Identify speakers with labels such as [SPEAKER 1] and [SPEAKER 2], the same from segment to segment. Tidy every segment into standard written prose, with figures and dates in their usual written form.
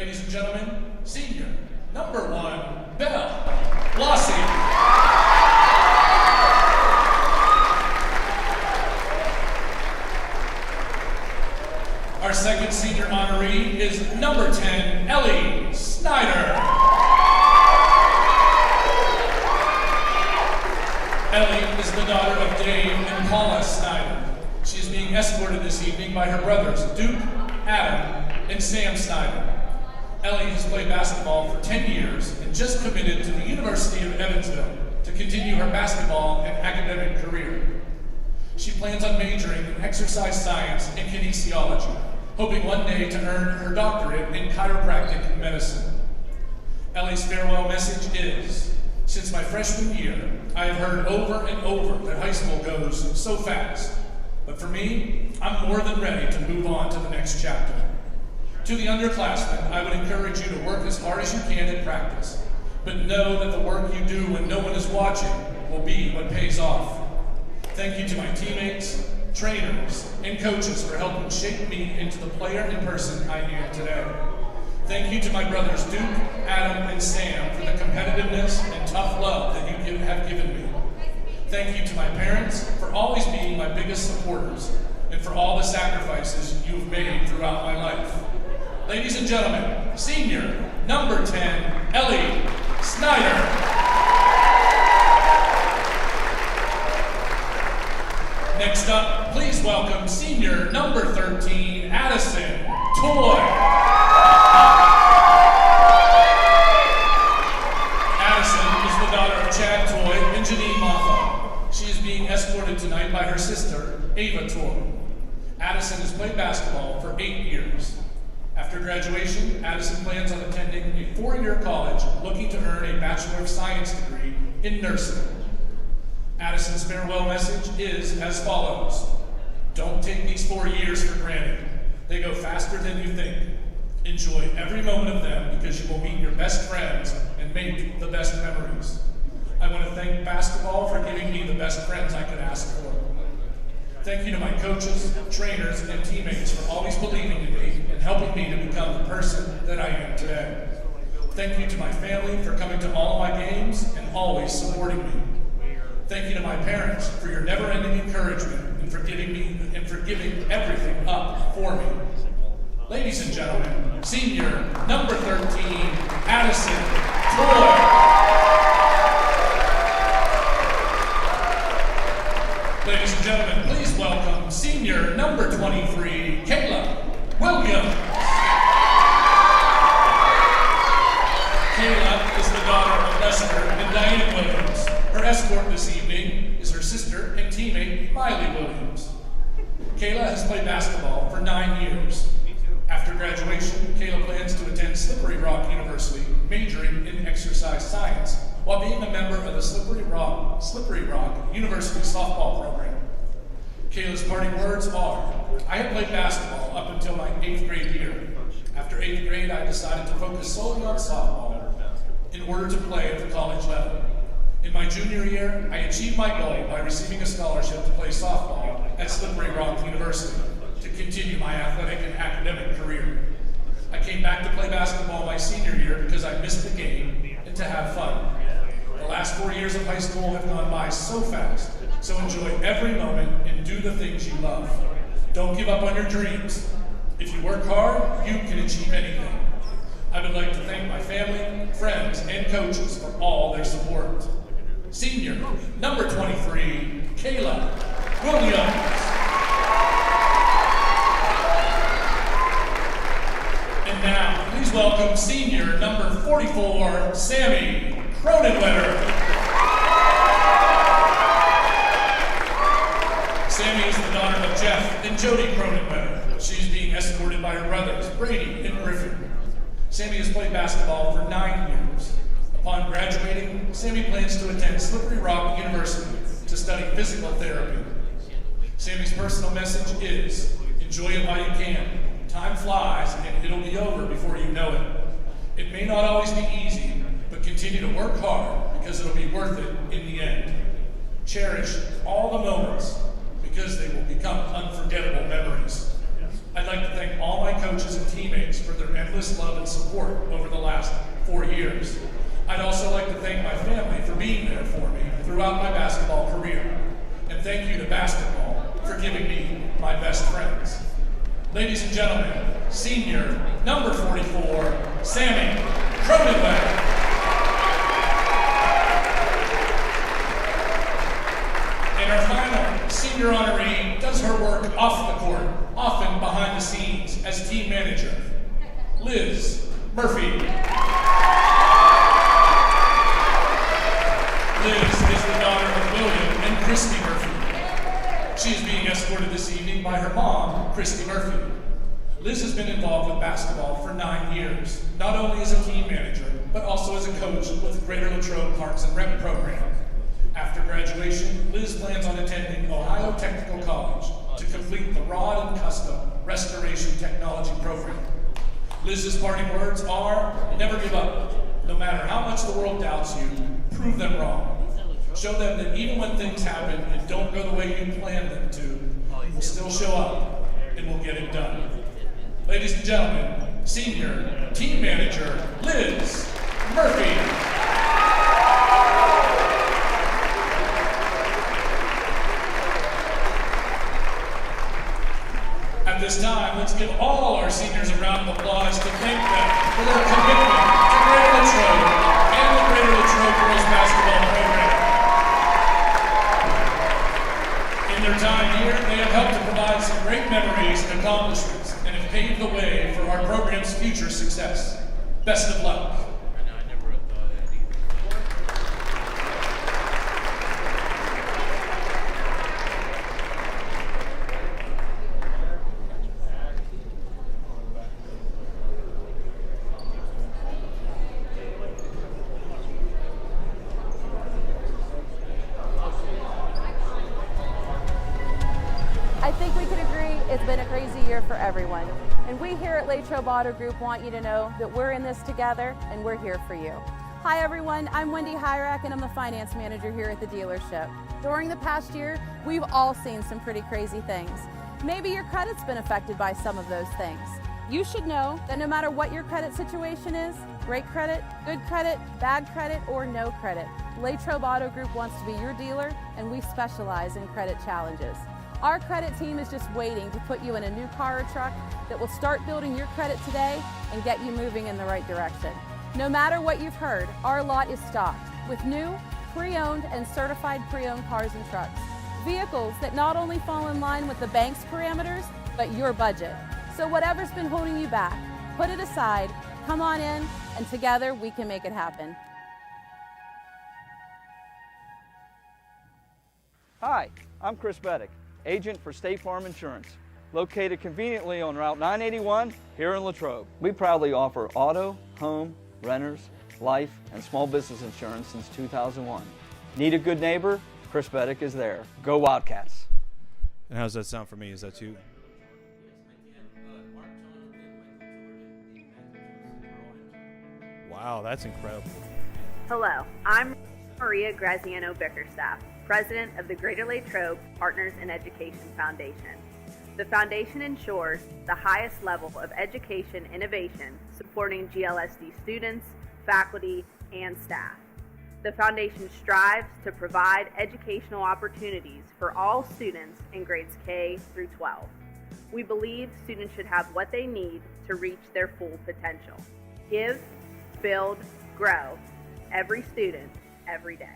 [SPEAKER 1] Ladies and gentlemen, senior number 1, Belle Lossie. Our second senior honoree is number 10, Ellie Snyder. Ellie is the daughter of Dave and Paula Snyder. She is being escorted this evening by her brothers, Duke, Adam, and Sam Snyder. Ellie has played basketball for 10 years and just committed to the University of Evansville to continue her basketball and academic career. She plans on majoring in exercise science and kinesiology, hoping one day to earn her doctorate in chiropractic medicine. Ellie's farewell message is, since my freshman year, I have heard over and over that high school goes so fast. But for me, I'm more than ready to move on to the next chapter. To the underclassmen, I would encourage you to work as hard as you can in practice, but know that the work you do when no one is watching will be what pays off. Thank you to my teammates, trainers, and coaches for helping shape me into the player and person I am today. Thank you to my brothers Duke, Adam, and Sam for the competitiveness and tough love that you have given me. Thank you to my parents for always being my biggest supporters and for all the sacrifices you've made throughout my life. Ladies and gentlemen, senior number 10, Ellie Snyder. Next up, please welcome senior number 13, Addison Toy. Addison is the daughter of Chad Toy and Janine Moffa. She is being escorted tonight by her sister, Ava Toy. Addison has played basketball for 8 years. After graduation, Addison plans on attending a 4-year college looking to earn a Bachelor of Science degree in nursing. Addison's farewell message is as follows. Don't take these 4 years for granted. They go faster than you think. Enjoy every moment of them because you will meet your best friends and make the best memories. I want to thank basketball for giving me the best friends I could ask for. Thank you to my coaches, trainers, and teammates for always believing in me and helping me to become the person that I am today. Thank you to my family for coming to all of my games and always supporting me. Thank you to my parents for your never-ending encouragement and for giving everything up for me. Ladies and gentlemen, senior number 13, Addison Toy. Ladies and gentlemen, please welcome senior number 23, Kayla Williams. Kayla is the daughter of Lester and Diane Williams. Her escort this evening is her sister and teammate, Miley Williams. Kayla has played basketball for 9 years. After graduation, Kayla plans to attend Slippery Rock University, majoring in exercise science, while being a member of the Slippery Rock University softball program. Kayla's parting words are, I have played basketball up until my 8th grade year. After 8th grade, I decided to focus solely on softball in order to play at the college level. In my junior year, I achieved my goal by receiving a scholarship to play softball at Slippery Rock University to continue my athletic and academic career. I came back to play basketball my senior year because I missed the game and to have fun. The last 4 years of high school have gone by so fast, so enjoy every moment and do the things you love. Don't give up on your dreams. If you work hard, you can achieve anything. I would like to thank my family, friends, and coaches for all their support. Senior number 23, Kayla Williams. And now, please welcome senior number 44, Sammy Cronenwetter. Sammy is the daughter of Jeff and Jody Cronenwetter. She's being escorted by her brothers, Brady and Griffin. Sammy has played basketball for 9 years. Upon graduating, Sammy plans to attend Slippery Rock University to study physical therapy. Sammy's personal message is, enjoy it while you can. Time flies and it'll be over before you know it. It may not always be easy, but continue to work hard because it'll be worth it in the end. Cherish all the moments because they will become unforgettable memories. I'd like to thank all my coaches and teammates for their endless love and support over the last 4 years. I'd also like to thank my family for being there for me throughout my basketball career. And thank you to basketball for giving me my best friends. Ladies and gentlemen, senior number 44, Sammy Cronenweg. And our final senior honoree does her work off the court, often behind the scenes as team manager, Liz Murphy. Liz is the daughter of William and Christy Murphy. She is being escorted this evening by her mom, Christy Murphy. Liz has been involved with basketball for 9 years, not only as a team manager, but also as a coach with Greater Latrobe Parks and Rec program. After graduation, Liz plans on attending Ohio Technical College to complete the Rod and Custom Restoration Technology program. Liz's parting words are, never give up. No matter how much the world doubts you, prove them wrong. Show them that even when things happen and don't go the way you planned them to, you will still show up and we'll get it done. Ladies and gentlemen, senior team manager, Liz Murphy. At this time, let's give all our seniors a round of applause to thank them for their commitment to Greater Latrobe and the Greater Latrobe girls basketball program. In their time here, they have helped to provide some great memories and accomplishments and have paved the way for our program's future success. Best of luck.
[SPEAKER 2] I think we can agree it's been a crazy year for everyone. And we here at Latrobe Auto Group want you to know that we're in this together and we're here for you. Hi everyone, I'm Wendy Hyrack and I'm the finance manager here at the dealership. During the past year, we've all seen some pretty crazy things. Maybe your credit's been affected by some of those things. You should know that no matter what your credit situation is, great credit, good credit, bad credit, or no credit, Latrobe Auto Group wants to be your dealer and we specialize in credit challenges. Our credit team is just waiting to put you in a new car or truck that will start building your credit today and get you moving in the right direction. No matter what you've heard, our lot is stocked with new, pre-owned, and certified pre-owned cars and trucks. Vehicles that not only fall in line with the bank's parameters, but your budget. So whatever's been holding you back, put it aside, come on in, and together we can make it happen.
[SPEAKER 3] Hi, I'm Chris Beddick, agent for State Farm Insurance, located conveniently on Route 981 here in Latrobe. We proudly offer auto, home, renters, life, and small business insurance since 2001. Need a good neighbor? Chris Beddick is there. Go Wildcats.
[SPEAKER 4] And how does that sound for me? Is that you? Wow, that's incredible.
[SPEAKER 5] Hello, I'm Maria Graziano Bickerstaff, President of the Greater Latrobe Partners in Education Foundation. The foundation ensures the highest level of education innovation supporting GLSD students, faculty, and staff. The foundation strives to provide educational opportunities for all students in grades K through 12. We believe students should have what they need to reach their full potential. Give, build, grow. Every student, every day.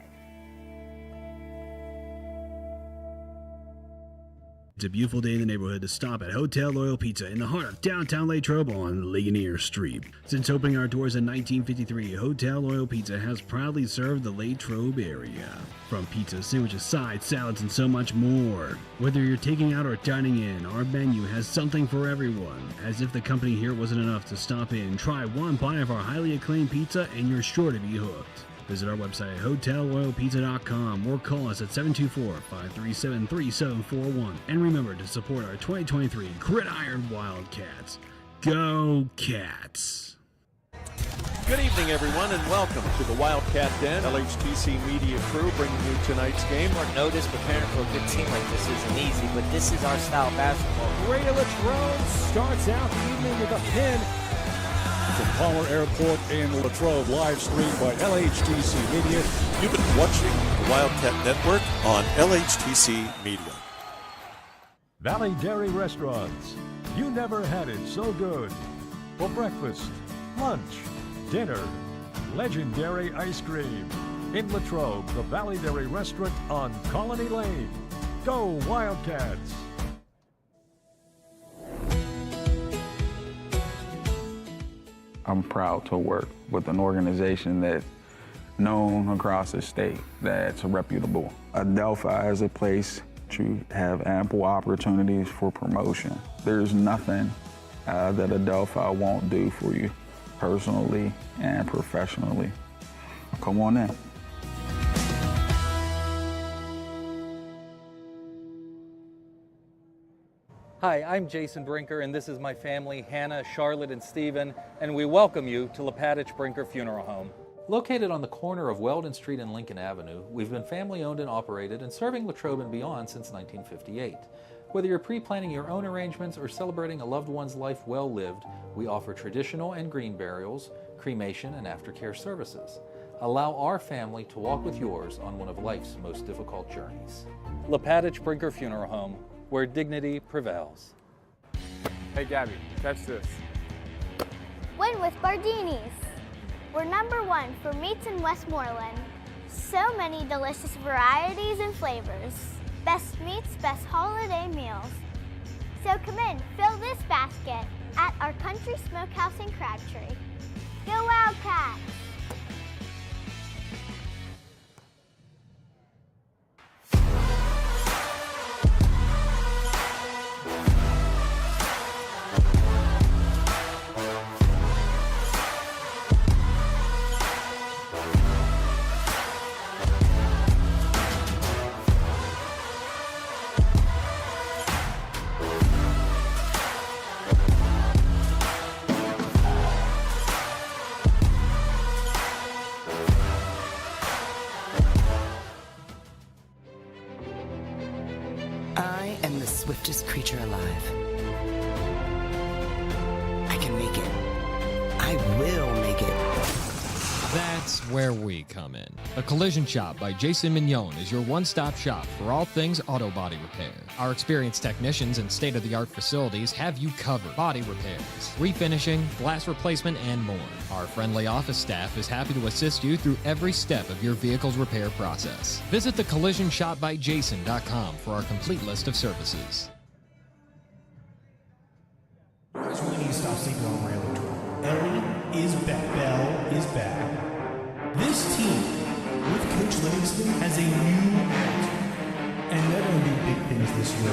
[SPEAKER 6] It's a beautiful day in the neighborhood to stop at Hotel Loyal Pizza in the heart of downtown Latrobe on Ligonier Street. Since opening our doors in 1953, Hotel Loyal Pizza has proudly served the Latrobe area. From pizza, sandwiches, sides, salads, and so much more. Whether you're taking out or dining in, our menu has something for everyone. As if the company here wasn't enough to stop in, try one bite of our highly acclaimed pizza and you're sure to be hooked. Visit our website at hotelloyalpizza.com or call us at 724-537-3741. And remember to support our 2023 Gridiron Wildcats. Go Cats!
[SPEAKER 7] Good evening, everyone, and welcome to the Wildcat Den. LHTC Media Crew bringing you tonight's game.
[SPEAKER 8] Short notice, preparing for a good team like this isn't easy, but this is our style of basketball.
[SPEAKER 9] Greater Latrobe starts out the evening with a pin from Palmer Airport in Latrobe, live streamed by LHTC Media.
[SPEAKER 7] You've been watching the Wildcat Network on LHTC Media.
[SPEAKER 9] Valley Dairy Restaurants. You never had it so good. For breakfast, lunch, dinner, legendary ice cream. In Latrobe, the Valley Dairy Restaurant on Colony Lane. Go Wildcats!
[SPEAKER 10] I'm proud to work with an organization that's known across the state, that's reputable. Adelphi is a place to have ample opportunities for promotion. There's nothing that Adelphi won't do for you personally and professionally. Come on in.
[SPEAKER 11] Hi, I'm Jason Brinker, and this is my family, Hannah, Charlotte, and Stephen, and we welcome you to Lepatich Brinker Funeral Home. Located on the corner of Weldon Street and Lincoln Avenue, we've been family-owned and operated and serving Latrobe and beyond since 1958. Whether you're pre-planning your own arrangements or celebrating a loved one's life well lived, we offer traditional and green burials, cremation, and aftercare services. Allow our family to walk with yours on one of life's most difficult journeys. Lepatich Brinker Funeral Home, where dignity prevails.
[SPEAKER 12] Hey Gabby, catch this.
[SPEAKER 13] Win with Bardini's. We're #1 for meats in Westmoreland. So many delicious varieties and flavors. Best meats, best holiday meals. So come in, fill this basket at our Country Smokehouse in Crabtree. Go Wildcats!
[SPEAKER 14] I am the swiftest creature alive. I can make it. I will make it.
[SPEAKER 15] That's where we come in. A Collision Shop by Jason Mignon is your one-stop shop for all things auto body repair. Our experienced technicians and state-of-the-art facilities have you covered. Body repairs, refinishing, glass replacement, and more. Our friendly office staff is happy to assist you through every step of your vehicle's repair process. Visit thecollisionshopbyjason.com for our complete list of services.
[SPEAKER 16] Guys really need to stop sleeping on Ray Latrobe. Ellie is back. Bell is back. This team, with Coach Livingston, has a new attitude. And they're going to do big things this year.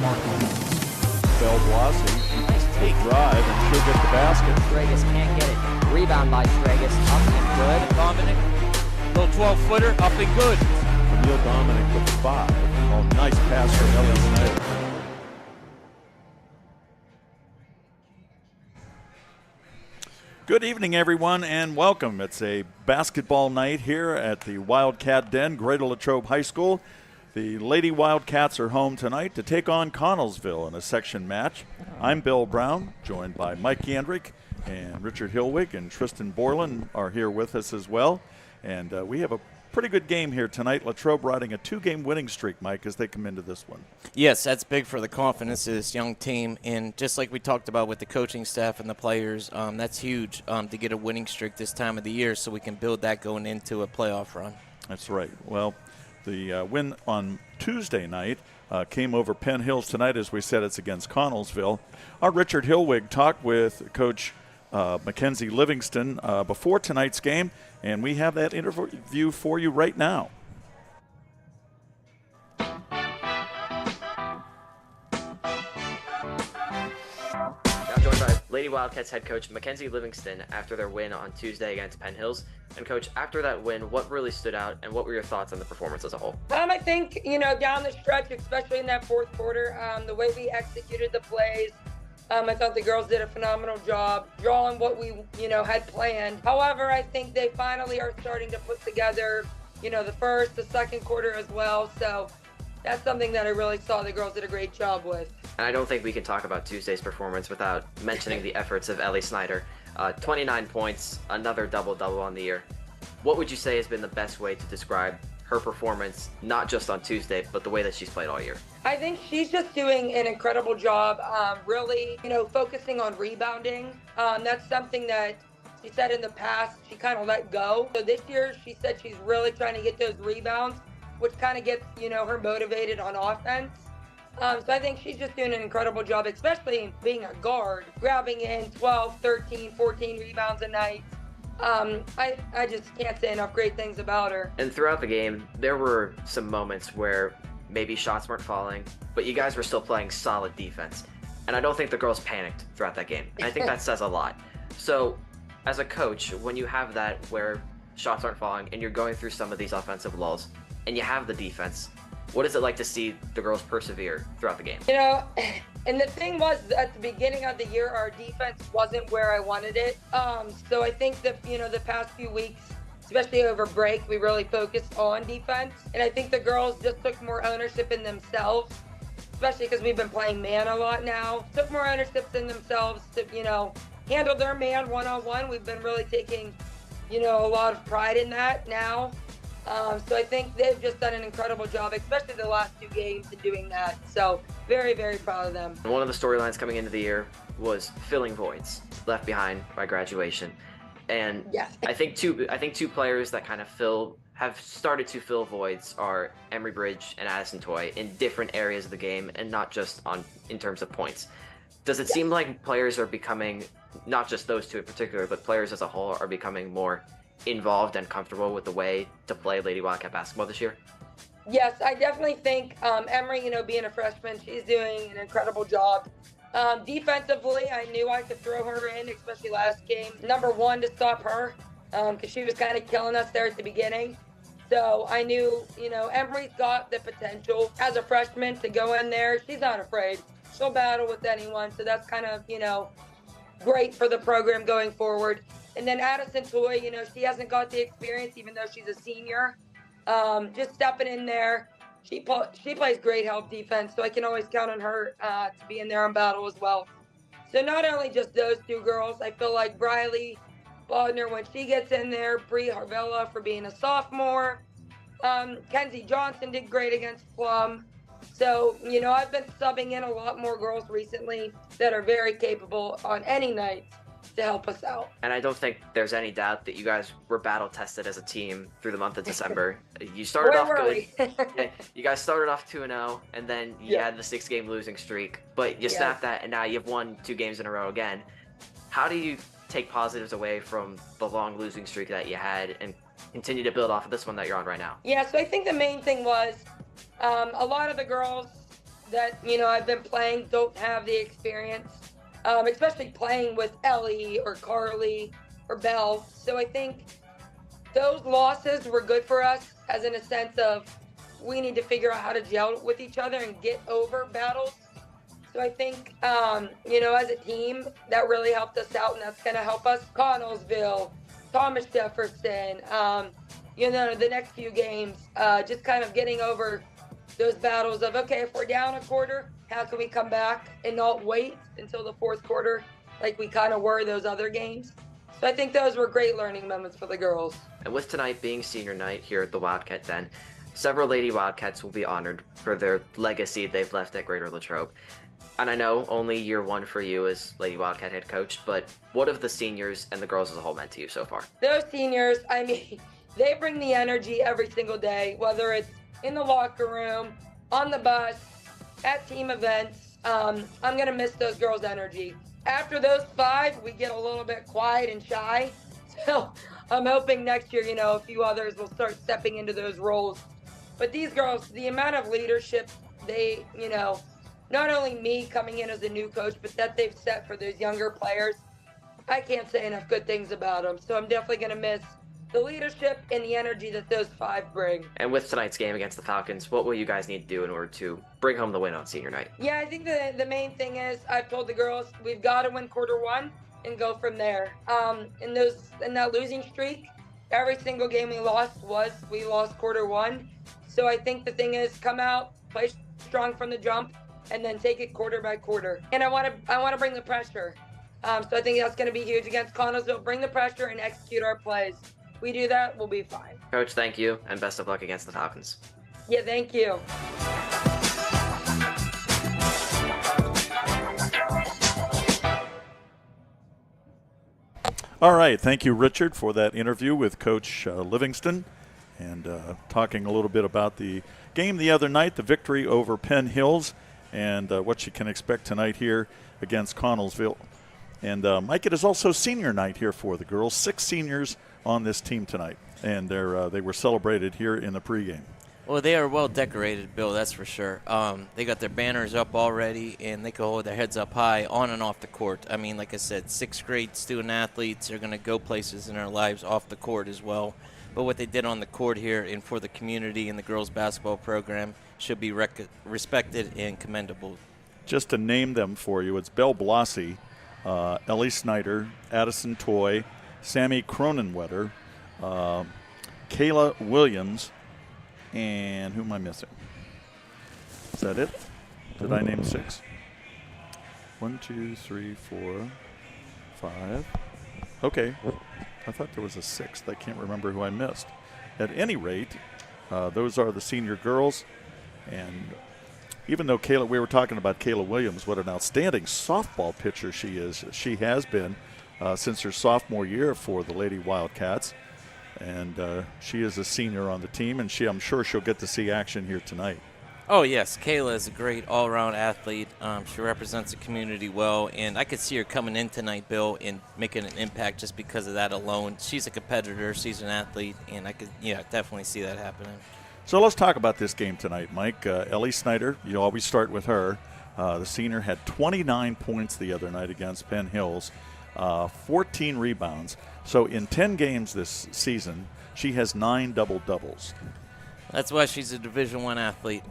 [SPEAKER 16] Mark my words.
[SPEAKER 7] Bell Blossom, nice take drive, and she'll get the basket.
[SPEAKER 8] Stregas can't get it. Rebound by Stregas, up and good. Dominic, little 12-footer, up and good.
[SPEAKER 7] Neil Dominic with 5. Oh, nice pass from Ellie Snyder. Good evening, everyone, and welcome. It's a basketball night here at the Wildcat Den, Greater Latrobe High School. The Lady Wildcats are home tonight to take on Connellsville in a section match. I'm Bill Brown, joined by Mike Yandrick and Richard Hillwig, and Tristan Borland are here with us as well. And we have a pretty good game here tonight. Latrobe riding a 2-game winning streak, Mike, as they come into this one.
[SPEAKER 8] Yes, that's big for the confidence of this young team. And just like we talked about with the coaching staff and the players, that's huge to get a winning streak this time of the year so we can build that going into a playoff run.
[SPEAKER 7] That's right. Well, the win on Tuesday night came over Penn Hills tonight. As we said, it's against Connellsville. Our Richard Hillwig talked with Coach Mackenzie Livingston before tonight's game, and we have that interview for you right now.
[SPEAKER 17] I'm joined by Lady Wildcats head coach Mackenzie Livingston after their win on Tuesday against Penn Hills. And coach, after that win, what really stood out and what were your thoughts on the performance as a whole?
[SPEAKER 18] I think, down the stretch, especially in that fourth quarter, the way we executed the plays, I thought the girls did a phenomenal job drawing what we, had planned. However, I think they finally are starting to put together, the first, the second quarter as well. So that's something that I really saw the girls did a great job with.
[SPEAKER 17] And I don't think we can talk about Tuesday's performance without mentioning the efforts of Ellie Snyder. 29 points, another double-double on the year. What would you say has been the best way to describe her performance, not just on Tuesday, but the way that she's played all year?
[SPEAKER 18] I think she's just doing an incredible job, really, focusing on rebounding. That's something that she said in the past she kind of let go. So this year she said she's really trying to get those rebounds, which kind of gets, her motivated on offense. So I think she's just doing an incredible job, especially being a guard, grabbing in 12, 13, 14 rebounds a night. I just can't say enough great things about her.
[SPEAKER 17] And throughout the game, there were some moments where maybe shots weren't falling, but you guys were still playing solid defense. And I don't think the girls panicked throughout that game. And I think that says a lot. So as a coach, when you have that where shots aren't falling and you're going through some of these offensive lulls and you have the defense, what is it like to see the girls persevere throughout the game?
[SPEAKER 18] And the thing was, at the beginning of the year, our defense wasn't where I wanted it. So I think that, the past few weeks, especially over break, we really focused on defense. And I think the girls just took more ownership in themselves, especially because we've been playing man a lot now. Took more ownership in themselves to, handle their man one-on-one. We've been really taking, a lot of pride in that now. So I think they've just done an incredible job, especially the last 2 games in doing that. So very, very proud of them.
[SPEAKER 17] One of the storylines coming into the year was filling voids left behind by graduation. And
[SPEAKER 18] yes.
[SPEAKER 17] I think two players that kind of have started to fill voids are Emery Bridge and Addison Toy in different areas of the game and not just in terms of points. Does it seem like players are becoming, not just those two in particular, but players as a whole are becoming more involved and comfortable with the way to play Lady Wildcat basketball this year?
[SPEAKER 18] Yes, I definitely think Emery, being a freshman, she's doing an incredible job. Defensively, I knew I could throw her in, especially last game. Number one, to stop her, because she was kind of killing us there at the beginning. So I knew, Emery's got the potential as a freshman to go in there. She's not afraid. She'll battle with anyone. So that's kind of, great for the program going forward. And then Addison Toy, she hasn't got the experience, even though she's a senior. Just stepping in there. She plays great help defense, so I can always count on her to be in there in battle as well. So not only just those 2 girls, I feel like Briley Bodner, when she gets in there, Bree Harvella for being a sophomore. Kenzie Johnson did great against Plum. So, I've been subbing in a lot more girls recently that are very capable on any night to help us out.
[SPEAKER 17] And I don't think there's any doubt that you guys were battle tested as a team through the month of December. You started off good. You guys started off 2-0, and then you had the 6-game losing streak. But you snapped that, and now you've won 2 games in a row again. How do you take positives away from the long losing streak that you had and continue to build off of this one that you're on right now?
[SPEAKER 18] Yeah, so I think the main thing was a lot of the girls that, I've been playing don't have the experience. Especially playing with Ellie or Carly or Belle. So I think those losses were good for us, as in a sense of we need to figure out how to gel with each other and get over battles. So I think, as a team, that really helped us out, and that's going to help us. Connellsville, Thomas Jefferson, the next few games, just kind of getting over those battles of, okay, if we're down a quarter, how can we come back and not wait until the 4th quarter like we kind of were those other games? So I think those were great learning moments for the girls.
[SPEAKER 17] And with tonight being senior night here at the Wildcat Den, several Lady Wildcats will be honored for their legacy they've left at Greater Latrobe. And I know only year 1 for you as Lady Wildcat head coach, but what have the seniors and the girls as a whole meant to you so far?
[SPEAKER 18] Those seniors, they bring the energy every single day, whether it's in the locker room, on the bus, at team events. I'm going to miss those girls' energy. After those 5, we get a little bit quiet and shy. So I'm hoping next year, a few others will start stepping into those roles. But these girls, the amount of leadership they, not only me coming in as a new coach, but that they've set for those younger players, I can't say enough good things about them. So I'm definitely going to miss the leadership and the energy that those 5 bring.
[SPEAKER 17] And with tonight's game against the Falcons, what will you guys need to do in order to bring home the win on senior night?
[SPEAKER 18] Yeah, I think the main thing is I've told the girls we've got to win quarter 1 and go from there. In that losing streak, every single game we lost quarter 1. So I think the thing is come out, play strong from the jump, and then take it quarter by quarter. And I want to bring the pressure. So I think that's going to be huge against Connellsville. Bring the pressure and execute our plays. We do that, we'll be fine.
[SPEAKER 17] Coach, thank you, and best of luck against the Falcons.
[SPEAKER 18] Yeah, thank you.
[SPEAKER 7] All right, thank you, Richard, for that interview with Coach Livingston and talking a little bit about the game the other night, the victory over Penn Hills, and what you can expect tonight here against Connellsville. And Mike, it is also senior night here for the girls. 6 seniors on this team tonight, and they were celebrated here in the pregame.
[SPEAKER 8] Well, they are well decorated, Bill, that's for sure. They got their banners up already, and they can hold their heads up high on and off the court. I mean, like I said, 6th grade student athletes are going to go places in their lives off the court as well. But what they did on the court here and for the community and the girls' basketball program should be respected and commendable.
[SPEAKER 7] Just to name them for you, it's Belle Blasi, Ellie Snyder, Addison Toy, Sammy Cronenwetter, Kayla Williams, and who am I missing? Is that it? Did I name 6? 1, 2, 3, 4, 5. Okay. I thought there was a 6th. I can't remember who I missed. At any rate, those are the senior girls. And even though we were talking about Kayla Williams, what an outstanding softball pitcher she is. She has been since her sophomore year for the Lady Wildcats. And she is a senior on the team, and I'm sure she'll get to see action here tonight.
[SPEAKER 8] Oh, yes. Kayla is a great all-around athlete. She represents the community well, and I could see her coming in tonight, Bill, and making an impact just because of that alone. She's a competitor. She's an athlete, and I could definitely see that happening.
[SPEAKER 7] So let's talk about this game tonight, Mike. Ellie Snyder, you always start with her. The senior had 29 points the other night against Penn Hills, 14 rebounds. So in 10 games this season, she has 9 double-doubles.
[SPEAKER 8] That's why she's a Division I athlete.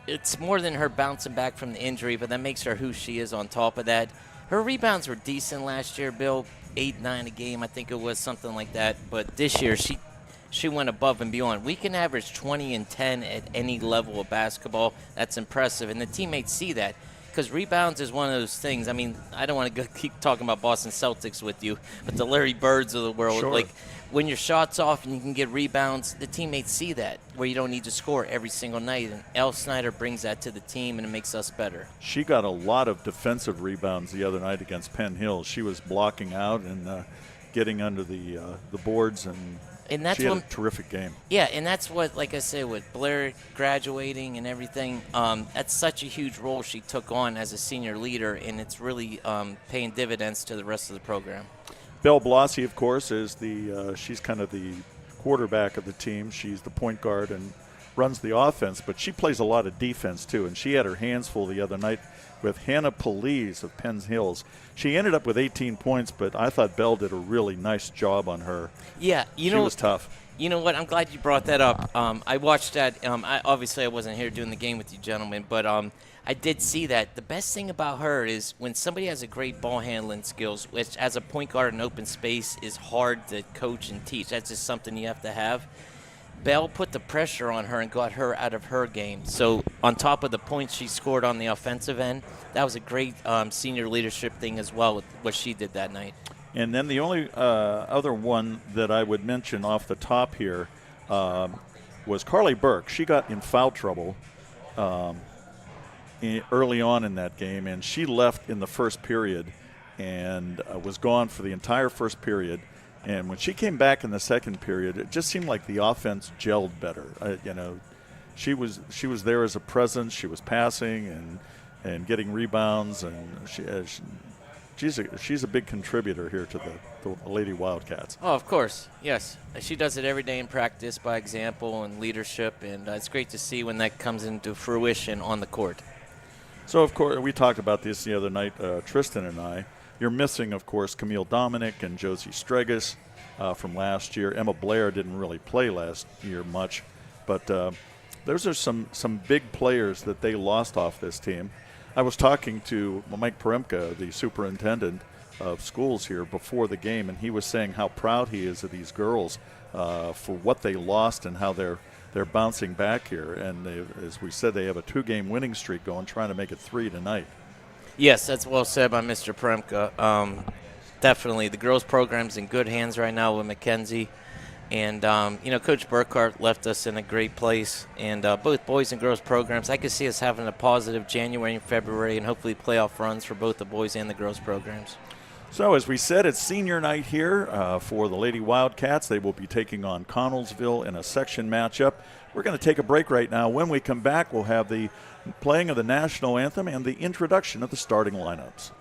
[SPEAKER 8] It's more than her bouncing back from the injury, but that makes her who she is on top of that. Her rebounds were decent last year, Bill, 8, 9 a game, I think it was, something like that. But this year, she went above and beyond. We can average 20 and 10 at any level of basketball. That's impressive, and the teammates see that. Because rebounds is one of those things. I mean, I don't want to keep talking about Boston Celtics with you, but the Larry Birds of the world.
[SPEAKER 7] Sure.
[SPEAKER 8] Like, when your shot's off and you can get rebounds, the teammates see that, where you don't need to score every single night. And Elle Snyder brings that to the team, and it makes us better.
[SPEAKER 7] She got a lot of defensive rebounds the other night against Penn Hills. She was blocking out and getting under the boards, and
[SPEAKER 8] that's
[SPEAKER 7] she had a terrific game.
[SPEAKER 8] Yeah, and that's what, like I said, with Blair graduating and everything, that's such a huge role she took on as a senior leader, and it's really paying dividends to the rest of the program.
[SPEAKER 7] Belle Blasi, of course, is she's kind of the quarterback of the team. She's the point guard and runs the offense, but she plays a lot of defense too, and she had her hands full the other night with Hannah Police of Penn Hills. She ended up with 18 points, but I thought Belle did a really nice job on her.
[SPEAKER 8] Yeah,
[SPEAKER 7] she was tough.
[SPEAKER 8] You know what? I'm glad you brought that up. I watched that. Obviously, I wasn't here doing the game with you gentlemen, but I did see that. The best thing about her is when somebody has a great ball handling skills, which as a point guard in open space is hard to coach and teach. That's just something you have to have. Belle put the pressure on her and got her out of her game. So on top of the points she scored on the offensive end, that was a great senior leadership thing as well with what she did that night.
[SPEAKER 7] And then the only other one that I would mention off the top here was Carly Burke. She got in foul trouble early on in that game, and she left in the first period and was gone for the entire first period. And when she came back in the second period, it just seemed like the offense gelled better. She was there as a presence. She was passing and getting rebounds, and she's a big contributor here to the Lady Wildcats.
[SPEAKER 8] Oh, of course, yes. She does it every day in practice by example and leadership, and it's great to see when that comes into fruition on the court.
[SPEAKER 7] So, of course, we talked about this the other night, Tristan and I. You're missing, of course, Camille Dominic and Josie Stregas from last year. Emma Blair didn't really play last year much, but those are some big players that they lost off this team. I was talking to Mike Peremka, the superintendent of schools here, before the game, and he was saying how proud he is of these girls for what they lost and how they're bouncing back here. And as we said, they have a 2-game winning streak going, trying to make it 3 tonight.
[SPEAKER 8] Yes, that's well said by Mr. Peremka. Definitely, the girls' program's in good hands right now with Mackenzie. And, Coach Burkhart left us in a great place. And both boys and girls programs, I could see us having a positive January and February and hopefully playoff runs for both the boys and the girls programs.
[SPEAKER 7] So, as we said, it's senior night here for the Lady Wildcats. They will be taking on Connellsville in a section matchup. We're going to take a break right now. When we come back, we'll have the playing of the national anthem and the introduction of the starting lineups.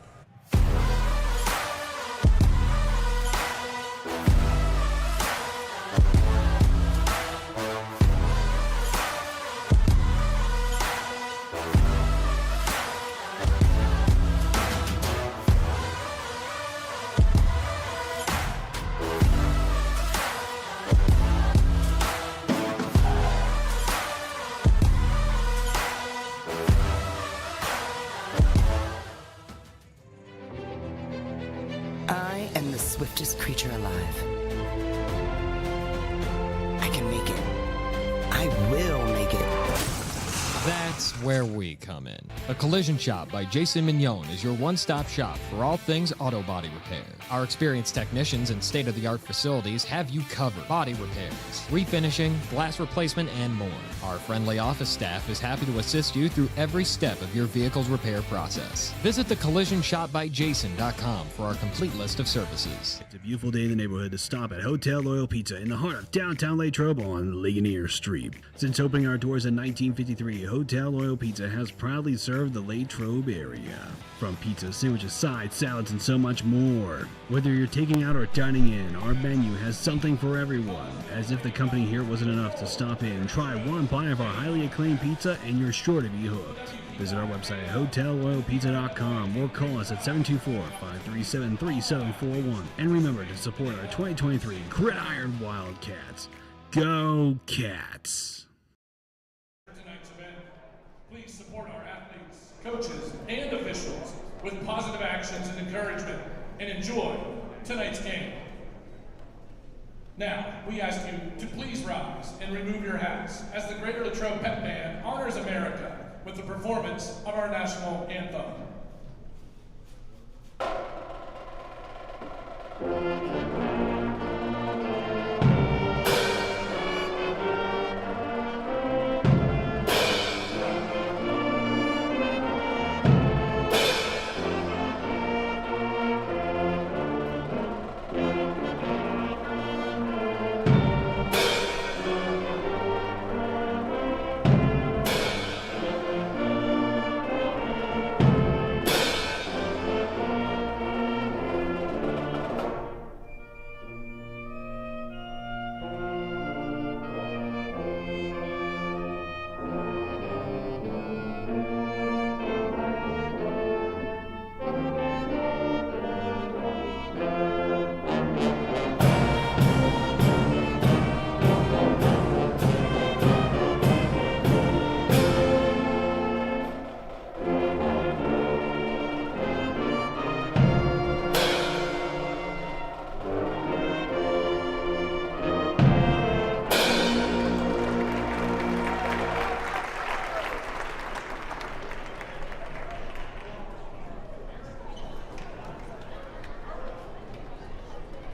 [SPEAKER 14] Swiftest creature alive. I can make it. I will make it.
[SPEAKER 15] That's where we come in. A Collision Shop by Jason Mignon is your one-stop shop for all things auto body repair. Our experienced technicians and state-of-the-art facilities have you covered. Body repairs, refinishing, glass replacement, and more. Our friendly office staff is happy to assist you through every step of your vehicle's repair process. Visit thecollisionshopbyjason.com for our complete list of services.
[SPEAKER 6] It's a beautiful day in the neighborhood to stop at Hotel Loyal Pizza in the heart of downtown Latrobe on Ligonier Street. Since opening our doors in 1953, Hotel Loyal Pizza has proudly served the Latrobe area. From pizza, sandwiches, sides, salads, and so much more. Whether you're taking out or dining in, our menu has something for everyone. As if the company here wasn't enough to stop in, try one bite of our highly acclaimed pizza and you're sure to be hooked. Visit our website at hotelloyalpizza.com or call us at 724-537-3741. And remember to support our 2023 Gridiron Wildcats. Go Cats!
[SPEAKER 1] For tonight's event, please support our athletes, coaches, and officials with positive actions and encouragement, and enjoy tonight's game. Now, we ask you to please rise and remove your hats as the Greater Latrobe Pep Band honors America with the performance of our national anthem.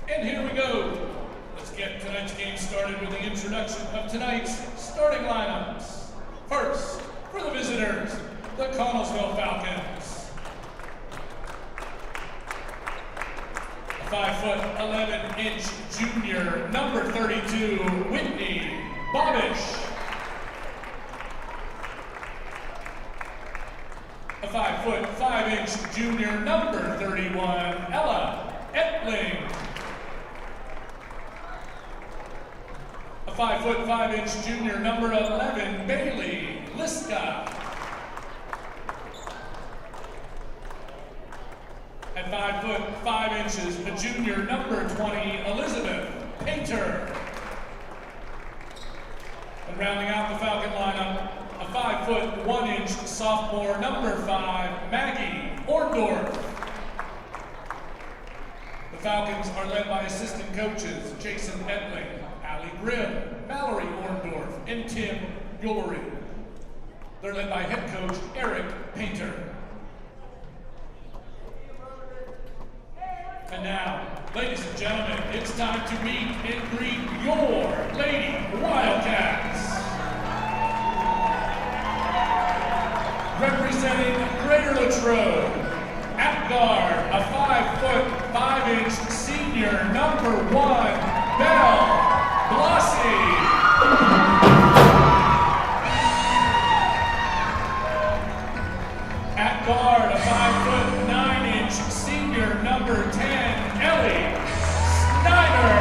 [SPEAKER 1] And here we go. Let's get tonight's game started with the introduction of tonight's starting lineups. First, for the visitors, the Connellsville Falcons. A 5'11" junior, number 32, Whitney Bobish. A 5'5" junior, number 31, Ella Etling. A 5'5" junior, number 11, Bailey Liska. At At 5 foot 5 inches, the junior number 20, Elizabeth Painter. And rounding out the Falcon lineup, a 5 foot 1 inch sophomore number 5, Maggie Orndorff. The Falcons are led by assistant coaches Jason Edling, Allie Grimm, Mallory Orndorff, and Tim Guillory. They're led by head coach Eric Painter. And now, ladies and gentlemen, it's time to meet and greet your Lady Wildcats. Representing Greater Latrobe, at guard, a 5 foot 5 inch senior number 1, Belle Blossy. At guard, a 5 foot 9 inch senior number 10, Ellie Snyder.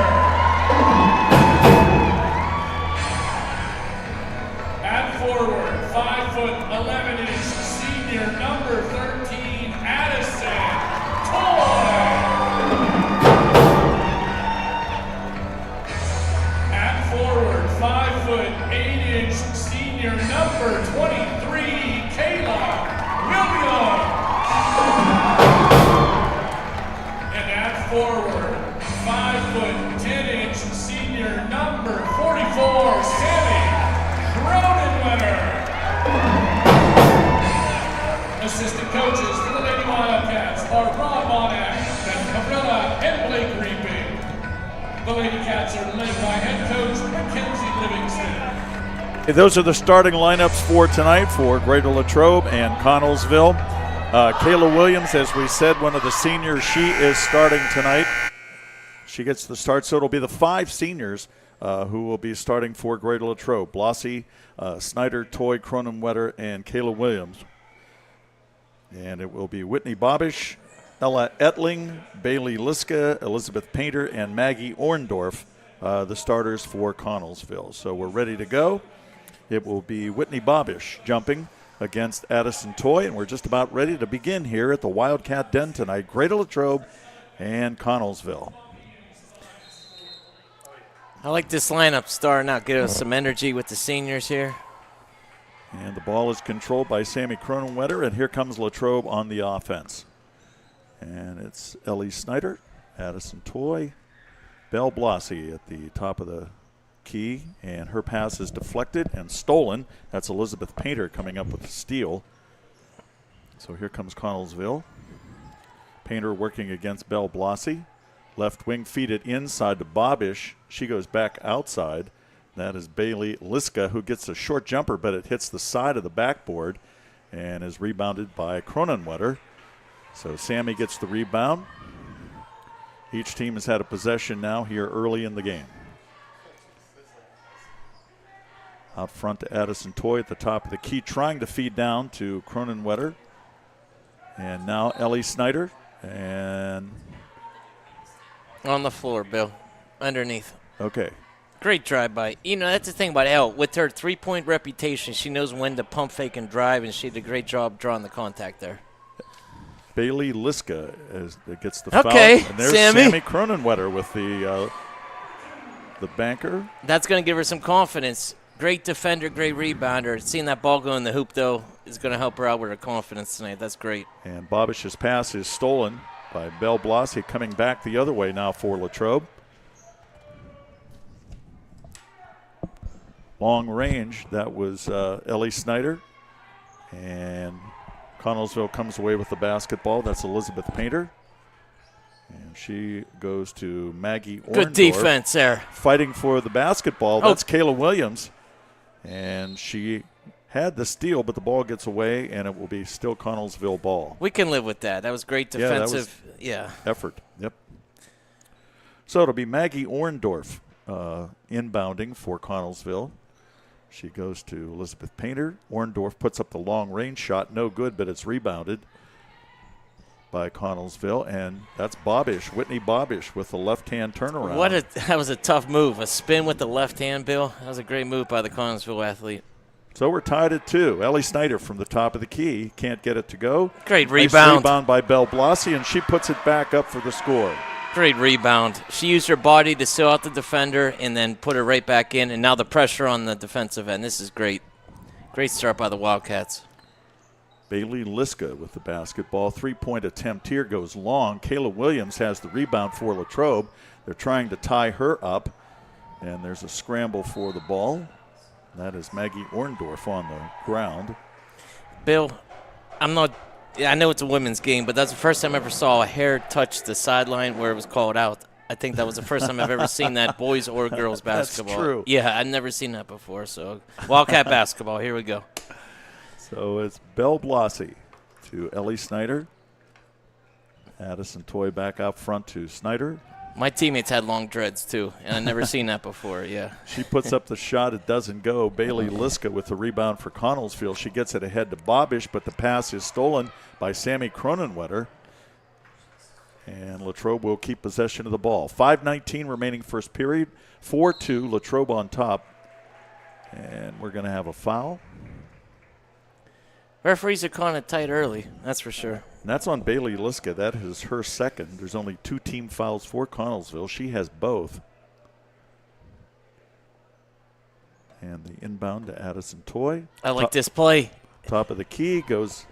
[SPEAKER 1] At forward, 5 foot 11 inch senior number 13, Addison Toy. At forward, 5 foot 8 inch senior number 23, Kayla Williams. And at forward, 5 foot 10 inch senior number 44, Sammy Cronenwetter. Assistant coaches for the Lady Wildcats are Rob Monack, Ben Cabrilla, and Blake Reaping. The Lady Cats are led by head coach Mackenzie Livingston.
[SPEAKER 7] Those are the starting lineups for tonight for Greater Latrobe and Connellsville. Kayla Williams, as we said, one of the seniors, she is starting tonight. She gets the start, so it'll be the 5 seniors who will be starting for Greater Latrobe. Blossy, Snyder, Toy, Cronenwetter, and Kayla Williams. And it will be Whitney Bobish, Ella Etling, Bailey Liska, Elizabeth Painter, and Maggie Orndorff, the starters for Connellsville. So we're ready to go. It will be Whitney Bobish jumping against Addison Toy, and we're just about ready to begin here at the Wildcat Den tonight, Greater Latrobe and Connellsville.
[SPEAKER 8] I like this lineup starting out, give us some energy with the seniors here.
[SPEAKER 7] And the ball is controlled by Sammy Cronenwetter, and here comes Latrobe on the offense. And it's Ellie Snyder, Addison Toy, Belle Blossy at the top of the key, and her pass is deflected and stolen. That's Elizabeth Painter coming up with a steal. So here comes Connellsville. Painter working against Belle Blossy. Left wing feed it inside to Bobish. She goes back outside. That is Bailey Liska, who gets a short jumper, but it hits the side of the backboard and is rebounded by Cronenwetter. So Sammy gets the rebound. Each team has had a possession now here early in the game. Out front to Addison Toy at the top of the key, trying to feed down to Cronenwetter. And now Ellie Snyder. And
[SPEAKER 8] on the floor, Bill, underneath.
[SPEAKER 7] Okay.
[SPEAKER 8] Great drive-by. You know, that's the thing about Elle. With her three-point reputation, she knows when to pump fake and drive, and she did a great job drawing the contact there.
[SPEAKER 7] Bailey Liska gets the foul.
[SPEAKER 8] Okay,
[SPEAKER 7] and there's
[SPEAKER 8] Sammy
[SPEAKER 7] Cronenwetter with the banker.
[SPEAKER 8] That's going to give her some confidence. Great defender, great rebounder. Seeing that ball go in the hoop, though, is going to help her out with her confidence tonight. That's great.
[SPEAKER 7] And Bobish's pass is stolen by Belle Blossy, coming back the other way now for Latrobe. Long range, that was Ellie Snyder. And Connellsville comes away with the basketball. That's Elizabeth Painter. And she goes to Maggie Orndorff.
[SPEAKER 8] Good defense there.
[SPEAKER 7] Fighting for the basketball. That's Kayla Williams. And she had the steal, but the ball gets away, and it will be still Connellsville ball.
[SPEAKER 8] We can live with that. That was great defensive.
[SPEAKER 7] Effort. Yep. So it'll be Maggie Orndorff inbounding for Connellsville. She goes to Elizabeth Painter. Orndorff puts up the long-range shot. No good, but it's rebounded by Connellsville. And that's Bobish, Whitney Bobish, with the left-hand turnaround.
[SPEAKER 8] That was a tough move. A spin with the left hand, Bill. That was a great move by the Connellsville athlete.
[SPEAKER 7] So we're tied at 2. Ellie Snyder from the top of the key. Can't get it to go.
[SPEAKER 8] Great
[SPEAKER 7] Nice
[SPEAKER 8] rebound.
[SPEAKER 7] rebound by Belle Blasi, and she puts it back up for the score.
[SPEAKER 8] Great rebound. She used her body to seal out the defender and then put it right back in, and now the pressure on the defensive end. This is great. Great start by the Wildcats.
[SPEAKER 7] Bailey Liska with the basketball. 3-point attempt here goes long. Kayla Williams has the rebound for Latrobe. They're trying to tie her up, and there's a scramble for the ball. That is Maggie Orndorff on the ground.
[SPEAKER 8] Bill, I know it's a women's game, but that's the first time I ever saw a hair touch the sideline where it was called out. I think that was the first time I've ever seen that, boys or girls basketball.
[SPEAKER 7] That's true.
[SPEAKER 8] Yeah, I've never seen that before. So Wildcat basketball, here we go.
[SPEAKER 7] So it's Belle Blasi to Ellie Snyder. Addison Toy back out front to Snyder.
[SPEAKER 8] My teammates had long dreads, too, and I've never seen that before, yeah.
[SPEAKER 7] She puts up the shot. It doesn't go. Bailey Liska with the rebound for Connellsville. She gets it ahead to Bobish, but the pass is stolen by Sammy Cronenwetter. And Latrobe will keep possession of the ball. 5:19 remaining first period. 4-2, Latrobe on top. And we're going to have a foul.
[SPEAKER 8] Referees are calling it tight early, that's for sure.
[SPEAKER 7] And that's on Bailey Liska. That is her second. There's only 2 team fouls for Connellsville. She has both. And the inbound to Addison Toy.
[SPEAKER 8] I like this play.
[SPEAKER 7] Top of the key goes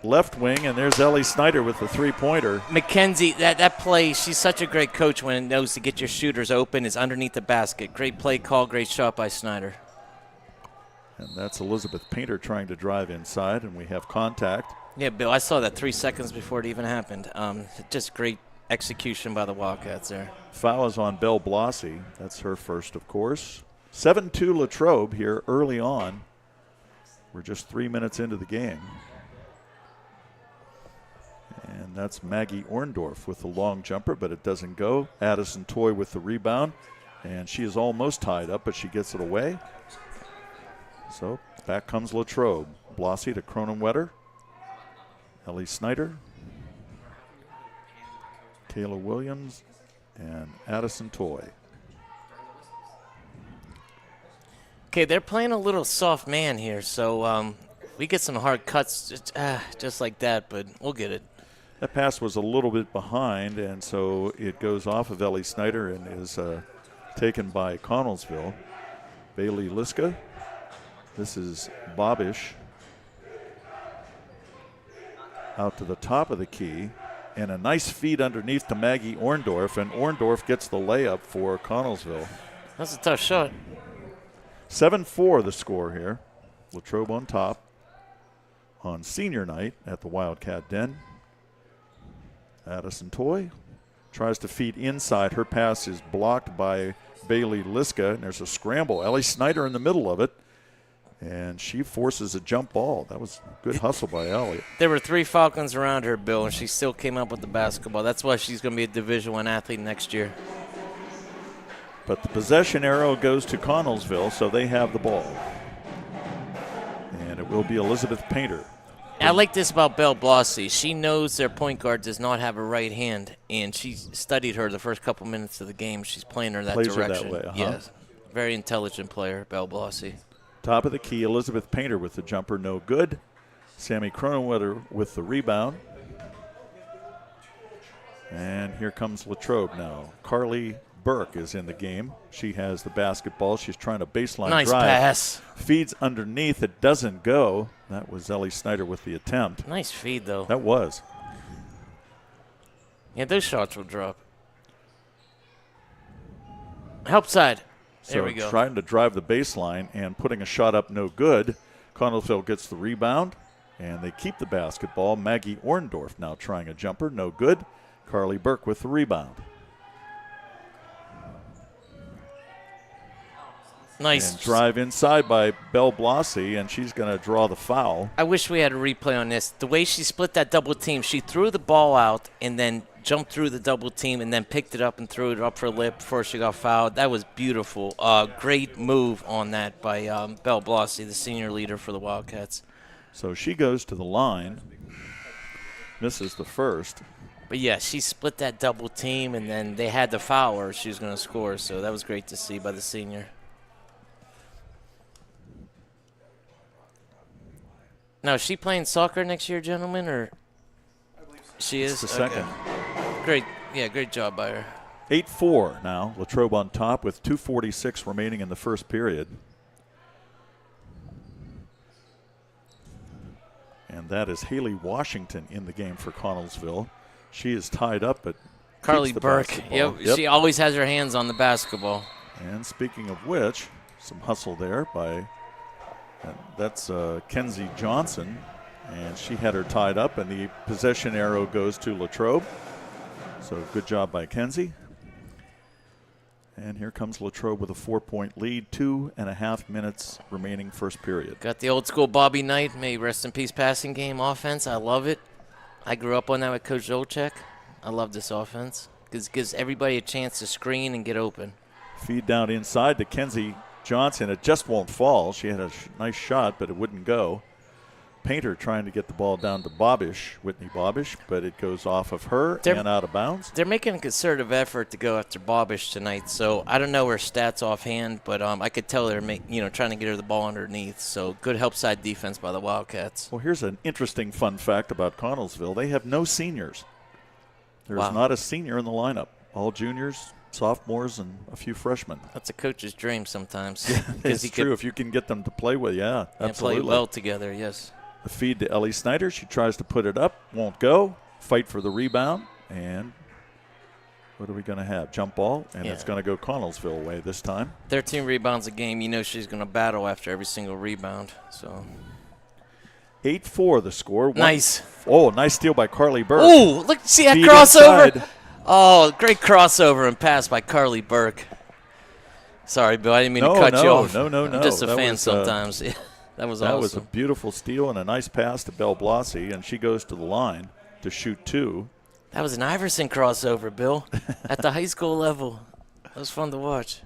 [SPEAKER 7] left wing, and there's Ellie Snyder with the three-pointer.
[SPEAKER 8] Mackenzie, that play, she's such a great coach when it knows to get your shooters open, is underneath the basket. Great play call, great shot by Snyder.
[SPEAKER 7] And that's Elizabeth Painter trying to drive inside, and we have contact.
[SPEAKER 8] Yeah, Bill, I saw that 3 seconds before it even happened. Just great execution by the Wildcats there.
[SPEAKER 7] Foul is on Belle Blasi. That's her first, of course. 7-2 Latrobe here early on. We're just 3 minutes into the game. And that's Maggie Orndorff with the long jumper, but it doesn't go. Addison Toy with the rebound, and she is almost tied up, but she gets it away. So back comes Latrobe. Blasi to Cronenwetter. Ellie Snyder. Kayla Williams and Addison Toy.
[SPEAKER 8] Okay, they're playing a little soft man here, so we get some hard cuts just like that, but we'll get it.
[SPEAKER 7] That pass was a little bit behind, and so it goes off of Ellie Snyder and is taken by Connellsville. Bailey Liska. This is Bobish. Out to the top of the key. And a nice feed underneath to Maggie Orndorff, and Orndorff gets the layup for Connellsville.
[SPEAKER 8] That's a tough shot.
[SPEAKER 7] 7-4 the score here. Latrobe on top on senior night at the Wildcat Den. Addison Toy tries to feed inside. Her pass is blocked by Bailey Liska, and there's a scramble. Ellie Snyder in the middle of it, and she forces a jump ball. That was good hustle by Ellie.
[SPEAKER 8] There were 3 Falcons around her, Bill, and she still came up with the basketball. That's why she's going to be a Division I athlete next year.
[SPEAKER 7] But the possession arrow goes to Connellsville, so they have the ball. And it will be Elizabeth Painter.
[SPEAKER 8] I like this about Belle Blasi. She knows their point guard does not have a right hand, and she studied her the first couple minutes of the game. She's playing her that
[SPEAKER 7] Plays
[SPEAKER 8] direction.
[SPEAKER 7] her that way,
[SPEAKER 8] Yes, very intelligent player, Belle Blasi.
[SPEAKER 7] Top of the key, Elizabeth Painter with the jumper, no good. Sammy Cronenwetter with the rebound. And here comes Latrobe now. Carly Burke is in the game. She has the basketball. She's trying to baseline
[SPEAKER 8] Nice
[SPEAKER 7] drive.
[SPEAKER 8] pass.
[SPEAKER 7] Feeds underneath. It doesn't go. That was Ellie Snyder with the attempt.
[SPEAKER 8] Nice feed, though.
[SPEAKER 7] That was.
[SPEAKER 8] Yeah, those shots will drop. Help side. There we go.
[SPEAKER 7] Trying to drive the baseline and putting a shot up, no good. Connellsville gets the rebound, and they keep the basketball. Maggie Orndorff now trying a jumper, no good. Carly Burke with the rebound.
[SPEAKER 8] Nice.
[SPEAKER 7] And drive inside by Belle Blasi, and she's going to draw the foul.
[SPEAKER 8] I wish we had a replay on this. The way she split that double team, she threw the ball out and then jumped through the double team and then picked it up and threw it up her lip before she got fouled. That was beautiful. Great move on that by Belle Blasi, the senior leader for the Wildcats.
[SPEAKER 7] So she goes to the line. Misses the first.
[SPEAKER 8] But, yeah, she split that double team, and then they had the foul or she was going to score. So that was great to see by the senior. Now, is she playing soccer next year, gentlemen, or she is?
[SPEAKER 7] It's the second.
[SPEAKER 8] Great. Yeah, great job by her.
[SPEAKER 7] 8-4 now. Latrobe on top with 2:46 remaining in the first period. And that is Haley Washington in the game for Connellsville. She is tied up, but
[SPEAKER 8] Carly
[SPEAKER 7] keeps the
[SPEAKER 8] Burke.
[SPEAKER 7] basketball.
[SPEAKER 8] Yep. She always has her hands on the basketball.
[SPEAKER 7] And speaking of which, some hustle there by, that's Kenzie Johnson. And she had her tied up, and the possession arrow goes to Latrobe. So good job by Kenzie. And here comes Latrobe with a 4-point lead, 2.5 minutes remaining first period.
[SPEAKER 8] Got the old school Bobby Knight, may rest in peace passing game offense. I love it. I grew up on that with Coach Zolchek. I love this offense because it gives everybody a chance to screen and get open.
[SPEAKER 7] Feed down inside to Kenzie Johnson. It just won't fall. She had a nice shot, but it wouldn't go. Painter trying to get the ball down to Whitney Bobish, but it goes off of her and out of bounds.
[SPEAKER 8] They're making a concerted effort to go after Bobish tonight, so I don't know her stats offhand, but I could tell they're trying to get her the ball underneath. So good help side defense by the Wildcats.
[SPEAKER 7] Well, here's an interesting fun fact about Connellsville. They have no seniors. There's
[SPEAKER 8] Wow.
[SPEAKER 7] not a senior in the lineup. All juniors, sophomores, and a few freshmen.
[SPEAKER 8] That's a coach's dream sometimes.
[SPEAKER 7] Yeah,
[SPEAKER 8] 'Cause
[SPEAKER 7] it's true. If you can get them to play with,
[SPEAKER 8] and
[SPEAKER 7] absolutely.
[SPEAKER 8] play well together, yes.
[SPEAKER 7] The feed to Ellie Snyder. She tries to put it up. Won't go. Fight for the rebound. And what are we going to have? Jump ball. And it's going to go Connellsville way this time.
[SPEAKER 8] 13 rebounds a game. You know she's going to battle after every single rebound. So
[SPEAKER 7] 8-4 the score.
[SPEAKER 8] Nice.
[SPEAKER 7] Oh, nice steal by Carly Burke.
[SPEAKER 8] Ooh, look, see that
[SPEAKER 7] Feed
[SPEAKER 8] crossover?
[SPEAKER 7] inside.
[SPEAKER 8] Oh, great crossover and pass by Carly Burke. Sorry, Bill, I didn't mean to cut you off.
[SPEAKER 7] No.
[SPEAKER 8] I'm just a
[SPEAKER 7] That
[SPEAKER 8] fan
[SPEAKER 7] was,
[SPEAKER 8] sometimes. That was awesome.
[SPEAKER 7] That was a beautiful steal and a nice pass to Belle Blasi, and she goes to the line to shoot two.
[SPEAKER 8] That was an Iverson crossover, Bill, at the high school level. That was fun to watch.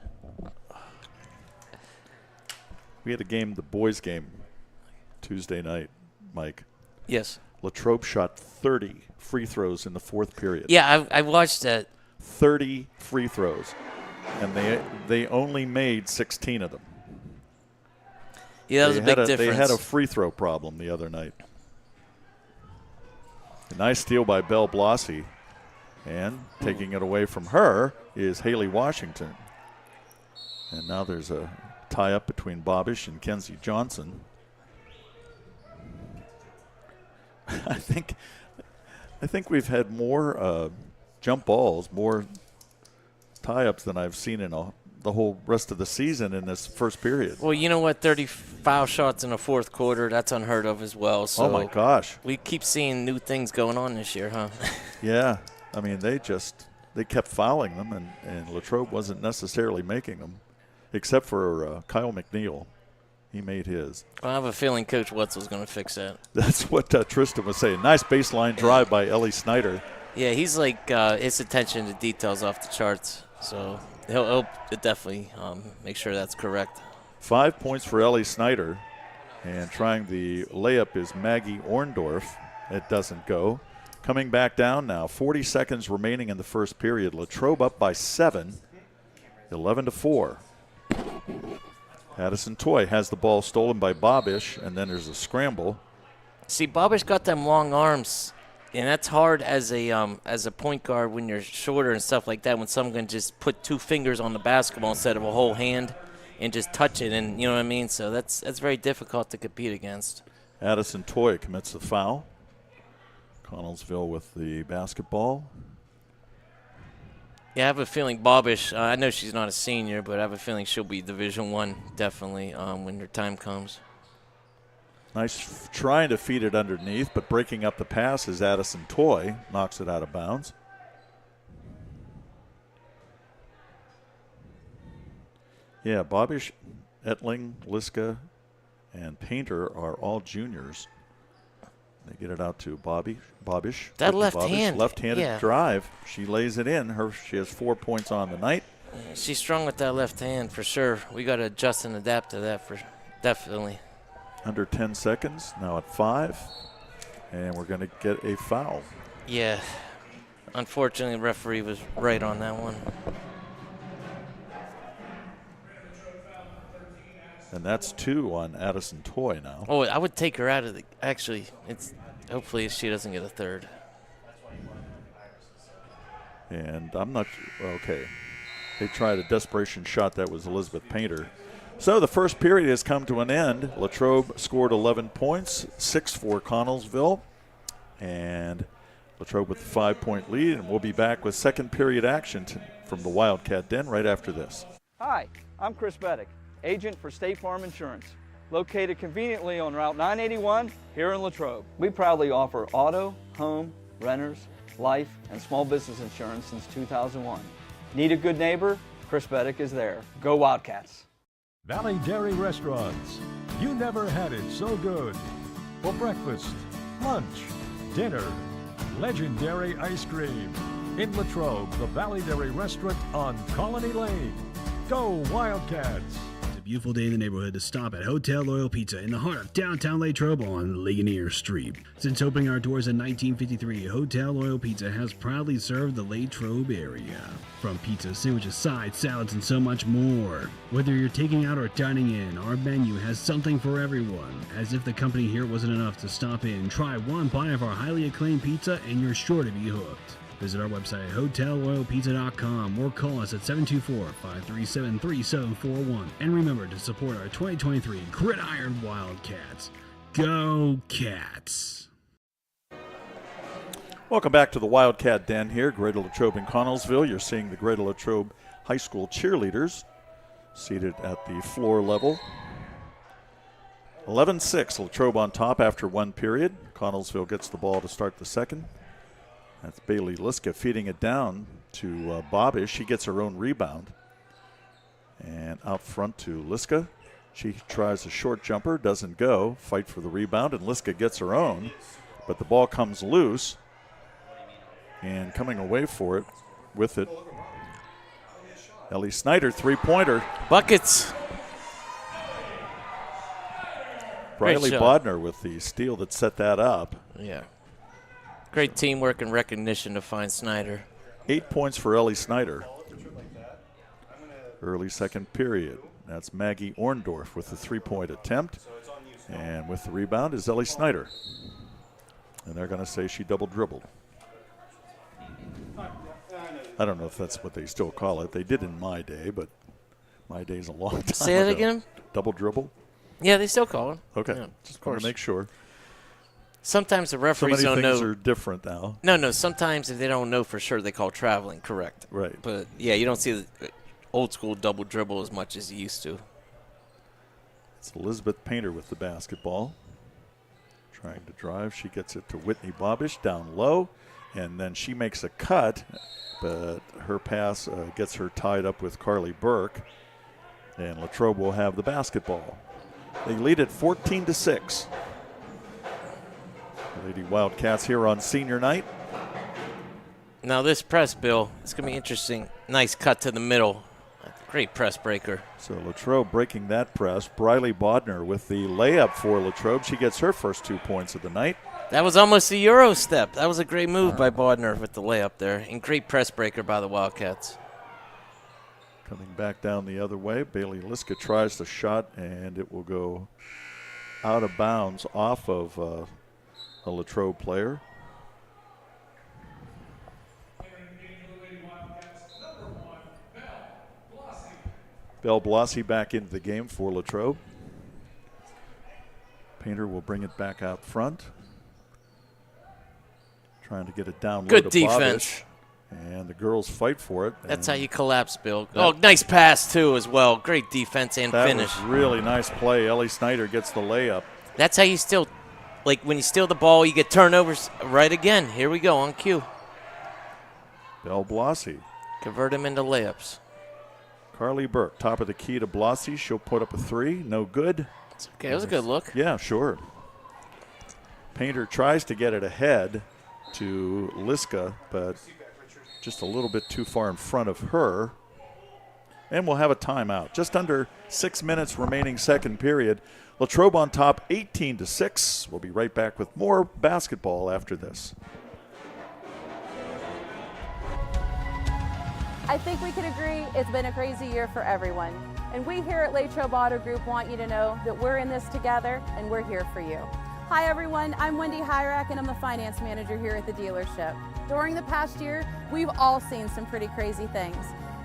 [SPEAKER 7] We had a game, the boys' game, Tuesday night, Mike.
[SPEAKER 8] Yes.
[SPEAKER 7] Latrobe shot 30 free throws in the fourth period.
[SPEAKER 8] Yeah, I watched that.
[SPEAKER 7] 30 free throws, and they only made 16 of them.
[SPEAKER 8] Yeah, that was a big difference.
[SPEAKER 7] They had a free throw problem the other night. A nice steal by Belle Blasi, and taking it away from her is Haley Washington. And now there's a tie-up between Bobish and Kenzie Johnson. I think we've had more jump balls, more tie-ups than I've seen in the whole rest of the season in this first period.
[SPEAKER 8] Well, you know what? 30 foul shots in the fourth quarter, that's unheard of as well. So
[SPEAKER 7] oh, my gosh.
[SPEAKER 8] We keep seeing new things going on this year, huh?
[SPEAKER 7] Yeah. I mean, they kept fouling them, and Latrobe wasn't necessarily making them, except for Kyle McNeil. He made his.
[SPEAKER 8] I have a feeling Coach Wetzel's going to fix that.
[SPEAKER 7] That's what Tristan was saying. Nice baseline drive by Ellie Snyder.
[SPEAKER 8] Yeah, he's like his attention to details off the charts. So he'll definitely make sure that's correct.
[SPEAKER 7] 5 points for Ellie Snyder. And trying the layup is Maggie Orndorff. It doesn't go. Coming back down now. 40 seconds remaining in the first period. Latrobe up by 7. 11-4. Addison Toy has the ball stolen by Bobish, and then there's a scramble.
[SPEAKER 8] See, Bobish got them long arms, and that's hard as a point guard when you're shorter and stuff like that, when someone can just put 2 fingers on the basketball instead of a whole hand and just touch it, and you know what I mean? So that's very difficult to compete against.
[SPEAKER 7] Addison Toy commits the foul. Connellsville with the basketball.
[SPEAKER 8] Yeah, I have a feeling Bobish, I know she's not a senior, but I have a feeling she'll be Division I definitely when her time comes.
[SPEAKER 7] Nice trying to feed it underneath, but breaking up the pass is Addison Toy. Knocks it out of bounds. Yeah, Bobish, Etling, Liska, and Painter are all juniors. They get it out to Bobish.
[SPEAKER 8] That left
[SPEAKER 7] Bobish,
[SPEAKER 8] hand.
[SPEAKER 7] Left-handed
[SPEAKER 8] yeah.
[SPEAKER 7] drive. She lays it in. She has 4 points on the night.
[SPEAKER 8] She's strong with that left hand for sure. We got to adjust and adapt to that for definitely.
[SPEAKER 7] Under 10 seconds. Now at 5. And we're going to get a foul.
[SPEAKER 8] Yeah. Unfortunately, the referee was right on that one.
[SPEAKER 7] And that's 2 on Addison Toy now.
[SPEAKER 8] Oh, I would take her out of the. Actually, hopefully she doesn't get a third.
[SPEAKER 7] And I'm not. Okay. They tried a desperation shot. That was Elizabeth Painter. So the first period has come to an end. Latrobe scored 11 points, 6 for Connellsville. And Latrobe with a 5-point lead. And we'll be back with second period action from the Wildcat Den right after this.
[SPEAKER 3] Hi, I'm Chris Beddick, agent for State Farm Insurance, located conveniently on Route 981 here in Latrobe. We proudly offer auto, home, renters, life, and small business insurance since 2001. Need a good neighbor? Chris Beddick is there. Go Wildcats!
[SPEAKER 9] Valley Dairy Restaurants. You never had it so good. For breakfast, lunch, dinner, legendary ice cream. In Latrobe, the Valley Dairy Restaurant on Colony Lane. Go Wildcats!
[SPEAKER 6] It's a beautiful day in the neighborhood to stop at Hotel Loyal Pizza in the heart of downtown Latrobe on Ligonier Street. Since opening our doors in 1953, Hotel Loyal Pizza has proudly served the Latrobe area. From pizza, sandwiches, sides, salads, and so much more. Whether you're taking out or dining in, our menu has something for everyone. As if the company here wasn't enough to stop in, try one bite of our highly acclaimed pizza and you're sure to be hooked. Visit our website at hotelloyalpizza.com or call us at 724-537-3741. And remember to support our 2023 Gridiron Wildcats. Go Cats!
[SPEAKER 7] Welcome back to the Wildcat Den here, Greater Latrobe and Connellsville. You're seeing the Greater Latrobe High School cheerleaders seated at the floor level. 11-6, Latrobe on top after one period. Connellsville gets the ball to start the second. That's Bailey Liska feeding it down to Bobish. She gets her own rebound. And out front to Liska. She tries a short jumper, doesn't go. Fight for the rebound, and Liska gets her own. But the ball comes loose. And coming away for it, with it, Ellie Snyder, three-pointer.
[SPEAKER 8] Buckets.
[SPEAKER 7] Briley Bodner with the steal that set that up.
[SPEAKER 8] Yeah. Great teamwork and recognition to find Snyder.
[SPEAKER 7] 8 points for Ellie Snyder. Early second period. That's Maggie Orndorff with the three-point attempt. And with the rebound is Ellie Snyder. And they're going to say she double-dribbled. I don't know if that's what they still call it. They did in my day, but my day's a long time ago.
[SPEAKER 8] Say it again?
[SPEAKER 7] Double-dribble?
[SPEAKER 8] Yeah, they still call it.
[SPEAKER 7] Okay.
[SPEAKER 8] Yeah,
[SPEAKER 7] just want to make sure.
[SPEAKER 8] Sometimes the referees don't know.
[SPEAKER 7] So many things are different now.
[SPEAKER 8] No. Sometimes if they don't know for sure, they call traveling. Correct.
[SPEAKER 7] Right.
[SPEAKER 8] But yeah, you don't see the old school double dribble as much as you used to.
[SPEAKER 7] It's Elizabeth Painter with the basketball. Trying to drive. She gets it to Whitney Bobish down low. And then she makes a cut. But her pass gets her tied up with Carly Burke. And Latrobe will have the basketball. They lead it 14-6. Lady Wildcats here on senior night.
[SPEAKER 8] Now this press, Bill, it's going to be interesting. Nice cut to the middle. Great press breaker.
[SPEAKER 7] So Latrobe breaking that press. Briley Bodner with the layup for Latrobe. She gets her first 2 points of the night.
[SPEAKER 8] That was almost a Euro step. That was a great move by Bodner with the layup there. And great press breaker by the Wildcats.
[SPEAKER 7] Coming back down the other way, Bailey Liska tries the shot, and it will go out of bounds off of a Latrobe player. Belle Blasi back into the game for Latrobe. Painter will bring it back out front. Trying to get it down low.
[SPEAKER 8] Good
[SPEAKER 7] to
[SPEAKER 8] defense.
[SPEAKER 7] Bobish. And the girls fight for it.
[SPEAKER 8] That's how you collapse, Bill. Oh, nice pass, too, as well. Great defense and finish.
[SPEAKER 7] That was really nice play. Ellie Snyder gets the layup.
[SPEAKER 8] That's how you still, like when you steal the ball, you get turnovers right again. Here we go on cue.
[SPEAKER 7] Belle Blasi.
[SPEAKER 8] Convert them into layups.
[SPEAKER 7] Carly Burke, top of the key to Blasi. She'll put up a three. No good.
[SPEAKER 8] It's okay. It was a good look.
[SPEAKER 7] Yeah, sure. Painter tries to get it ahead to Liska, but just a little bit too far in front of her. And we'll have a timeout. Just under 6 minutes remaining second period. Latrobe on top 18-6. We'll be right back with more basketball after this.
[SPEAKER 2] I think we can agree it's been a crazy year for everyone. And we here at Latrobe Auto Group want you to know that we're in this together and we're here for you. Hi everyone, I'm Wendy Hyrak and I'm the finance manager here at the dealership. During the past year, we've all seen some pretty crazy things.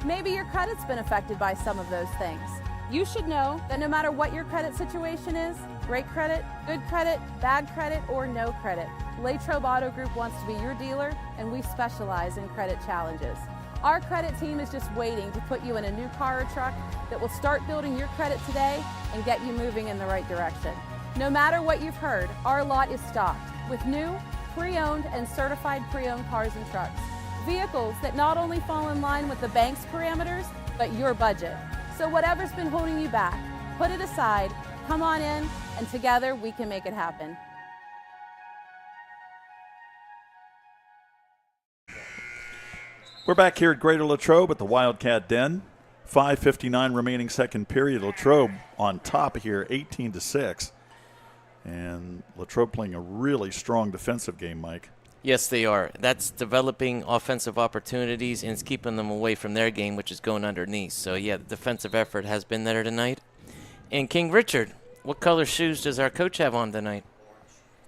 [SPEAKER 2] Maybe your credit's been affected by some of those things. You should know that no matter what your credit situation is, great credit, good credit, bad credit, or no credit, Latrobe Auto Group wants to be your dealer and we specialize in credit challenges. Our credit team is just waiting to put you in a new car or truck that will start building your credit today and get you moving in the right direction. No matter what you've heard, our lot is stocked with new, pre-owned, and certified pre-owned cars and trucks. Vehicles that not only fall in line with the bank's parameters, but your budget. So whatever's been holding you back, put it aside, come on in, and together we can make it happen.
[SPEAKER 7] We're back here at Greater Latrobe at the Wildcat Den. 5:59 remaining second period. Latrobe on top here, 18-6. And Latrobe playing a really strong defensive game, Mike.
[SPEAKER 8] Yes, they are. That's developing offensive opportunities, and it's keeping them away from their game, which is going underneath. So, yeah, the defensive effort has been there tonight. And King Richard, what color shoes does our coach have on tonight?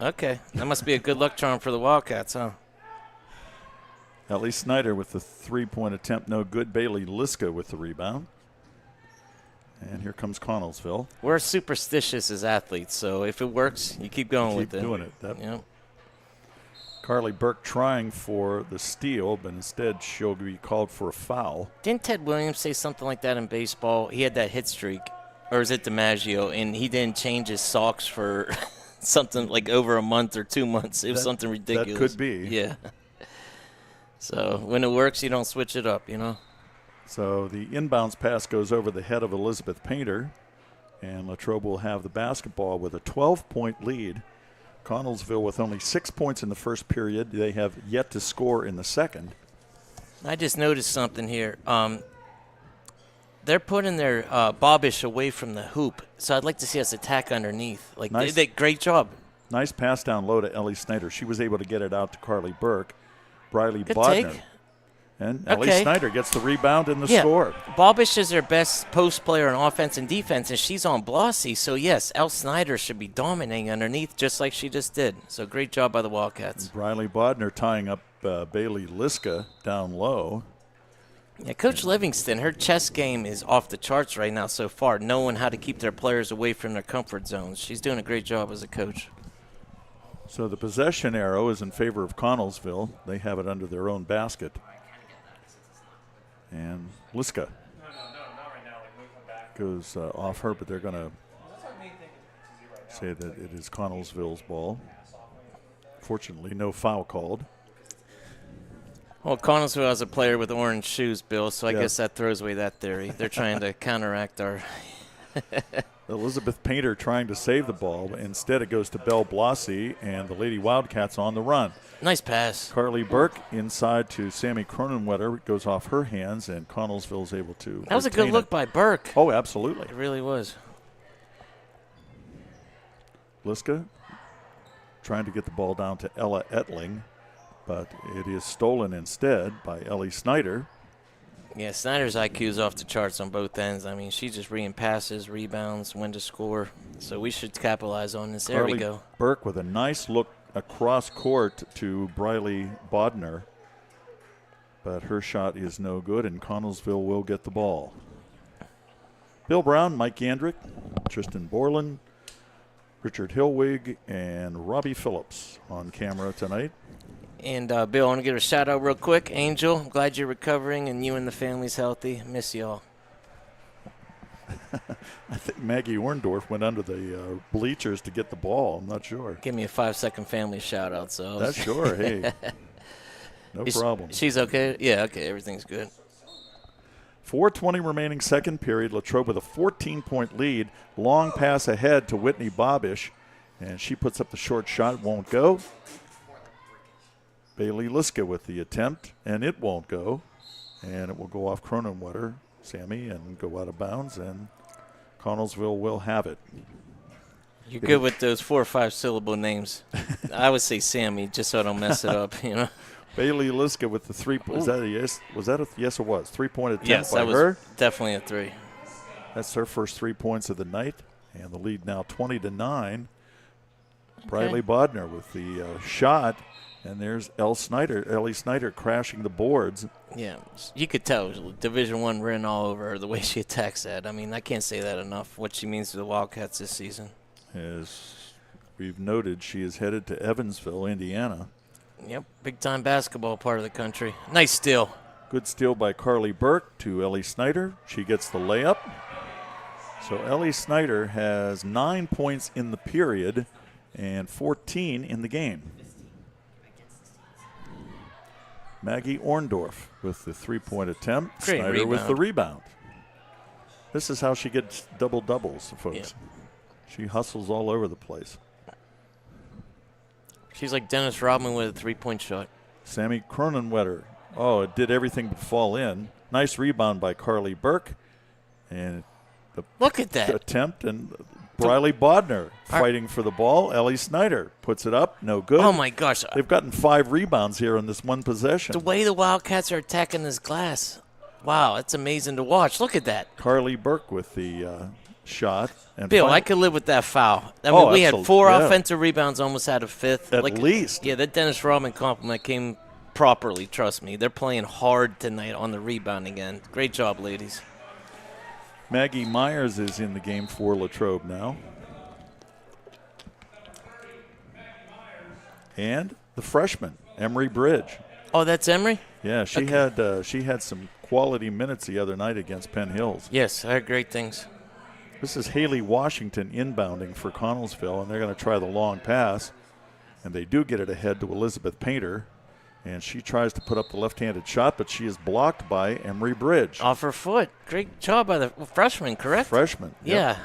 [SPEAKER 8] Okay, that must be a good luck charm for the Wildcats, huh?
[SPEAKER 7] Ellie Snyder with the three-point attempt, no good. Bailey Liska with the rebound. And here comes Connellsville.
[SPEAKER 8] We're superstitious as athletes, so if it works, you keep going with it.
[SPEAKER 7] Keep doing it.
[SPEAKER 8] Yep.
[SPEAKER 7] Carly Burke trying for the steal, but instead she'll be called for a foul.
[SPEAKER 8] Didn't Ted Williams say something like that in baseball? He had that hit streak, or is it DiMaggio, and he didn't change his socks for something like over a month or 2 months. It was something ridiculous.
[SPEAKER 7] That could be.
[SPEAKER 8] Yeah. So when it works, you don't switch it up, you know.
[SPEAKER 7] So the inbounds pass goes over the head of Elizabeth Painter, and Latrobe will have the basketball with a 12-point lead. Connellsville with only 6 points in the first period. They have yet to score in the second.
[SPEAKER 8] I just noticed something here. They're putting their Bobish away from the hoop, so I'd like to see us attack underneath. Like
[SPEAKER 7] Nice.
[SPEAKER 8] they great job.
[SPEAKER 7] Nice pass down low to Ellie Snyder. She was able to get it out to Carly Burke. Briley
[SPEAKER 8] Good
[SPEAKER 7] Bodner.
[SPEAKER 8] take.
[SPEAKER 7] And Ellie
[SPEAKER 8] Okay.
[SPEAKER 7] Snyder gets the rebound and the
[SPEAKER 8] Yeah,
[SPEAKER 7] score.
[SPEAKER 8] Bobish is their best post player on offense and defense, and she's on Blossy. So, yes, Elle Snyder should be dominating underneath just like she just did. So, great job by the Wildcats.
[SPEAKER 7] Briley Bodner tying up Bailey Liska down low.
[SPEAKER 8] Yeah, Coach Livingston, her chess game is off the charts right now so far, knowing how to keep their players away from their comfort zones. She's doing a great job as a coach.
[SPEAKER 7] So the possession arrow is in favor of Connellsville. They have it under their own basket. And Liska goes off her, but they're going to say that it is Connellsville's ball. Fortunately, no foul called.
[SPEAKER 8] Well, Connellsville has a player with orange shoes, Bill, so I
[SPEAKER 7] Yeah.
[SPEAKER 8] guess that throws away that theory. They're trying to counteract our
[SPEAKER 7] Elizabeth Painter trying to save the ball. Instead, it goes to Belle Blossy, and the Lady Wildcats on the run.
[SPEAKER 8] Nice pass.
[SPEAKER 7] Carly Burke inside to Sammy Cronenwetter. It goes off her hands, and Connellsville's able to
[SPEAKER 8] That was a
[SPEAKER 7] retain
[SPEAKER 8] good look
[SPEAKER 7] it.
[SPEAKER 8] by Burke.
[SPEAKER 7] Oh, absolutely.
[SPEAKER 8] It really was.
[SPEAKER 7] Liska trying to get the ball down to Ella Etling, but it is stolen instead by Ellie Snyder.
[SPEAKER 8] Yeah, Snyder's IQ is off the charts on both ends. I mean, she's just reading passes, rebounds, when to score. So we should capitalize on this. There we
[SPEAKER 7] Carly
[SPEAKER 8] go.
[SPEAKER 7] Burke with a nice look across court to Briley Bodner, but her shot is no good, and Connellsville will get the ball. Bill Brown, Mike Yandrick, Tristan Borland, Richard Hillwig, and Robbie Phillips on camera tonight.
[SPEAKER 8] And, Bill, I want to give a shout-out real quick. Angel, I'm glad you're recovering and you and the family's healthy. Miss you all.
[SPEAKER 7] I think Maggie Orndorff went under the bleachers to get the ball. I'm not sure.
[SPEAKER 8] Give me a 5-second family shout-out. So
[SPEAKER 7] That's sure. Hey, no problem.
[SPEAKER 8] She's okay? Yeah, okay. Everything's good.
[SPEAKER 7] 4:20 remaining second period. Latrobe with a 14-point lead. Long pass ahead to Whitney Bobish, and she puts up the short shot. Won't go. Bailey Liska with the attempt, and it won't go. And it will go off Cronenwetter, Sammy, and go out of bounds, and Connellsville will have it.
[SPEAKER 8] You're good with those 4 or 5 syllable names. I would say Sammy, just so I don't mess it up, you know.
[SPEAKER 7] Bailey Liska with the three. Is that a yes? Was that a yes? It was 3-point attempt
[SPEAKER 8] Yes,
[SPEAKER 7] by
[SPEAKER 8] that was
[SPEAKER 7] her.
[SPEAKER 8] definitely a 3.
[SPEAKER 7] That's her first 3 points of the night, and the lead now 20-9. Briley Bodner with the shot, and there's Ellie Snyder crashing the boards.
[SPEAKER 8] Yeah, you could tell Division I written all over her, the way she attacks that. I mean, I can't say that enough, what she means to the Wildcats this season.
[SPEAKER 7] As we've noted, she is headed to Evansville, Indiana.
[SPEAKER 8] Yep, big-time basketball part of the country. Nice steal.
[SPEAKER 7] Good steal by Carly Burke to Ellie Snyder. She gets the layup. So Ellie Snyder has 9 points in the period and 14 in the game. Maggie Orndorff with the three-point attempt.
[SPEAKER 8] Great
[SPEAKER 7] Snyder
[SPEAKER 8] rebound.
[SPEAKER 7] with the rebound. This is how she gets double-doubles, folks.
[SPEAKER 8] Yeah.
[SPEAKER 7] She hustles all over the place.
[SPEAKER 8] She's like Dennis Rodman with a three-point shot.
[SPEAKER 7] Sammy Cronenwetter. Oh, it did everything but fall in. Nice rebound by Carly Burke. And the
[SPEAKER 8] Look at that
[SPEAKER 7] attempt, and Briley Bodner fighting for the ball. Ellie Snyder puts it up. No good.
[SPEAKER 8] Oh, my gosh.
[SPEAKER 7] They've gotten 5 rebounds here in this one possession.
[SPEAKER 8] The way the Wildcats are attacking this glass. Wow, it's amazing to watch. Look at that.
[SPEAKER 7] Carly Burke with the shot. And
[SPEAKER 8] Bill, I could live with that foul. I mean, we had 4 offensive rebounds, almost had a 5th.
[SPEAKER 7] At least.
[SPEAKER 8] Yeah, that Dennis Rodman compliment came properly, trust me. They're playing hard tonight on the rebounding end. Great job, ladies.
[SPEAKER 7] Maggie Myers is in the game for Latrobe now. And the freshman, Emery Bridge.
[SPEAKER 8] Oh, that's Emery?
[SPEAKER 7] Yeah, she had some quality minutes the other night against Penn Hills.
[SPEAKER 8] Yes, I heard great things.
[SPEAKER 7] This is Haley Washington inbounding for Connellsville, and they're going to try the long pass. And they do get it ahead to Elizabeth Painter. And she tries to put up the left-handed shot, but she is blocked by Emery Bridge.
[SPEAKER 8] Off her foot. Great job by the freshman, correct?
[SPEAKER 7] Freshman.
[SPEAKER 8] Yeah.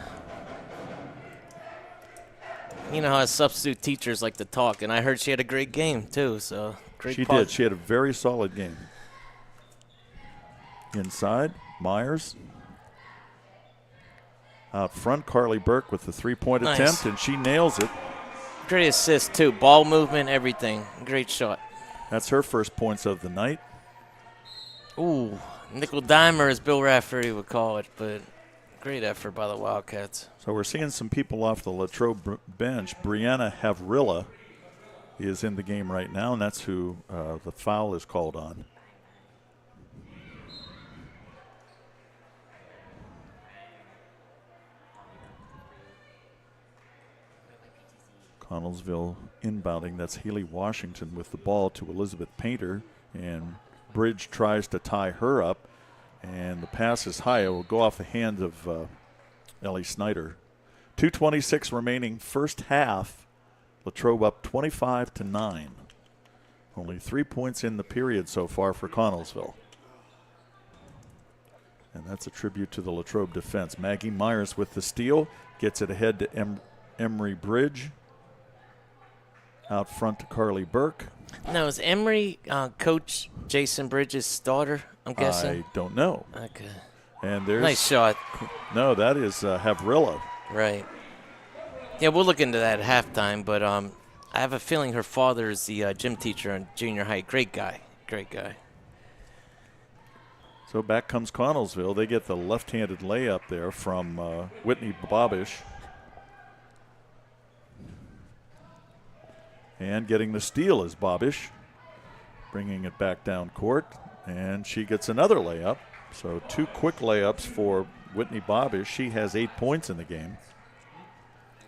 [SPEAKER 8] You know how substitute teachers like to talk, and I heard she had a great game, too. So great.
[SPEAKER 7] She did. She had a very solid game. Inside, Myers. Out front, Carly Burke with the three-point
[SPEAKER 8] Nice.
[SPEAKER 7] attempt, and she nails it.
[SPEAKER 8] Great assist, too. Ball movement, everything. Great shot.
[SPEAKER 7] That's her first points of the night.
[SPEAKER 8] Ooh, nickel dimer, as Bill Rafferty would call it, but great effort by the Wildcats.
[SPEAKER 7] So we're seeing some people off the Latrobe bench. Brianna Havrilla is in the game right now, and that's who the foul is called on. Connellsville inbounding. That's Haley Washington with the ball to Elizabeth Painter, and Bridge tries to tie her up, and the pass is high. It will go off the hand of Ellie Snyder. 2:26 remaining, first half. Latrobe up 25-9. Only 3 points in the period so far for Connellsville. And that's a tribute to the Latrobe defense. Maggie Myers with the steal, gets it ahead to Emery Bridge. Out front to Carly Burke.
[SPEAKER 8] Now, is Emery Coach Jason Bridges' daughter, I'm guessing?
[SPEAKER 7] I don't know.
[SPEAKER 8] Okay.
[SPEAKER 7] And there's
[SPEAKER 8] Nice shot.
[SPEAKER 7] No, that is Havrilla.
[SPEAKER 8] Right. Yeah, we'll look into that at halftime, but I have a feeling her father is the gym teacher in junior high. Great guy. Great guy.
[SPEAKER 7] So back comes Connellsville. They get the left-handed layup there from Whitney Bobish. And getting the steal is Bobish, bringing it back down court, and she gets another layup. So 2 quick layups for Whitney Bobish. She has 8 points in the game.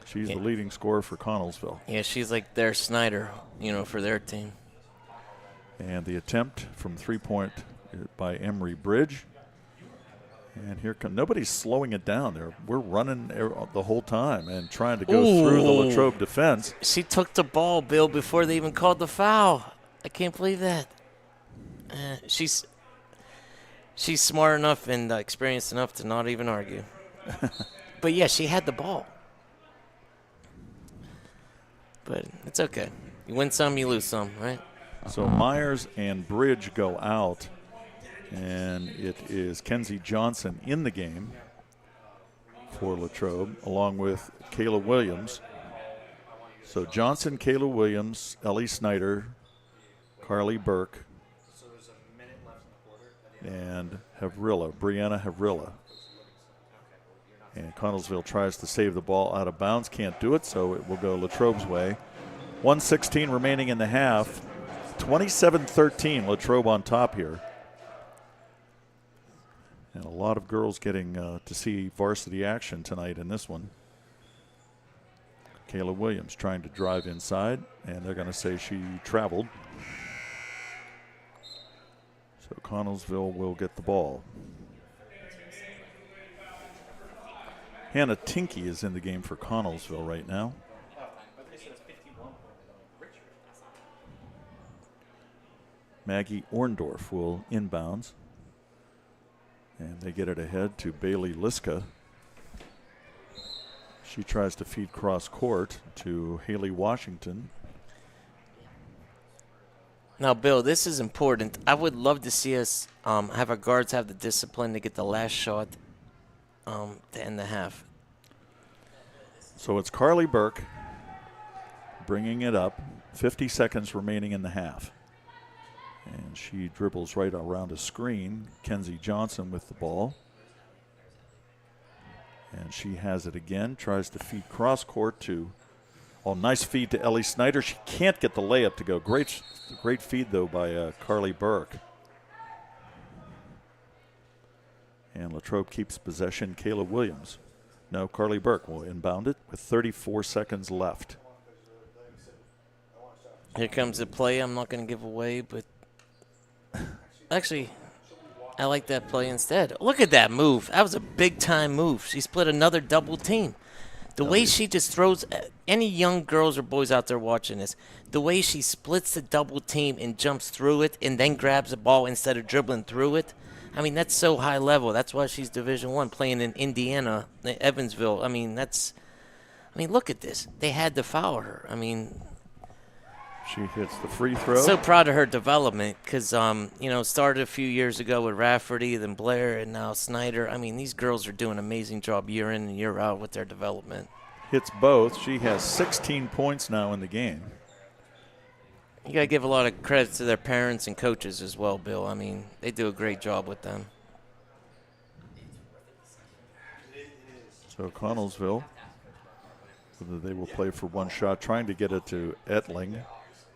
[SPEAKER 7] She's the leading scorer for Connellsville.
[SPEAKER 8] Yeah, she's like their Snyder, for their team.
[SPEAKER 7] And the attempt from three-point by Emery Bridge. And here comes, nobody's slowing it down. We're running the whole time and trying to go through the Latrobe defense.
[SPEAKER 8] She took the ball, Bill, before they even called the foul. I can't believe that. She's smart enough and experienced enough to not even argue. But, yeah, she had the ball. But it's okay. You win some, you lose some, right?
[SPEAKER 7] So Myers and Bridge go out. And it is Kenzie Johnson in the game for Latrobe, along with Kayla Williams. So Johnson, Kayla Williams, Ellie Snyder, Carly Burke, and Havrilla, Brianna Havrilla. And Connellsville tries to save the ball out of bounds, can't do it, so it will go Latrobe's way. 1:16 remaining in the half. 27-13, Latrobe on top here. And a lot of girls getting to see varsity action tonight in this one. Kayla Williams trying to drive inside, and they're going to say she traveled. So Connellsville will get the ball. Hannah Tinky is in the game for Connellsville right now. Maggie Orndorff will inbounds. And they get it ahead to Bailey Liska. She tries to feed cross court to Haley Washington.
[SPEAKER 8] Now, Bill, this is important. I would love to see us have our guards have the discipline to get the last shot to end the half.
[SPEAKER 7] So it's Carly Burke bringing it up. 50 seconds remaining in the half. And she dribbles right around a screen. Kenzie Johnson with the ball. And she has it again. Tries to feed cross court to, oh, nice feed to Ellie Snyder. She can't get the layup to go. Great feed, though, by Carly Burke. And Latrobe keeps possession. Kayla Williams. No, Carly Burke will inbound it with 34 seconds left.
[SPEAKER 8] Here comes the play I'm not going to give away, but actually, I like that play instead. Look at that move. That was a big-time move. She split another double team. The way she just throws, any young girls or boys out there watching this, the way she splits the double team and jumps through it and then grabs the ball instead of dribbling through it, I mean, that's so high level. That's why she's Division I, playing in Indiana, Evansville. I mean, look at this. They had to foul her. I mean,
[SPEAKER 7] she hits the free throw.
[SPEAKER 8] So proud of her development because, started a few years ago with Rafferty, then Blair, and now Snyder. I mean, these girls are doing an amazing job year in and year out with their development.
[SPEAKER 7] Hits both. She has 16 points now in the game.
[SPEAKER 8] You got to give a lot of credit to their parents and coaches as well, Bill. I mean, they do a great job with them.
[SPEAKER 7] So Connellsville, they will play for one shot, trying to get it to Etling.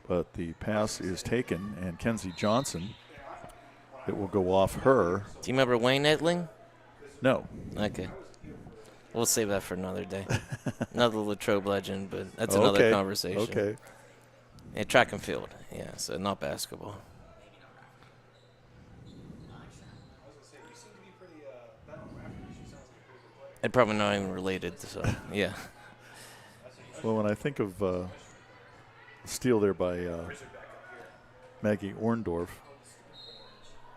[SPEAKER 7] But the pass is taken, and Kenzie Johnson, it will go off her.
[SPEAKER 8] Do you remember Wayne Etling?
[SPEAKER 7] No.
[SPEAKER 8] Okay. We'll save that for another day. Another Latrobe legend, but that's another conversation.
[SPEAKER 7] Okay.
[SPEAKER 8] Yeah, track and field. Yeah, so not basketball. And probably not even related, so yeah.
[SPEAKER 7] Well, when I think of steal there by Maggie Orndorff,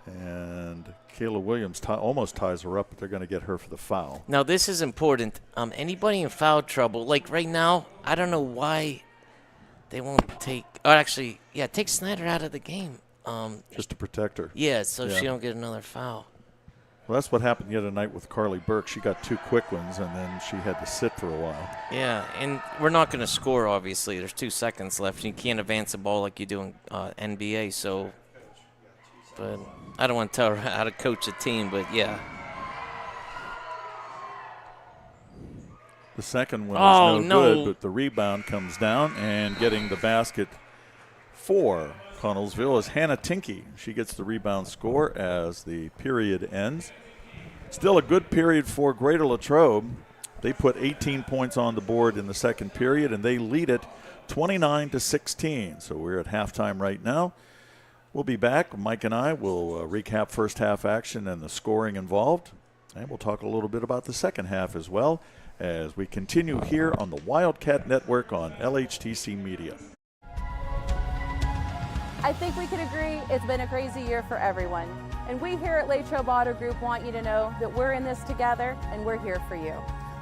[SPEAKER 7] and Kayla Williams almost ties her up, but they're going to get her for the foul.
[SPEAKER 8] Now, this is important. Anybody in foul trouble, like right now, I don't know why they won't take – take Snyder out of the game.
[SPEAKER 7] Just to protect her.
[SPEAKER 8] Yeah, so she don't get another foul.
[SPEAKER 7] Well, that's what happened the other night with Carly Burke. She got 2 quick ones, and then she had to sit for a while.
[SPEAKER 8] Yeah, and we're not going to score, obviously. There's 2 seconds left. You can't advance the ball like you do in NBA, so – but I don't want to tell her how to coach a team, but yeah.
[SPEAKER 7] The second one is no good, but the rebound comes down, and getting the basket for Connellsville is Hannah Tinky. She gets the rebound score as the period ends. Still a good period for Greater Latrobe. They put 18 points on the board in the second period, and they lead it 29-16. So we're at halftime right now. We'll be back. Mike and I will recap first half action and the scoring involved, and we'll talk a little bit about the second half as well as we continue here on the Wildcat Network on LHTC Media.
[SPEAKER 2] I think we can agree it's been a crazy year for everyone. And we here at Latrobe Auto Group want you to know that we're in this together and we're here for you.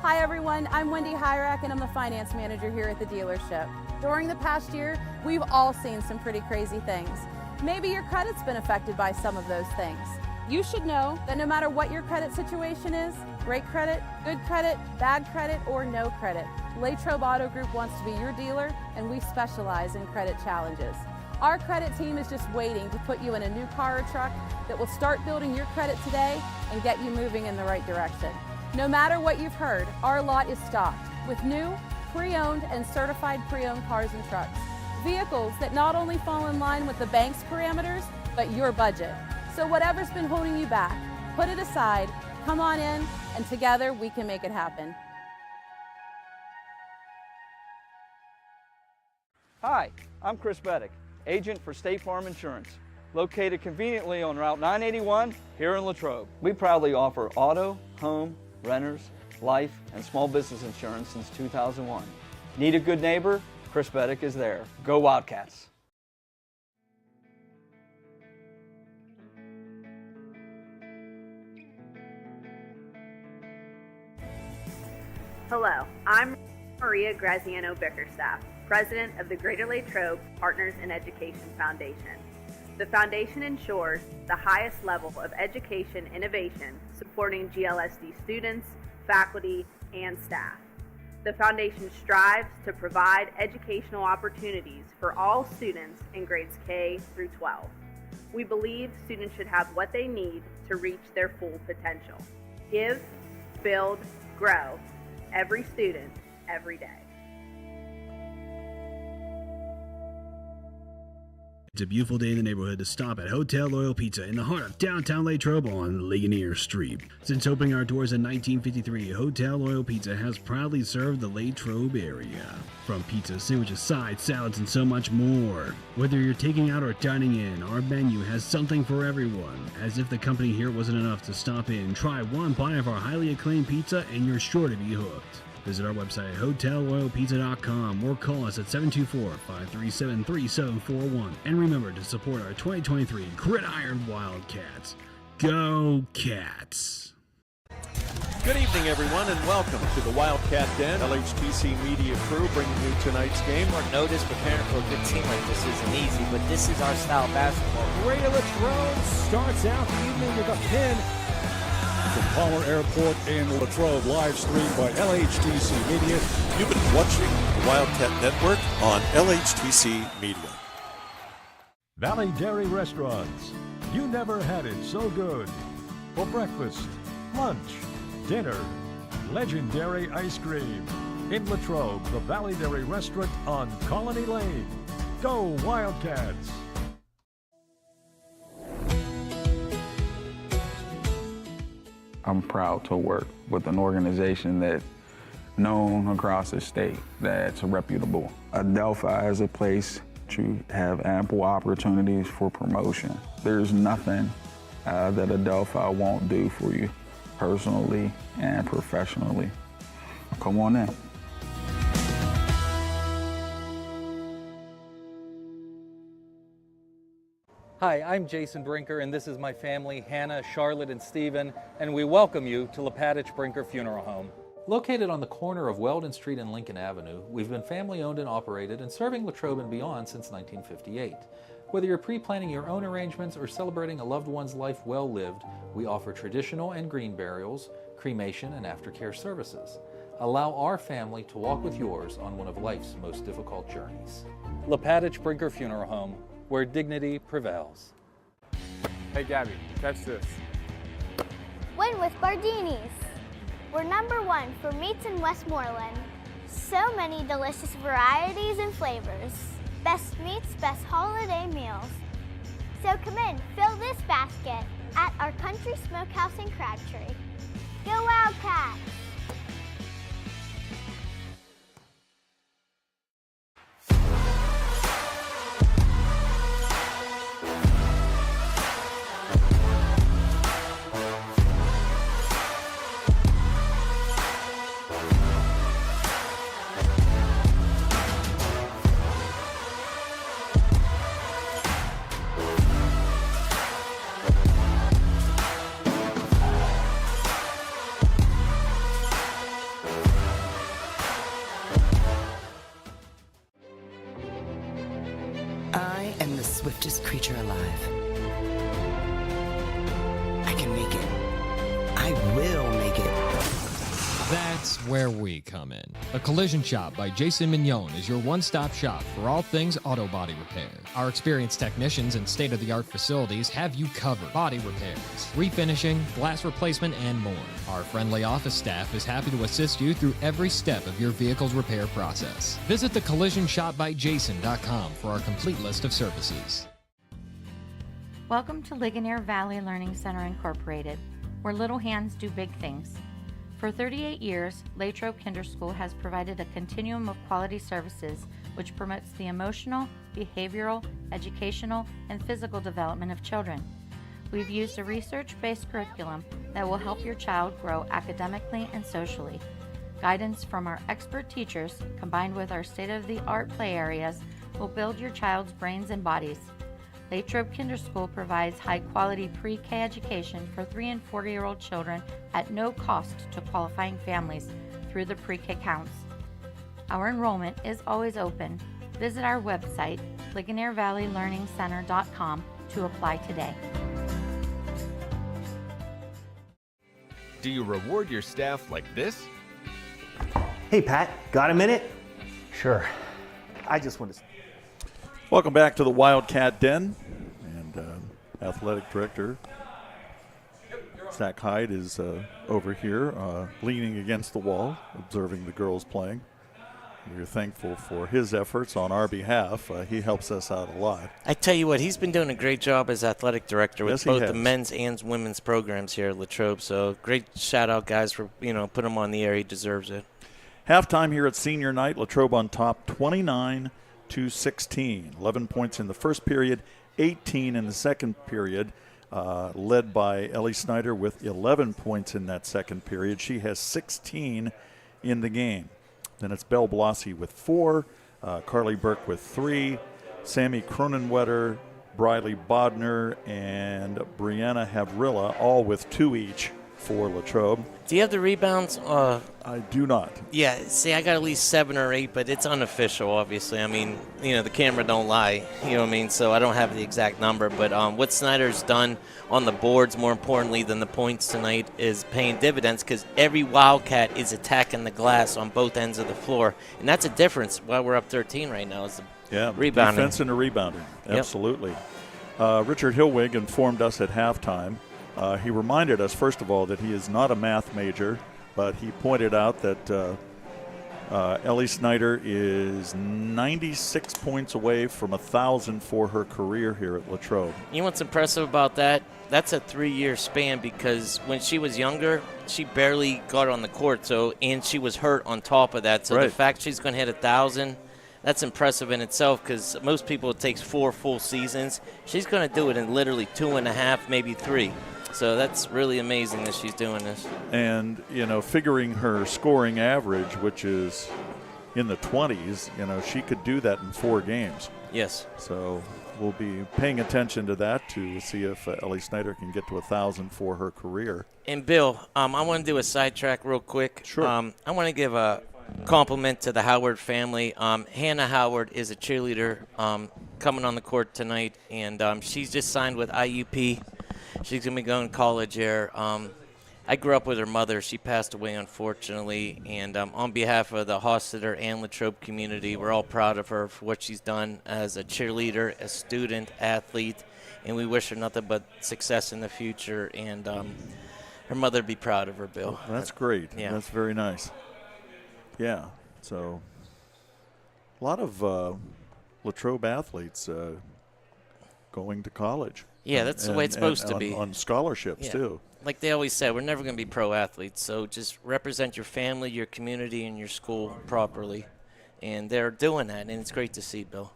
[SPEAKER 2] Hi everyone, I'm Wendy Hyrak and I'm the finance manager here at the dealership. During the past year, we've all seen some pretty crazy things. Maybe your credit's been affected by some of those things. You should know that no matter what your credit situation is, great credit, good credit, bad credit, or no credit, Latrobe Auto Group wants to be your dealer and we specialize in credit challenges. Our credit team is just waiting to put you in a new car or truck that will start building your credit today and get you moving in the right direction. No matter what you've heard, our lot is stocked with new, pre-owned and certified pre-owned cars and trucks. Vehicles that not only fall in line with the bank's parameters, but your budget. So whatever's been holding you back, put it aside, come on in, and together we can make it happen.
[SPEAKER 3] Hi, I'm Chris Beddick, agent for State Farm Insurance, located conveniently on Route 981 here in Latrobe. We proudly offer auto, home, renters, life, and small business insurance since 2001. Need a good neighbor? Chris Beddick is there. Go Wildcats!
[SPEAKER 5] Hello, I'm Maria Graziano Bickerstaff, President of the Greater Latrobe Partners in Education Foundation. The foundation ensures the highest level of education innovation supporting GLSD students, faculty, and staff. The foundation strives to provide educational opportunities for all students in grades K through 12. We believe students should have what they need to reach their full potential. Give, build, grow. Every student, every day.
[SPEAKER 6] It's a beautiful day in the neighborhood to stop at Hotel Loyal Pizza in the heart of downtown Latrobe on Ligonier Street. Since opening our doors in 1953, Hotel Loyal Pizza has proudly served the Latrobe area. From pizza, sandwiches, sides, salads, and so much more. Whether you're taking out or dining in, our menu has something for everyone. As if the company here wasn't enough to stop in, try one bite of our highly acclaimed pizza and you're sure to be hooked. Visit our website at hotelloyalpizza.com or call us at 724-537-3741. And remember to support our 2023 Gridiron Wildcats. Go Cats!
[SPEAKER 7] Good evening, everyone, and welcome to the Wildcat Den. LHTC Media Crew bringing you tonight's game.
[SPEAKER 8] Short notice, preparing for a good team like this isn't easy, but this is our style of basketball.
[SPEAKER 9] Greater Latrobe starts out the evening with a pin from Palmer Airport in Latrobe, live streamed by LHTC Media.
[SPEAKER 7] You've been watching the Wildcat Network on LHTC Media.
[SPEAKER 9] Valley Dairy Restaurants. You never had it so good. For breakfast, lunch, dinner, legendary ice cream. In Latrobe, the Valley Dairy Restaurant on Colony Lane. Go Wildcats!
[SPEAKER 10] I'm proud to work with an organization that's known across the state, that's reputable. Adelphi is a place to have ample opportunities for promotion. There's nothing that Adelphi won't do for you personally and professionally. Come on in.
[SPEAKER 11] Hi, I'm Jason Brinker, and this is my family, Hannah, Charlotte, and Stephen, and we welcome you to Latrobe Brinker Funeral Home. Located on the corner of Weldon Street and Lincoln Avenue, we've been family-owned and operated and serving Latrobe and beyond since 1958. Whether you're pre-planning your own arrangements or celebrating a loved one's life well lived, we offer traditional and green burials, cremation, and aftercare services. Allow our family to walk with yours on one of life's most difficult journeys. Latrobe Brinker Funeral Home, where dignity prevails.
[SPEAKER 12] Hey Gabby, catch this.
[SPEAKER 13] Win with Bardini's. We're #1 for meats in Westmoreland. So many delicious varieties and flavors. Best meats, best holiday meals. So come in, fill this basket at our Country Smokehouse in Crabtree. Go Wildcats!
[SPEAKER 14] I am the swiftest creature alive. I can make it. I will make it.
[SPEAKER 15] That's where we come in. A Collision Shop by Jason Mignon is your one-stop shop for all things auto body repair. Our experienced technicians and state-of-the-art facilities have you covered. Body repairs, refinishing, glass replacement, and more. Our friendly office staff is happy to assist you through every step of your vehicle's repair process. Visit thecollisionshopbyjason.com for our complete list of services.
[SPEAKER 19] Welcome to Ligonier Valley Learning Center Incorporated, where little hands do big things. For 38 years, Latrobe Kinderschool has provided a continuum of quality services which promotes the emotional, behavioral, educational, and physical development of children. We've used a research-based curriculum that will help your child grow academically and socially. Guidance from our expert teachers, combined with our state-of-the-art play areas, will build your child's brains and bodies. Latrobe Kinderschool provides high-quality pre-K education for 3 and 4-year-old children at no cost to qualifying families through the pre-K counts. Our enrollment is always open. Visit our website, LigonierValleyLearningCenter.com, to apply today.
[SPEAKER 20] Do you reward your staff like this?
[SPEAKER 21] Hey, Pat, got a minute? Sure. I just want to...
[SPEAKER 7] Welcome back to the Wildcat Den, and athletic director Zach Hyde is over here leaning against the wall, observing the girls playing. We're thankful for his efforts on our behalf. He helps us out a lot.
[SPEAKER 8] I tell you what, he's been doing a great job as athletic director with
[SPEAKER 7] Yes, he
[SPEAKER 8] both
[SPEAKER 7] has.
[SPEAKER 8] the men's and women's programs here at Latrobe. So great shout out, guys, for putting him on the air. He deserves it.
[SPEAKER 7] Halftime here at senior night, Latrobe on top 29-16. 11 points in the first period, 18 in the second period, led by Ellie Snyder with 11 points in that second period. She has 16 in the game. Then it's Belle Blasi with 4, Carly Burke with 3, Sammy Cronenwetter, Briley Bodner, and Brianna Havrilla, all with 2 each for Latrobe.
[SPEAKER 8] Do you have the rebounds?
[SPEAKER 7] I do not.
[SPEAKER 8] Yeah, see, I got at least 7 or 8, but it's unofficial, obviously. I mean, the camera don't lie, you know what I mean? So I don't have the exact number, but what Snyder's done on the boards, more importantly than the points tonight, is paying dividends because every Wildcat is attacking the glass on both ends of the floor, and that's a difference while we're up 13 right now. Is the rebounding.
[SPEAKER 7] Defense and a rebounding,
[SPEAKER 8] Yep.
[SPEAKER 7] absolutely. Richard Hillwig informed us at halftime. He reminded us, first of all, that he is not a math major, but he pointed out that Ellie Snyder is 96 points away from 1,000 for her career here at Latrobe.
[SPEAKER 8] You know what's impressive about that? That's a 3-year span because when she was younger, she barely got on the court, and she was hurt on top of that. So
[SPEAKER 7] Right.
[SPEAKER 8] The fact she's going to hit 1,000, that's impressive in itself because most people, it takes 4 full seasons. She's going to do it in literally 2.5, maybe 3. So that's really amazing that she's doing this.
[SPEAKER 7] And, figuring her scoring average, which is in the 20s, she could do that in 4 games.
[SPEAKER 8] Yes.
[SPEAKER 7] So we'll be paying attention to that to see if Ellie Snyder can get to 1,000 for her career.
[SPEAKER 8] And, Bill, I want to do a sidetrack real quick.
[SPEAKER 7] Sure.
[SPEAKER 8] I want to give a compliment to the Howard family. Hannah Howard is a cheerleader coming on the court tonight, and she's just signed with IUP. She's going to be going to college here. I grew up with her mother. She passed away, unfortunately. And on behalf of the Hostetter and Latrobe community, we're all proud of her for what she's done as a cheerleader, a student, athlete. And we wish her nothing but success in the future. And her mother would be proud of her, Bill.
[SPEAKER 7] That's great.
[SPEAKER 8] Yeah.
[SPEAKER 7] That's very nice. Yeah. So a lot of Latrobe athletes going to college.
[SPEAKER 8] Yeah, that's the way it's supposed to be.
[SPEAKER 7] On scholarships, too.
[SPEAKER 8] Like they always say, we're never going to be pro athletes, so just represent your family, your community, and your school properly. And they're doing that, and it's great to see, Bill.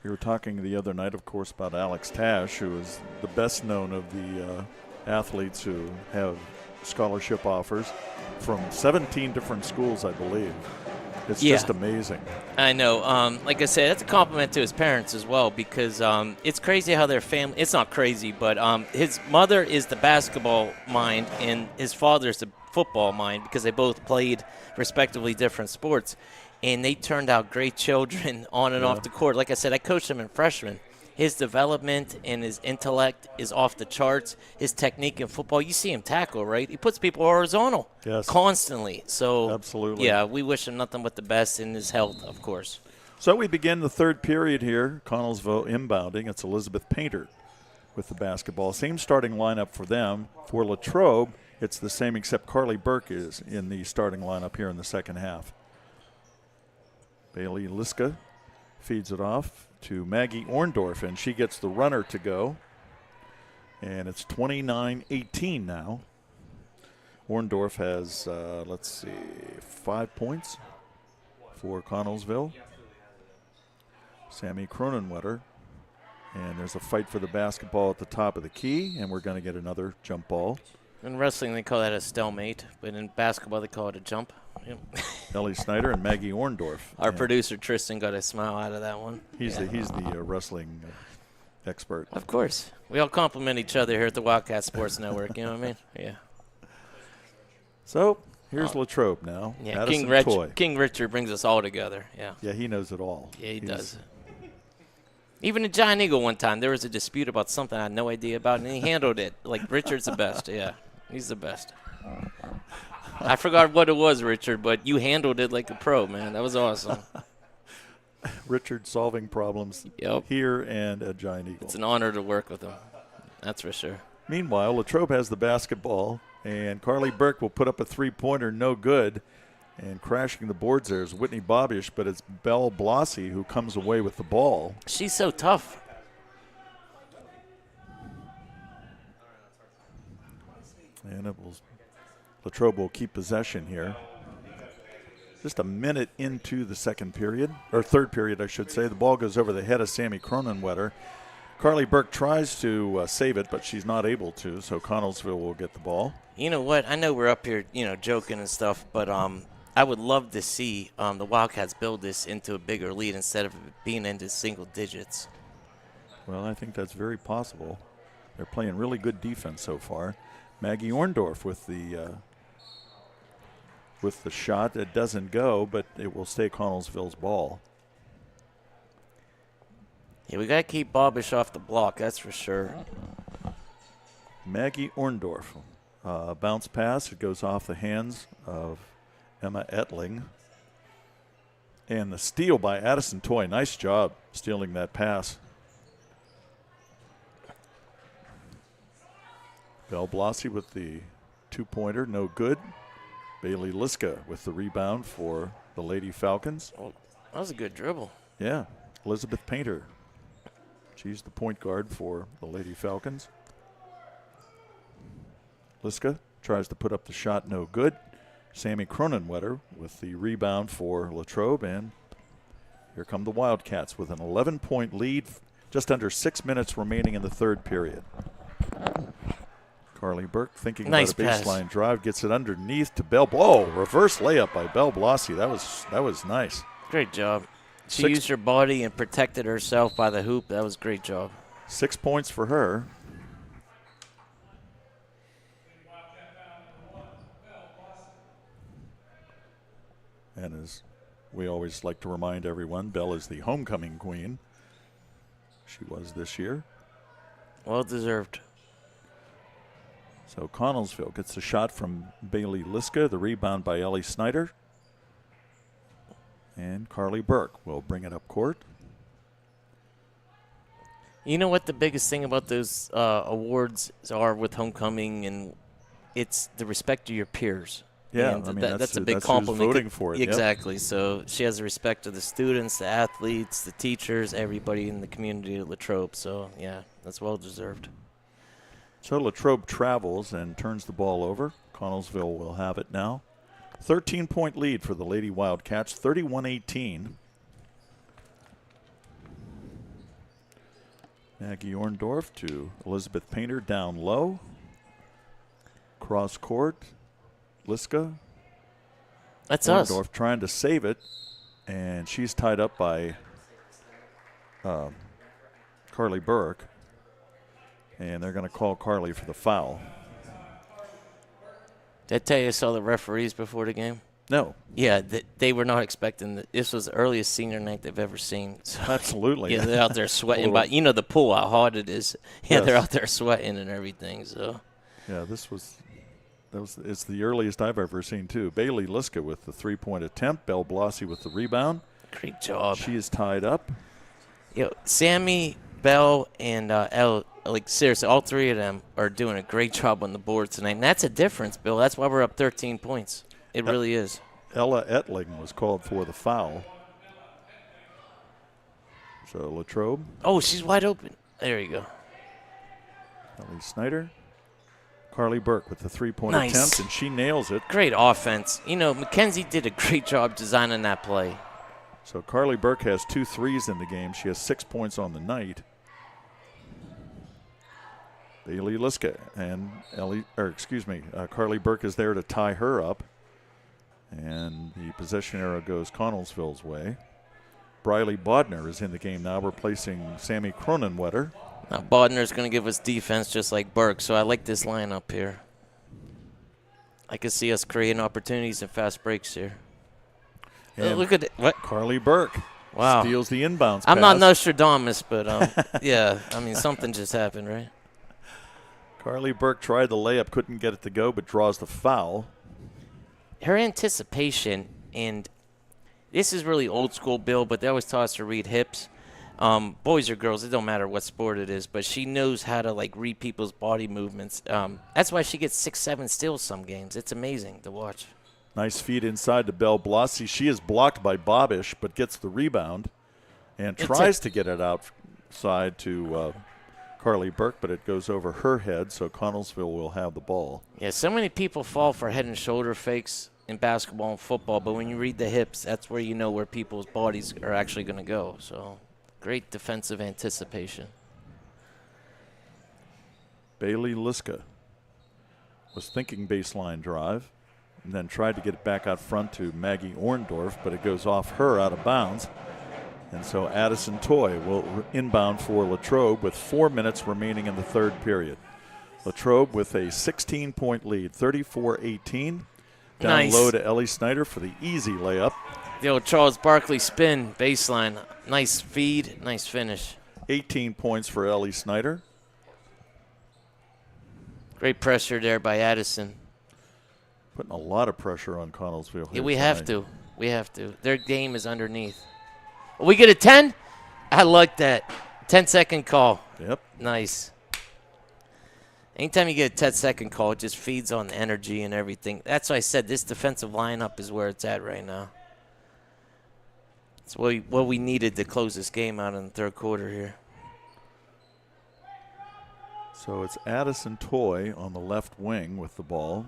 [SPEAKER 7] We were talking the other night, of course, about Alex Tash, who is the best known of the athletes who have scholarship offers from 17 different schools, I believe. It's just amazing.
[SPEAKER 8] I know. Like I said, that's a compliment to his parents as well because it's crazy how their family – it's not crazy, but his mother is the basketball mind and his father is the football mind because they both played respectively different sports. And they turned out great children on and off the court. Like I said, I coached them in freshman. His development and his intellect is off the charts. His technique in football, you see him tackle, right? He puts people horizontal constantly. So,
[SPEAKER 7] absolutely.
[SPEAKER 8] Yeah, we wish him nothing but the best in his health, of course.
[SPEAKER 7] So we begin the third period here. Connellsville inbounding. It's Elizabeth Painter with the basketball. Same starting lineup for them. For Latrobe, it's the same except Carly Burke is in the starting lineup here in the second half. Bailey Liska feeds it off to Maggie Orndorff, and she gets the runner to go. And it's 29-18 now. Orndorff has, 5 points for Connellsville. Sammy Cronenwetter. And there's a fight for the basketball at the top of the key, and we're going to get another jump ball.
[SPEAKER 8] In wrestling, they call that a stalemate, but in basketball, they call it a jump. Yep.
[SPEAKER 7] Ellie Snyder and Maggie Orndorff.
[SPEAKER 8] Our producer, Tristan, got a smile out of that one.
[SPEAKER 7] He's the wrestling expert.
[SPEAKER 8] Of course. We all compliment each other here at the Wildcat Sports Network, you know what I mean? Yeah.
[SPEAKER 7] So here's Latrobe now.
[SPEAKER 8] Yeah,
[SPEAKER 7] Toy.
[SPEAKER 8] King Richard brings us all together. Yeah.
[SPEAKER 7] Yeah, he knows it all.
[SPEAKER 8] Yeah, he does. Even at Giant Eagle one time, there was a dispute about something I had no idea about, and he handled it. Like, Richard's the best. Yeah, he's the best. I forgot what it was, Richard, but you handled it like a pro, man. That was awesome.
[SPEAKER 7] Richard solving problems here and at Giant Eagle.
[SPEAKER 8] It's an honor to work with him. That's for sure.
[SPEAKER 7] Meanwhile, Latrobe has the basketball, and Carly Burke will put up a three-pointer, no good. And crashing the boards there is Whitney Bobish, but it's Belle Blossy who comes away with the ball.
[SPEAKER 8] She's so tough.
[SPEAKER 7] And Latrobe will keep possession here. Just a minute into the second period, or third period, I should say. The ball goes over the head of Sammy Cronenwetter. Carly Burke tries to save it, but she's not able to, so Connellsville will get the ball.
[SPEAKER 8] You know what? I know we're up here, joking and stuff, but I would love to see the Wildcats build this into a bigger lead instead of being into single digits.
[SPEAKER 7] Well, I think that's very possible. They're playing really good defense so far. Maggie Orndorff with the shot. It doesn't go, but it will stay Connellsville's ball.
[SPEAKER 8] Yeah, we got to keep Bobish off the block, that's for sure.
[SPEAKER 7] Maggie Orndorff. Bounce pass. It goes off the hands of Emma Etling. And the steal by Addison Toy. Nice job stealing that pass. Belle Blossy with the two-pointer, no good. Bailey Liska with the rebound for the Lady Falcons.
[SPEAKER 8] Oh, that was a good dribble.
[SPEAKER 7] Yeah, Elizabeth Painter. She's the point guard for the Lady Falcons. Liska tries to put up the shot, no good. Sammy Cronenwetter with the rebound for Latrobe, and here come the Wildcats with an 11-point lead, just under 6 minutes remaining in the third period. Carly Burke thinking about a baseline drive, gets it underneath to Belle. Oh, reverse layup by Belle Blossy. That was nice.
[SPEAKER 8] Great job. She used her body and protected herself by the hoop. That was a great job.
[SPEAKER 7] 6 points for her. And as we always like to remind everyone, Belle is the homecoming queen. She was this year.
[SPEAKER 8] Well deserved.
[SPEAKER 7] So Connellsville gets a shot from Bailey Liska, the rebound by Ellie Snyder. And Carly Burke will bring it up court.
[SPEAKER 8] You know what the biggest thing about those awards are with homecoming, and it's the respect of your peers.
[SPEAKER 7] Yeah,
[SPEAKER 8] and
[SPEAKER 7] I mean,
[SPEAKER 8] that's a big compliment.
[SPEAKER 7] Who's voting for it.
[SPEAKER 8] Exactly.
[SPEAKER 7] Yep.
[SPEAKER 8] So she has the respect of the students, the athletes, the teachers, everybody in the community at Latrobe. So, yeah, that's well deserved.
[SPEAKER 7] So Latrobe travels and turns the ball over. Connellsville will have it now. 13-point lead for the Lady Wildcats, 31-18. Maggie Orndorff to Elizabeth Painter down low. Cross court. Liska.
[SPEAKER 8] That's
[SPEAKER 7] Orndorff
[SPEAKER 8] us.
[SPEAKER 7] Trying to save it, and she's tied up by Carly Burke. And they're going to call Carly for the foul.
[SPEAKER 8] Did I tell you I saw the referees before the game?
[SPEAKER 7] No.
[SPEAKER 8] Yeah, they were not expecting this was the earliest senior night they've ever seen. So,
[SPEAKER 7] Absolutely.
[SPEAKER 8] Yeah, they're out there sweating. But you know the pool, how hot it is. Yeah,
[SPEAKER 7] Yes.
[SPEAKER 8] they're out there sweating and everything. So.
[SPEAKER 7] Yeah, it's the earliest I've ever seen, too. Bailey Liska with the three-point attempt. Belle Blasi with the rebound.
[SPEAKER 8] Great job.
[SPEAKER 7] She is tied up.
[SPEAKER 8] Sammy, Belle, and Elle, seriously, all three of them are doing a great job on the board tonight. And that's a difference, Bill. That's why we're up 13 points. It really is.
[SPEAKER 7] Ella Etling was called for the foul. So Latrobe.
[SPEAKER 8] Oh, she's wide open. There you go.
[SPEAKER 7] Ellie Snyder. Carly Burke with the three-point
[SPEAKER 8] Nice.
[SPEAKER 7] attempt, and she nails it.
[SPEAKER 8] Great offense. Mackenzie did a great job designing that play.
[SPEAKER 7] So Carly Burke has 2 threes in the game. She has 6 points on the night. Bailey Liska and Carly Burke is there to tie her up. And the possession arrow goes Connellsville's way. Briley Bodner is in the game now, replacing Sammy Cronenwetter.
[SPEAKER 8] Now Bodner's going to give us defense just like Burke, so I like this lineup here. I can see us creating opportunities and fast breaks here.
[SPEAKER 7] And
[SPEAKER 8] look at it. What?
[SPEAKER 7] Carly Burke steals the inbounds
[SPEAKER 8] I'm
[SPEAKER 7] pass.
[SPEAKER 8] not Nostradamus, but yeah, something just happened, right?
[SPEAKER 7] Carly Burke tried the layup, couldn't get it to go, but draws the foul.
[SPEAKER 8] Her anticipation, and this is really old school, Bill, but they always taught us to read hips. Boys or girls, it don't matter what sport it is, but she knows how to read people's body movements. That's why she gets 6-7 steals some games. It's amazing to watch.
[SPEAKER 7] Nice feed inside to Belle Blasi. She is blocked by Bobish, but gets the rebound and tries to get it outside to Carly Burke, but it goes over her head, so Connellsville will have the ball.
[SPEAKER 8] Yeah, so many people fall for head and shoulder fakes in basketball and football, but when you read the hips, that's where you know where people's bodies are actually going to go. So great defensive anticipation.
[SPEAKER 7] Bailey Liska was thinking baseline drive and then tried to get it back out front to Maggie Orndorff, but it goes off her out of bounds. And so Addison Toy will inbound for Latrobe with 4 minutes remaining in the third period. Latrobe with a 16-point lead, 34-18. Down low to Ellie Snyder for the easy layup.
[SPEAKER 8] The old Charles Barkley spin baseline. Nice feed, nice finish.
[SPEAKER 7] 18 points for Ellie Snyder.
[SPEAKER 8] Great pressure there by Addison.
[SPEAKER 7] Putting a lot of pressure on Connellsville.
[SPEAKER 8] Yeah, we have to. We have to. Their game is underneath. We get a 10? I like that. 10-second call.
[SPEAKER 7] Yep.
[SPEAKER 8] Nice. Anytime you get a 10-second call, it just feeds on the energy and everything. That's why I said this defensive lineup is where it's at right now. It's what we needed to close this game out in the third quarter here.
[SPEAKER 7] So it's Addison Toy on the left wing with the ball.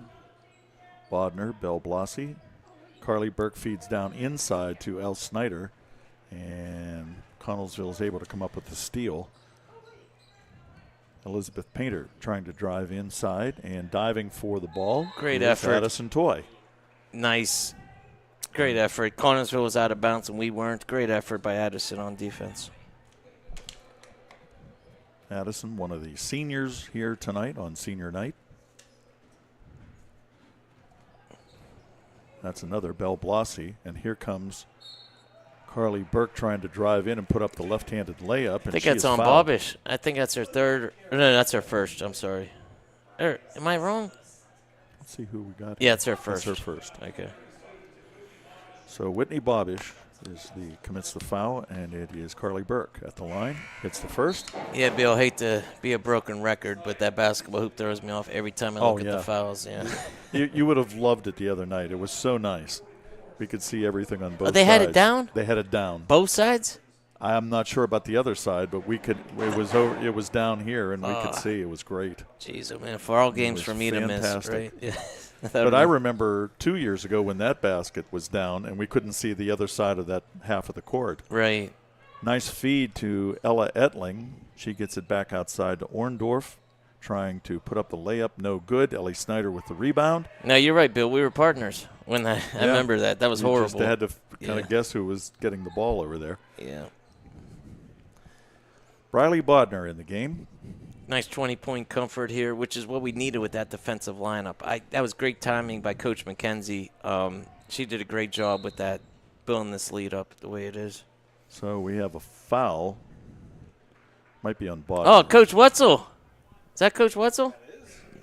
[SPEAKER 7] Bodner, Belle Blasi. Carly Burke feeds down inside to Elle Snyder. And Connellsville is able to come up with the steal. Elizabeth Painter trying to drive inside and diving for the ball.
[SPEAKER 8] Great effort.
[SPEAKER 7] Addison Toy.
[SPEAKER 8] Nice. Great effort. Connellsville was out of bounds and we weren't. Great effort by Addison on defense.
[SPEAKER 7] Addison, one of the seniors here tonight on senior night. That's another Belle Blasi. And here comes Carly Burke trying to drive in and put up the left-handed layup. And
[SPEAKER 8] I think that's on
[SPEAKER 7] fouled.
[SPEAKER 8] Bobish. I think that's her third. No, that's her first. I'm sorry. Am I wrong?
[SPEAKER 7] Let's see who we got.
[SPEAKER 8] Yeah, it's her first.
[SPEAKER 7] That's her first.
[SPEAKER 8] Okay.
[SPEAKER 7] So Whitney Bobish commits the foul, and it is Carly Burke at the line. Hits the first.
[SPEAKER 8] Yeah, Bill, hate to be a broken record, but that basketball hoop throws me off every time I look at the fouls. Yeah.
[SPEAKER 7] you would have loved it the other night. It was so nice. We could see everything on both sides.
[SPEAKER 8] They had it down?
[SPEAKER 7] They had it down.
[SPEAKER 8] Both sides?
[SPEAKER 7] I'm not sure about the other side, but we could. It was down here, and we could see. It was great.
[SPEAKER 8] Jeez, man, for all games for me
[SPEAKER 7] fantastic.
[SPEAKER 8] to miss, right? Yeah.
[SPEAKER 7] But I remember 2 years ago when that basket was down, and we couldn't see the other side of that half of the court.
[SPEAKER 8] Right.
[SPEAKER 7] Nice feed to Ella Etling. She gets it back outside to Orndorff, trying to put up the layup. No good. Ellie Snyder with the rebound.
[SPEAKER 8] No, you're right, Bill. We were partners when I remember that. That was horrible.
[SPEAKER 7] Just had to kind of guess who was getting the ball over there.
[SPEAKER 8] Yeah.
[SPEAKER 7] Briley Bodner in the game.
[SPEAKER 8] Nice 20-point comfort here, which is what we needed with that defensive lineup. That was great timing by Coach McKenzie. she did a great job with that, building this lead up the way it is.
[SPEAKER 7] So we have a foul. Might be on Bodner.
[SPEAKER 8] Oh, Coach Wetzel. Is that Coach Wetzel?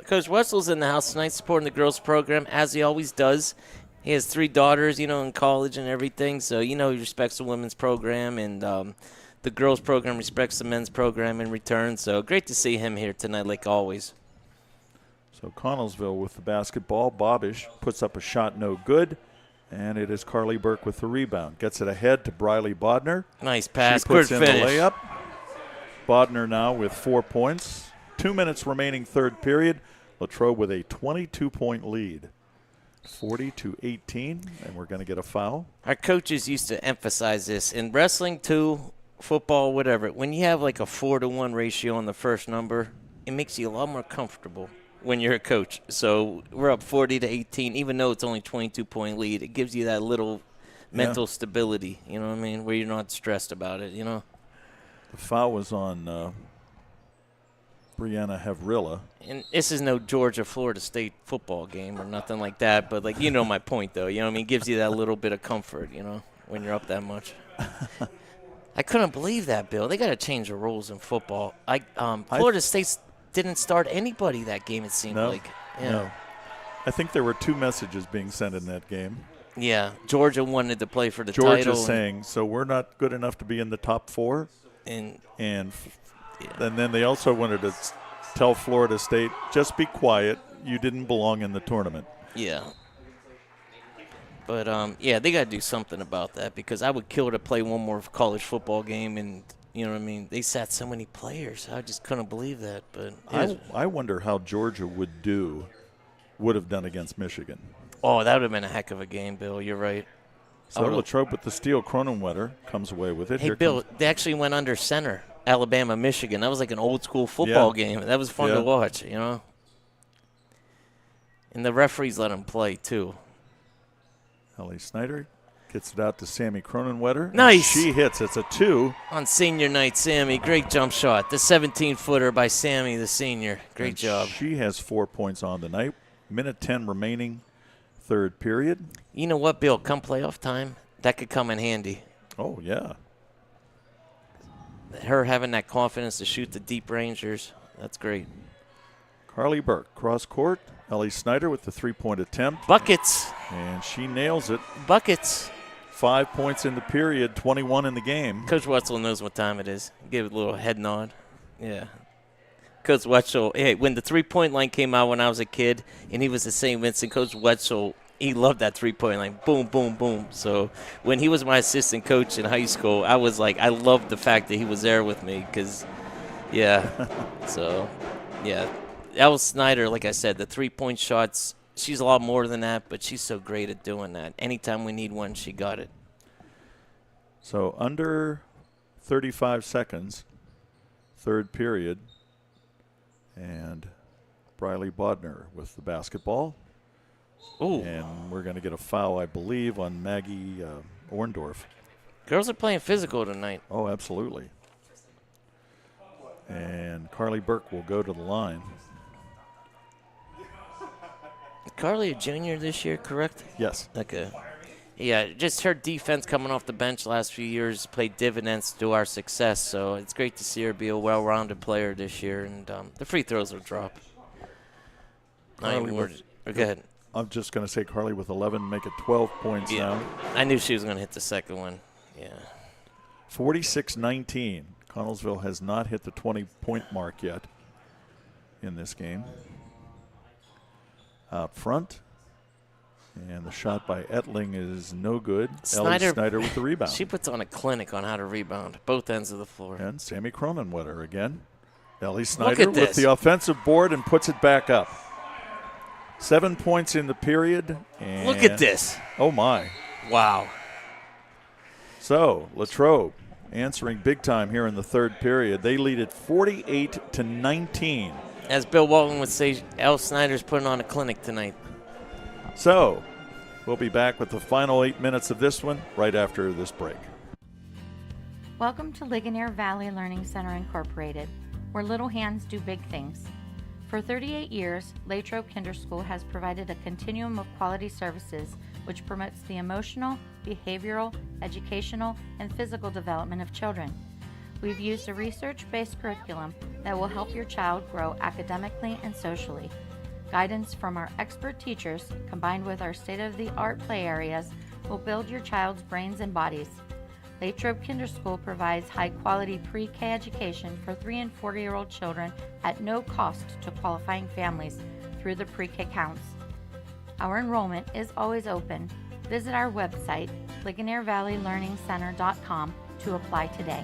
[SPEAKER 8] Coach Wetzel's in the house tonight supporting the girls program, as he always does. He has 3 daughters, in college and everything, so he respects the women's program, and the girls program respects the men's program in return. So great to see him here tonight, like always.
[SPEAKER 7] So Connellsville with the basketball. Bobish puts up a shot, no good. And it is Carly Burke with the rebound. Gets it ahead to Briley Bodner.
[SPEAKER 8] Nice pass.
[SPEAKER 7] She puts
[SPEAKER 8] Good
[SPEAKER 7] in
[SPEAKER 8] finish.
[SPEAKER 7] the layup. Bodner now with 4 points. 2 minutes remaining third period. Latrobe with a 22-point lead. 40-18, and we're going to get a foul.
[SPEAKER 8] Our coaches used to emphasize this. In wrestling, too, football, whatever, when you have like a 4-to-1 ratio on the first number, it makes you a lot more comfortable when you're a coach. So we're up 40-18, even though it's only 22-point lead. It gives you that little mental stability, you know what I mean, where you're not stressed about it,
[SPEAKER 7] The foul was on Brianna Havrilla.
[SPEAKER 8] And this is no Georgia-Florida State football game or nothing like that, but, my point, though. You know what I mean? It gives you that little bit of comfort, when you're up that much. I couldn't believe that, Bill. They got to change the rules in football. Florida State didn't start anybody that game, it seemed like. Yeah.
[SPEAKER 7] No. I think there were 2 messages being sent in that game.
[SPEAKER 8] Yeah. Georgia wanted to play for the title.
[SPEAKER 7] Georgia saying, so we're not good enough to be in the top 4? And then they also wanted to tell Florida State, just be quiet. You didn't belong in the tournament.
[SPEAKER 8] Yeah. But, they got to do something about that because I would kill to play one more college football game and, you know what I mean, they sat so many players. I just couldn't believe that. But
[SPEAKER 7] I wonder how Georgia would have done against Michigan.
[SPEAKER 8] Oh, that would have been a heck of a game, Bill. You're right.
[SPEAKER 7] So Latrobe with the steal. Cronenwetter comes away with it.
[SPEAKER 8] Hey, Bill, they actually went under center. Alabama, Michigan. That was like an old school football game. That was fun to watch, And the referees let them play, too.
[SPEAKER 7] Ellie Snyder gets it out to Sammy Cronenwetter.
[SPEAKER 8] Nice.
[SPEAKER 7] She hits. It's a 2.
[SPEAKER 8] On senior night, Sammy. Great jump shot. The 17-footer by Sammy, the senior. Great job.
[SPEAKER 7] She has 4 points on the night. Minute 10 remaining, third period.
[SPEAKER 8] You know what, Bill? Come playoff time, that could come in handy.
[SPEAKER 7] Oh, yeah.
[SPEAKER 8] Her having that confidence to shoot the deep rangers, that's great.
[SPEAKER 7] Carly Burke, cross court. Ellie Snyder with the 3-point attempt.
[SPEAKER 8] Buckets.
[SPEAKER 7] And she nails it.
[SPEAKER 8] Buckets.
[SPEAKER 7] 5 points in the period, 21 in the game.
[SPEAKER 8] Coach Wetzel knows what time it is. Give it a little head nod. Yeah. Coach Wetzel, hey, when the 3-point line came out when I was a kid, and he was at St. Vincent, Coach Wetzel, he loved that 3-point line. Boom, boom, boom. So when he was my assistant coach in high school, I was like, I loved the fact that he was there with me because, So, Elle Snyder, like I said, the 3-point shots, she's a lot more than that, but she's so great at doing that. Anytime we need one, she got it.
[SPEAKER 7] So under 35 seconds, third period, and Briley Bodner with the basketball.
[SPEAKER 8] Ooh.
[SPEAKER 7] And we're going to get a foul, I believe, on Maggie Orndorff.
[SPEAKER 8] Girls are playing physical tonight.
[SPEAKER 7] Oh, absolutely. And Carly Burke will go to the line.
[SPEAKER 8] Carly a junior this year, correct?
[SPEAKER 7] Yes.
[SPEAKER 8] Okay. Yeah, just her defense coming off the bench last few years played dividends to our success, so it's great to see her be a well-rounded player this year, and the free throws will drop. Go ahead.
[SPEAKER 7] I'm just going to say Carly with 11, make it 12 points now.
[SPEAKER 8] I knew she was going to hit the second one. Yeah.
[SPEAKER 7] 46-19. Connellsville has not hit the 20-point mark yet in this game. Out front. And the shot by Etling is no good. Ellie Snyder with the rebound.
[SPEAKER 8] She puts on a clinic on how to rebound, both ends of the floor.
[SPEAKER 7] And Sammy Cronenwetter again. Ellie Snyder with the offensive board and puts it back up. 7 points in the period. And
[SPEAKER 8] look at this.
[SPEAKER 7] Oh, my.
[SPEAKER 8] Wow.
[SPEAKER 7] So, Latrobe answering big time here in the third period. They lead it 48-19.
[SPEAKER 8] As Bill Walton would say, Elle Snyder's putting on a clinic tonight.
[SPEAKER 7] So, we'll be back with the final 8 minutes of this one right after this break.
[SPEAKER 19] Welcome to Ligonier Valley Learning Center Incorporated, where little hands do big things. For 38 years, Latrobe Kinder School has provided a continuum of quality services which promotes the emotional, behavioral, educational, and physical development of children. We've used a research-based curriculum that will help your child grow academically and socially. Guidance from our expert teachers, combined with our state-of-the-art play areas, will build your child's brains and bodies. Latrobe Kinderschool provides high-quality pre-K education for 3 and 4-year-old children at no cost to qualifying families through the pre-K counts. Our enrollment is always open. Visit our website, LigonierValleyLearningCenter.com, to apply today.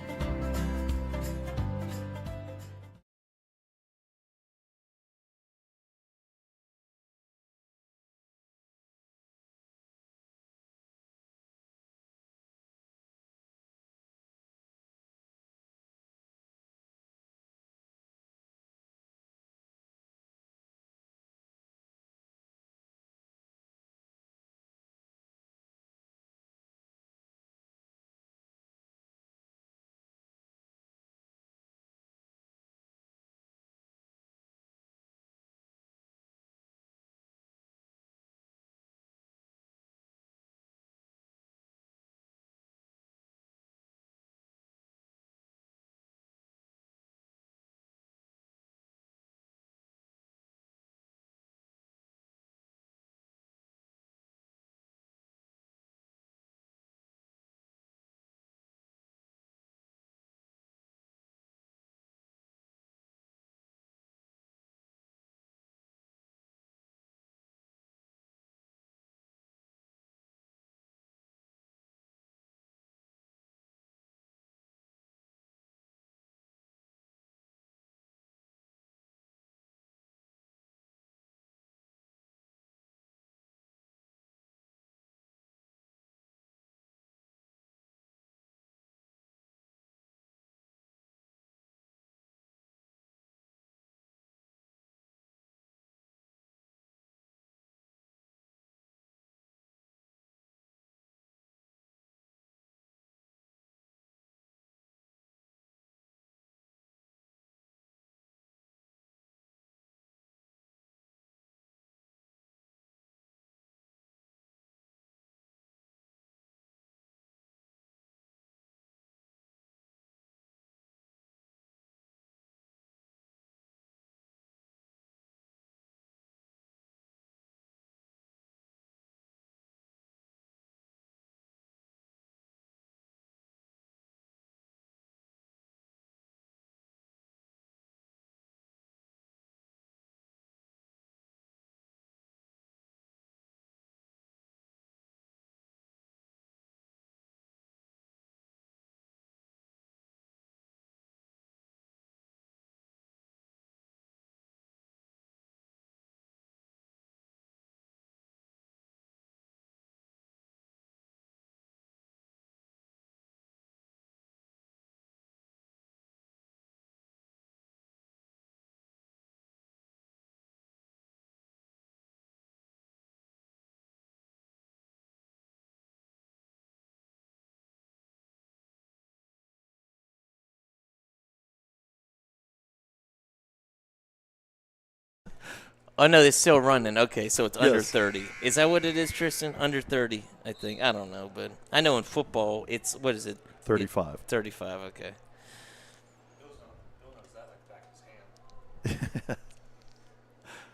[SPEAKER 8] Oh, no, it's still running. Okay, so it's under
[SPEAKER 7] Yes.
[SPEAKER 8] 30. Is that what it is, Tristan? Under 30, I think. I don't know, but I know in football it's, what is it?
[SPEAKER 7] 35.
[SPEAKER 8] 35, okay.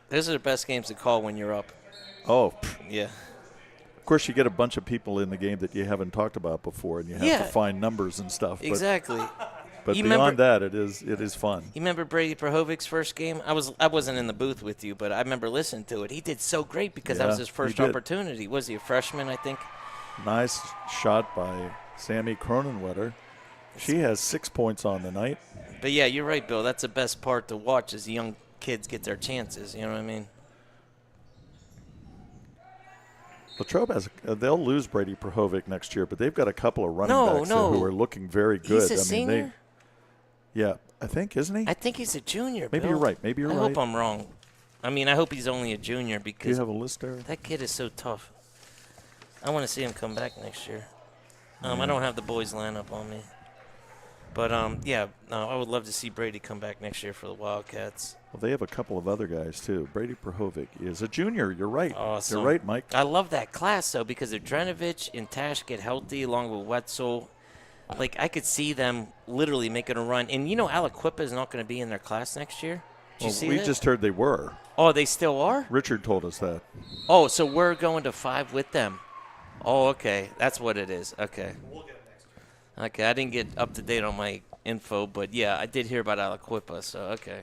[SPEAKER 8] Those are the best games to call when you're up.
[SPEAKER 7] Oh.
[SPEAKER 8] Yeah.
[SPEAKER 7] Of course, you get a bunch of people in the game that you haven't talked about before, and you have to find numbers and stuff.
[SPEAKER 8] Exactly.
[SPEAKER 7] But
[SPEAKER 8] You
[SPEAKER 7] beyond
[SPEAKER 8] remember-
[SPEAKER 7] that, it is fun.
[SPEAKER 8] You remember Brady Prohovic's first game? I wasn't in the booth with you, but I remember listening to it. He did so great because that was
[SPEAKER 7] Yeah,
[SPEAKER 8] his first
[SPEAKER 7] he did.
[SPEAKER 8] opportunity. Was he a freshman, I think?
[SPEAKER 7] Nice shot by Sammy Cronenwetter. She has 6 points on the night.
[SPEAKER 8] But, yeah, you're right, Bill. That's the best part to watch is young kids get their chances. You know what I mean?
[SPEAKER 7] Latrobe they'll lose Brady Prohovic next year, but they've got a couple of running backs there who are looking very good.
[SPEAKER 8] He's a senior?
[SPEAKER 7] Yeah, I think, isn't he?
[SPEAKER 8] I think he's a junior,
[SPEAKER 7] Maybe
[SPEAKER 8] Bill.
[SPEAKER 7] you're right. Maybe you're
[SPEAKER 8] I
[SPEAKER 7] right.
[SPEAKER 8] hope I'm wrong. I mean, I hope he's only a junior because
[SPEAKER 7] Do you have a list there?
[SPEAKER 8] that kid is so tough. I want to see him come back next year. I
[SPEAKER 7] Yeah.
[SPEAKER 8] don't have the boys lineup on me. But, I would love to see Brady come back next year for the Wildcats.
[SPEAKER 7] Well, they have a couple of other guys, too. Brady Prohovic is a junior. You're right.
[SPEAKER 8] Awesome.
[SPEAKER 7] You're right, Mike.
[SPEAKER 8] I love that class, though, because if Drenovich and Tash get healthy along with Wetzel, like, I could see them literally making a run. And, Aliquippa is not going to be in their class next year. Did you see
[SPEAKER 7] we
[SPEAKER 8] that?
[SPEAKER 7] just heard they were.
[SPEAKER 8] Oh, they still are?
[SPEAKER 7] Richard told us that.
[SPEAKER 8] Oh, so we're going to 5 with them. Oh, okay. That's what it is. Okay. Okay, I didn't get up to date on my info, but, yeah, I did hear about Aliquippa, so okay.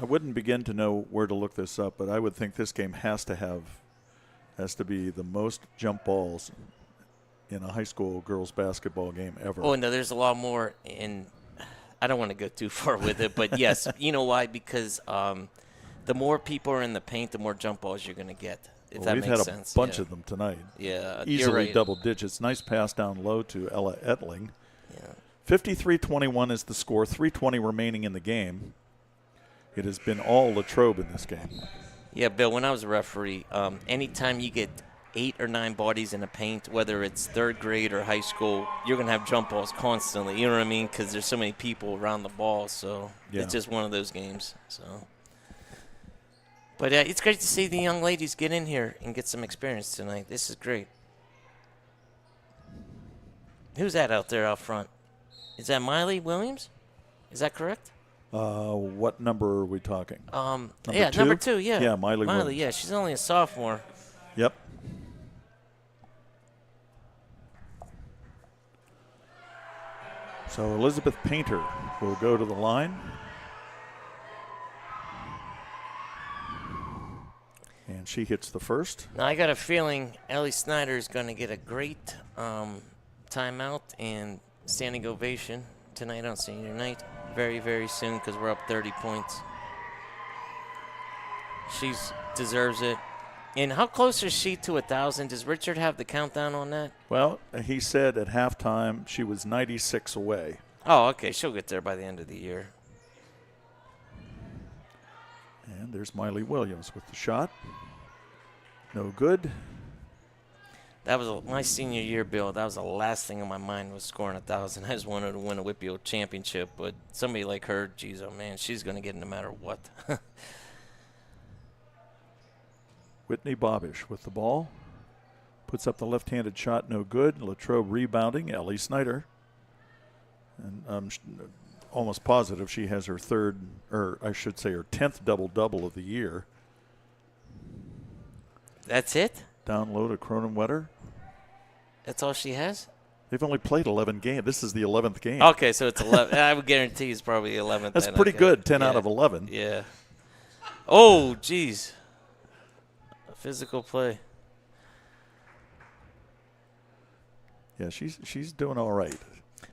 [SPEAKER 7] I wouldn't begin to know where to look this up, but I would think this game has to be the most jump balls in a high school girls basketball game ever.
[SPEAKER 8] Oh, no, there's a lot more, and I don't want to go too far with it, but, yes, you know why? Because the more people are in the paint, the more jump balls you're going to get, if that makes sense.
[SPEAKER 7] We've had a bunch of them tonight.
[SPEAKER 8] Yeah,
[SPEAKER 7] easily
[SPEAKER 8] right.
[SPEAKER 7] double digits. Nice pass down low to Ella Etling.
[SPEAKER 8] Yeah.
[SPEAKER 7] 53-21 is the score, 3:20 remaining in the game. It has been all Latrobe in this game.
[SPEAKER 8] Yeah, Bill, when I was a referee, anytime you get 8 or 9 bodies in the paint, whether it's 3rd grade or high school, you're going to have jump balls constantly. You know what I mean? Because there's so many people around the ball, so it's just one of those games. So, but it's great to see the young ladies get in here and get some experience tonight. This is great. Who's that out there out front? Is that Miley Williams? Is that correct?
[SPEAKER 7] What number are we talking?
[SPEAKER 8] Number 2, yeah.
[SPEAKER 7] Yeah, Miley Williams.
[SPEAKER 8] Yeah, she's only a sophomore.
[SPEAKER 7] Yep. So Elizabeth Painter will go to the line. And she hits the first.
[SPEAKER 8] Now, I got a feeling Ellie Snyder is going to get a great timeout and standing ovation tonight on senior night. Very, very soon because we're up 30 points. She deserves it. And how close is she to 1,000? Does Richard have the countdown on that?
[SPEAKER 7] Well, he said at halftime she was 96 away.
[SPEAKER 8] Oh, okay. She'll get there by the end of the year.
[SPEAKER 7] And there's Miley Williams with the shot. No good.
[SPEAKER 8] That was my senior year, Bill. That was the last thing on my mind was scoring 1,000. I just wanted to win a WPIAL championship, but somebody like her, geez, oh man, she's going to get it no matter what.
[SPEAKER 7] Whitney Bobish with the ball. Puts up the left-handed shot, no good. Latrobe rebounding, Ellie Snyder. And I'm almost positive she has her 10th double-double of the year.
[SPEAKER 8] That's it?
[SPEAKER 7] Down low to Cronenwetter.
[SPEAKER 8] That's all she has?
[SPEAKER 7] They've only played 11 games. This is the 11th game.
[SPEAKER 8] Okay, so it's 11. I would guarantee it's probably 11th.
[SPEAKER 7] That's
[SPEAKER 8] then.
[SPEAKER 7] pretty
[SPEAKER 8] Okay.
[SPEAKER 7] good, 10 out of 11.
[SPEAKER 8] Yeah. Oh, geez. Physical play.
[SPEAKER 7] Yeah, she's doing all right.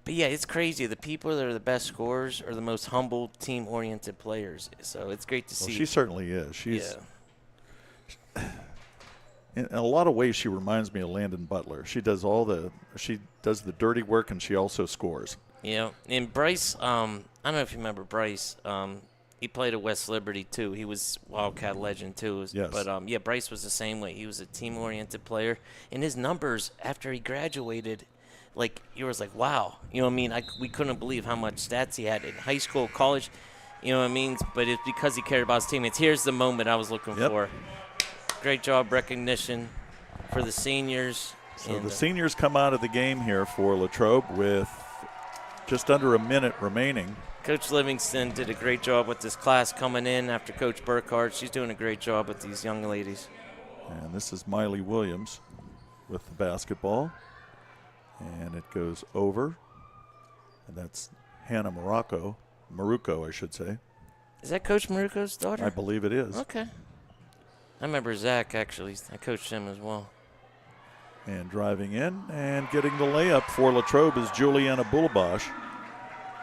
[SPEAKER 8] But, yeah, it's crazy. The people that are the best scorers are the most humble, team-oriented players. So it's great to see.
[SPEAKER 7] She certainly is. In a lot of ways, she reminds me of Landon Butler. She does the dirty work, and she also scores.
[SPEAKER 8] Yeah, and Bryce, I don't know if you remember Bryce. He played at West Liberty, too. He was Wildcat legend, too.
[SPEAKER 7] Yes.
[SPEAKER 8] But, Bryce was the same way. He was a team-oriented player. And his numbers, after he graduated, like, you was like, wow. You know what I mean? We couldn't believe how much stats he had in high school, college. You know what I mean? But it's because he cared about his teammates. Here's the moment I was looking for. Great job, recognition for the seniors.
[SPEAKER 7] So the seniors come out of the game here for Latrobe with just under a minute remaining.
[SPEAKER 8] Coach Livingston did a great job with this class coming in after Coach Burkhardt. She's doing a great job with these young ladies.
[SPEAKER 7] And this is Miley Williams with the basketball. And it goes over. And that's Hannah Maruco, I should say.
[SPEAKER 8] Is that Coach Maruco's daughter?
[SPEAKER 7] I believe it is.
[SPEAKER 8] Okay. I remember Zach, actually. I coached him as well.
[SPEAKER 7] And driving in and getting the layup for Latrobe is Juliana Bulabosh.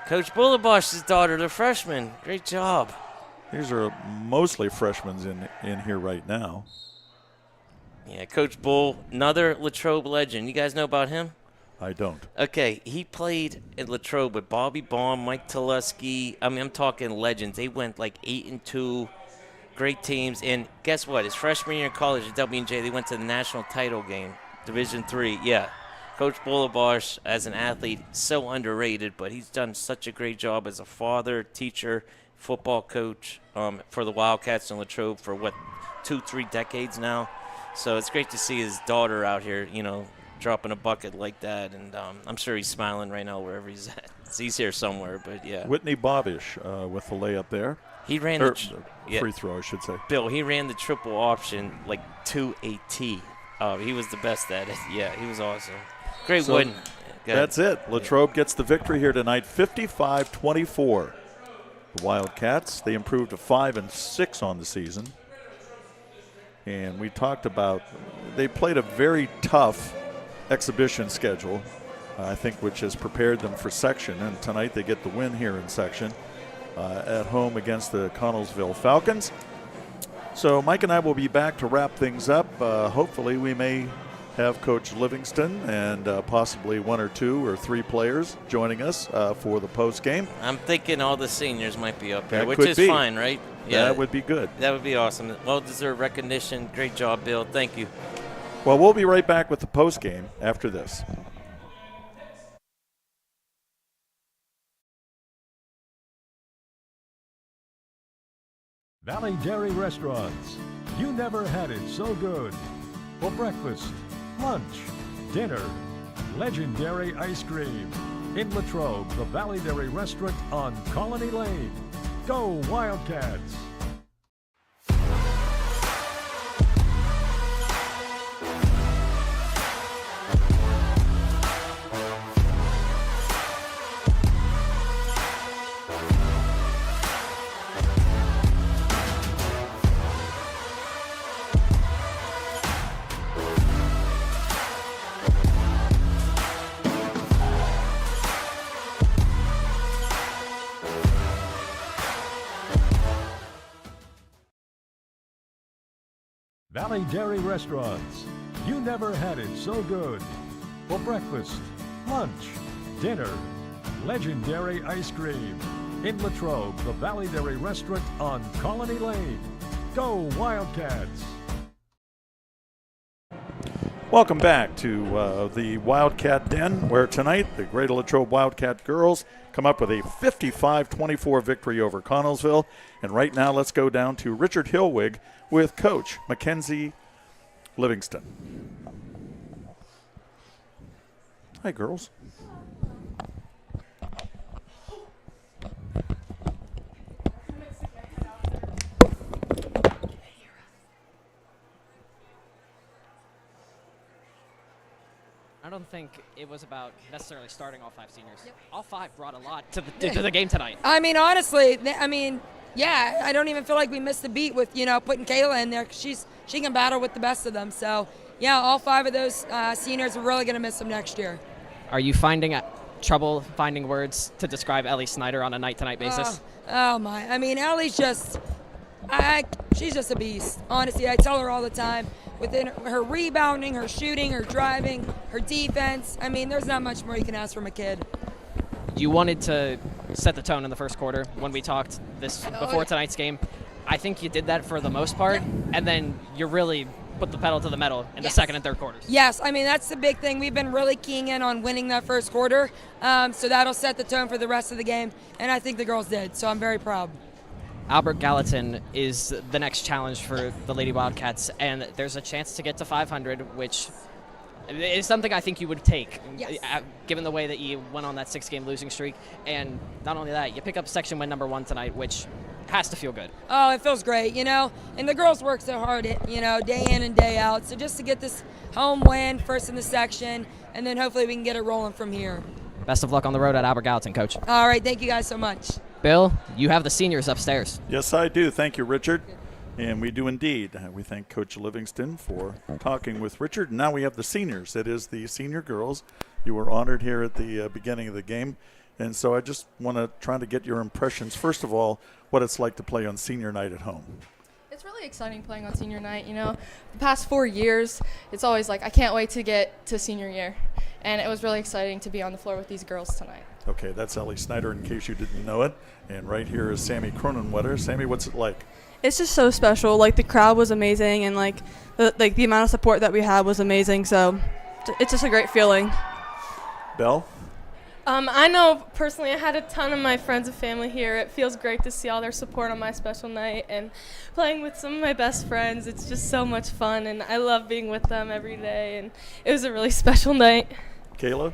[SPEAKER 8] Coach Bulabosh's daughter, the freshman. Great job.
[SPEAKER 7] These are mostly freshmen in here right now.
[SPEAKER 8] Yeah, Coach Bull, another Latrobe legend. You guys know about him?
[SPEAKER 7] I don't.
[SPEAKER 8] Okay, he played at Latrobe with Bobby Baum, Mike Telesky. I mean, I'm talking legends. They went like 8-2, great teams. And guess what? His freshman year in college at W&J, they went to the national title game, Division III. Yeah. Coach Bullabosh, as an athlete, so underrated, but he's done such a great job as a father, teacher, football coach for the Wildcats in Latrobe for, 2-3 decades now. So it's great to see his daughter out here, dropping a bucket like that. And I'm sure he's smiling right now wherever he's at. He's here somewhere, but yeah.
[SPEAKER 7] Whitney Bobish with the layup there.
[SPEAKER 8] He ran
[SPEAKER 7] the free throw, I should say.
[SPEAKER 8] Bill, he ran the triple option to a T. He was the best at it. Yeah, he was awesome. Great win.
[SPEAKER 7] That's it. Latrobe gets the victory here tonight, 55-24. The Wildcats, they improved to 5-6 on the season. And we talked about they played a very tough exhibition schedule, I think, which has prepared them for section. And tonight they get the win here in section at home against the Connellsville Falcons. So Mike and I will be back to wrap things up. Hopefully we may have Coach Livingston and possibly 1 or 2 or 3 players joining us for the post game.
[SPEAKER 8] I'm thinking all the seniors might be up there,
[SPEAKER 7] That
[SPEAKER 8] which
[SPEAKER 7] could
[SPEAKER 8] is
[SPEAKER 7] be.
[SPEAKER 8] fine, right? Yeah,
[SPEAKER 7] That would be good.
[SPEAKER 8] That would be awesome. Well-deserved recognition. Great job, Bill. Thank you.
[SPEAKER 7] Well, we'll be right back with the post game after this.
[SPEAKER 9] Valley Dairy Restaurants. You never had it so good. For breakfast, lunch, dinner, legendary ice cream. In Latrobe, the Valley Dairy Restaurant on Colony Lane. Go Wildcats! Valley Dairy Restaurants. You never had it so good. For breakfast, lunch, dinner, legendary ice cream. In Latrobe, the Valley Dairy Restaurant on Colony Lane. Go Wildcats!
[SPEAKER 7] Welcome back to the Wildcat Den, where tonight the Greater Latrobe Wildcat girls come up with a 55-24 victory over Connellsville. And right now, let's go down to Richard Hillwig with Coach Mackenzie Livingston. Hi, girls.
[SPEAKER 4] I don't think it was about necessarily starting all 5 seniors. All 5 brought a lot to the game tonight.
[SPEAKER 18] I mean, honestly, yeah, I don't even feel like we missed a beat with, putting Kayla in there, because she can battle with the best of them. So, yeah, all 5 of those seniors, we're really going to miss them next year.
[SPEAKER 4] Are you finding trouble finding words to describe Ellie Snyder on a night-to-night basis?
[SPEAKER 18] Oh, my. I mean, Ellie's she's just a beast. Honestly, I tell her all the time. Within her rebounding, her shooting, her driving, her defense, I mean, there's not much more you can ask from a kid.
[SPEAKER 4] You wanted to set the tone in the first quarter when we talked before tonight's game. I think you did that for the most part, and then you really put the pedal to the metal in the second and third quarters.
[SPEAKER 18] Yes, I mean, that's the big thing. We've been really keying in on winning that first quarter, so that'll set the tone for the rest of the game, and I think the girls did, so I'm very proud.
[SPEAKER 4] Albert Gallatin is the next challenge for the Lady Wildcats, and there's a chance to get to 500, which is something I think you would take, given the way that you went on that 6-game losing streak. And not only that, you pick up section win number 1 tonight, which has to feel good.
[SPEAKER 18] Oh, it feels great, and the girls work so hard, day in and day out. So just to get this home win, first in the section, and then hopefully we can get it rolling from here.
[SPEAKER 4] Best of luck on the road at Albert Gallatin, Coach.
[SPEAKER 18] All right, thank you guys so much.
[SPEAKER 4] Bill, you have the seniors upstairs.
[SPEAKER 7] Yes, I do. Thank you, Richard. And we do indeed. We thank Coach Livingston for talking with Richard. And now we have the seniors. It is the senior girls. You were honored here at the beginning of the game. And so I just want to try to get your impressions. First of all, what it's like to play on senior night at home.
[SPEAKER 22] It's really exciting playing on senior night. The past 4 years, it's always like I can't wait to get to senior year. And it was really exciting to be on the floor with these girls tonight.
[SPEAKER 7] Okay, that's Ellie Snyder in case you didn't know it. And right here is Sammy Cronenwetter. Sammy, what's it like?
[SPEAKER 23] It's just so special. The crowd was amazing, and the amount of support that we had was amazing. So
[SPEAKER 22] it's just a great feeling.
[SPEAKER 7] Belle?
[SPEAKER 22] I know personally I had a ton of my friends and family here. It feels great to see all their support on my special night and playing with some of my best friends. It's just so much fun, and I love being with them every day, and it was a really special night.
[SPEAKER 7] Kayla?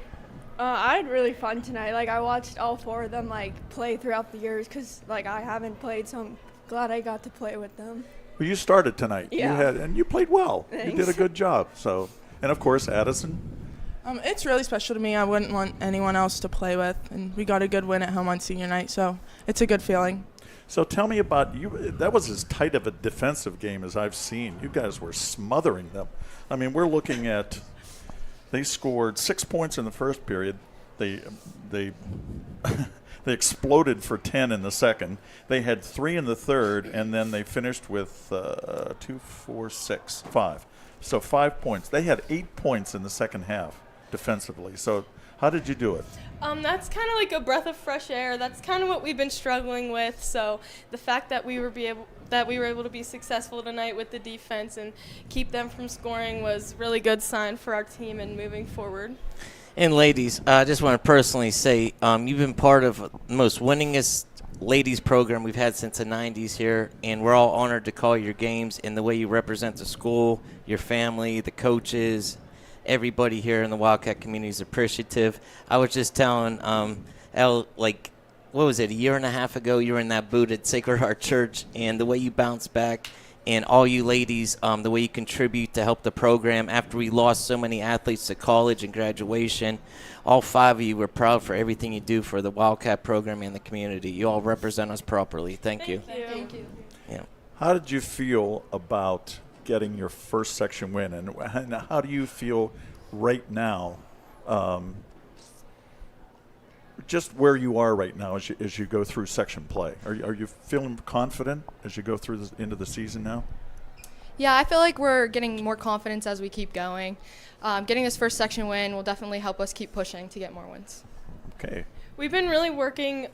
[SPEAKER 16] I had really fun tonight. Like, I watched all 4 of them, like, play throughout the years because, like, I haven't played, so I'm glad I got to play with them.
[SPEAKER 7] Well, you started tonight.
[SPEAKER 16] Yeah.
[SPEAKER 7] And you played well.
[SPEAKER 16] Thanks.
[SPEAKER 7] You did a good job. So, and of course, Addison.
[SPEAKER 17] It's really special to me. I wouldn't want anyone else to play with, and we got a good win at home on senior night, so it's a good feeling.
[SPEAKER 7] So tell me about you. That was as tight of a defensive game as I've seen. You guys were smothering them. I mean, we're looking at they scored 6 points in the first period. They they exploded for 10 in the second. They had 3 in the third, and then they finished with 2, 4, 6, 5. So 5 points. They had 8 points in the second half defensively. So how did you do it?
[SPEAKER 22] That's kind of like a breath of fresh air. That's kind of what we've been struggling with. So the fact that we were able to be successful tonight with the defense and keep them from scoring was really good sign for our team and moving forward.
[SPEAKER 8] And ladies, I just want to personally say you've been part of the most winningest ladies program we've had since the 90s here, and we're all honored to call your games, and the way you represent the school, your family, the coaches, everybody here in the Wildcat community is appreciative. I was just telling Elle, like, what was it, a year and a half ago, you were in that booth at Sacred Heart Church, and the way you bounced back, and all you ladies, the way you contribute to help the program after we lost so many athletes to college and graduation. All 5 of you were proud for everything you do for the Wildcat program and the community. You all represent us properly. Thank you.
[SPEAKER 22] Thank you.
[SPEAKER 8] Yeah.
[SPEAKER 7] How did you feel about getting your first section win, and how do you feel right now, just where you are right now as you go through section play? Are you feeling confident as you go through into the season now?
[SPEAKER 22] Yeah, I feel like we're getting more confidence as we keep going. Getting this first section win will definitely help us keep pushing to get more wins.
[SPEAKER 7] Okay.
[SPEAKER 22] We've been really working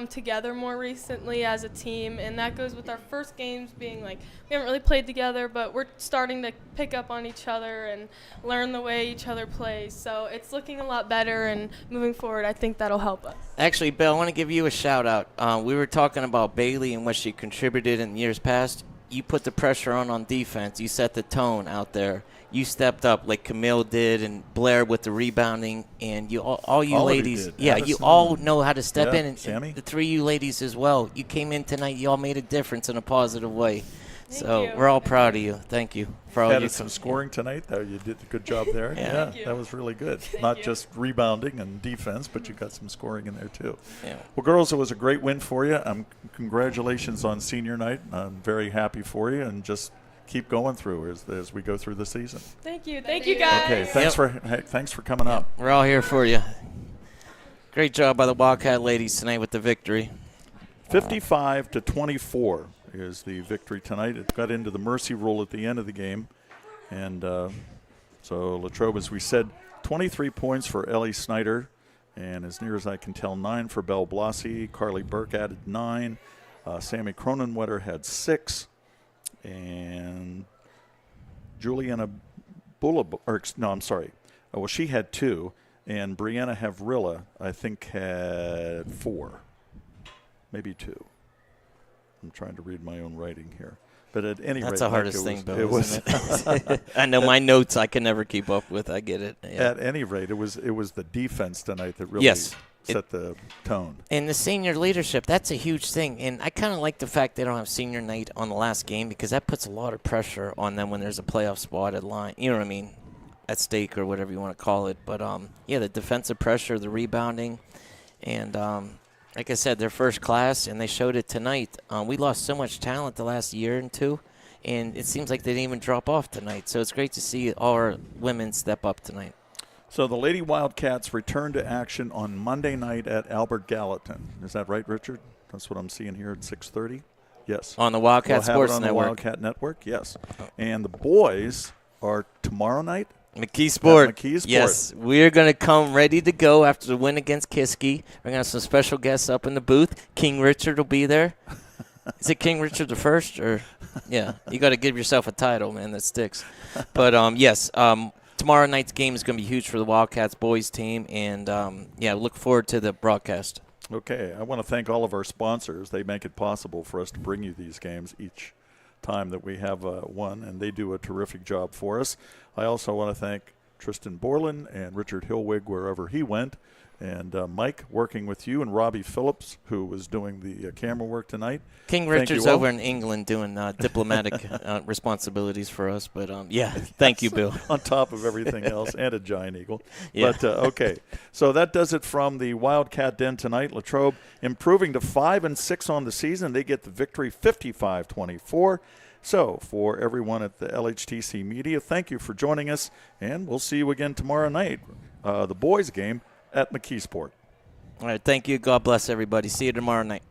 [SPEAKER 22] together more recently as a team, and that goes with our first games being like we haven't really played together, but we're starting to pick up on each other and learn the way each other plays. So it's looking a lot better, and moving forward, I think that'll help us.
[SPEAKER 8] Actually, Bill, I want to give you a shout-out. We were talking about Bailey and what she contributed in years past. You put the pressure on defense. You set the tone out there. You stepped up like Camille did and Blair with the rebounding, and you all you ladies, yeah, Addison, you all know how to step in, and
[SPEAKER 7] Sammy,
[SPEAKER 8] the 3 of you ladies as well. You came in tonight. You all made a difference in a positive way.
[SPEAKER 22] Thank
[SPEAKER 8] so
[SPEAKER 22] you.
[SPEAKER 8] we're all proud of you. Thank you for all you.
[SPEAKER 7] Had some scoring tonight. You did a good job there.
[SPEAKER 8] Yeah.
[SPEAKER 7] Yeah, that was really good. Not just rebounding and defense, but you got some scoring in there too.
[SPEAKER 8] Yeah.
[SPEAKER 7] Well, girls, it was a great win for you. Congratulations on senior night. I'm very happy for you, and just keep going through as we go through the season.
[SPEAKER 22] Thank you. Thank you, guys.
[SPEAKER 7] Okay, thanks for coming up.
[SPEAKER 8] We're all here for you. Great job by the Wildcat ladies tonight with the victory.
[SPEAKER 7] 55-24 is the victory tonight. It got into the mercy rule at the end of the game, and so Latrobe, as we said, 23 points for Ellie Snyder, and as near as I can tell, 9 for Belle Blasi. Carly Burke added 9. Sammy Cronenwetter had 6. And Juliana she had 2, and Brianna Havrilla, I think, had 4, maybe 2. I'm trying to read my own writing here, but at any rate,
[SPEAKER 8] that's the hardest thing, Bill.
[SPEAKER 7] Isn't it?
[SPEAKER 8] I know my notes I can never keep up with. I get it. Yeah.
[SPEAKER 7] At any rate, it was the defense tonight that really set the tone.
[SPEAKER 8] And the senior leadership, that's a huge thing. And I kind of like the fact they don't have senior night on the last game, because that puts a lot of pressure on them when there's a playoff spot at line. You know what I mean? At stake, or whatever you want to call it. But, the defensive pressure, the rebounding, and like I said, they're first class, and they showed it tonight. We lost so much talent the last year and two, and it seems like they didn't even drop off tonight. So it's great to see all our women step up tonight.
[SPEAKER 7] So the Lady Wildcats return to action on Monday night at Albert Gallatin. Is that right, Richard? That's what I'm seeing here at 6:30. Yes.
[SPEAKER 8] On the Wildcat Sports
[SPEAKER 7] on
[SPEAKER 8] Network.
[SPEAKER 7] The Wildcat Network, yes. And the boys are tomorrow night?
[SPEAKER 8] McKee Sport.
[SPEAKER 7] McKee Sport.
[SPEAKER 8] Yes, we're going to come ready to go after the win against Kiski. We're going to have some special guests up in the booth. King Richard will be there. Is it King Richard the First? Or yeah, you got to give yourself a title, man, that sticks. But, yes, tomorrow night's game is going to be huge for the Wildcats boys team, and look forward to the broadcast.
[SPEAKER 7] Okay, I want to thank all of our sponsors. They make it possible for us to bring you these games each time that we have one, and they do a terrific job for us. I also want to thank Tristan Borland and Richard Hillwig wherever he went, and Mike working with you, and Robbie Phillips, who was doing the camera work tonight.
[SPEAKER 8] King Richard's over in England doing diplomatic responsibilities for us, but thank you, Bill.
[SPEAKER 7] On top of everything else, and a giant eagle.
[SPEAKER 8] Yeah.
[SPEAKER 7] But okay, so that does it from the Wildcat Den tonight. Latrobe improving to 5-6 on the season. They get the victory 55-24. So for everyone at the LHTC Media, thank you for joining us, and we'll see you again tomorrow night, the boys game at McKeesport.
[SPEAKER 8] All right, thank you. God bless everybody. See you tomorrow night.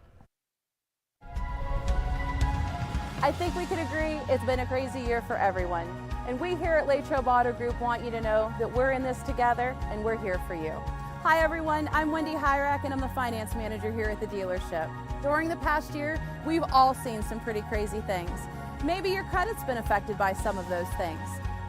[SPEAKER 1] I think we can agree it's been a crazy year for everyone. And we here at Latrobe Auto Group want you to know that we're in this together and we're here for you. Hi everyone, I'm Wendy Hyrack and I'm the finance manager here at the dealership. During the past year, we've all seen some pretty crazy things. Maybe your credit's been affected by some of those things.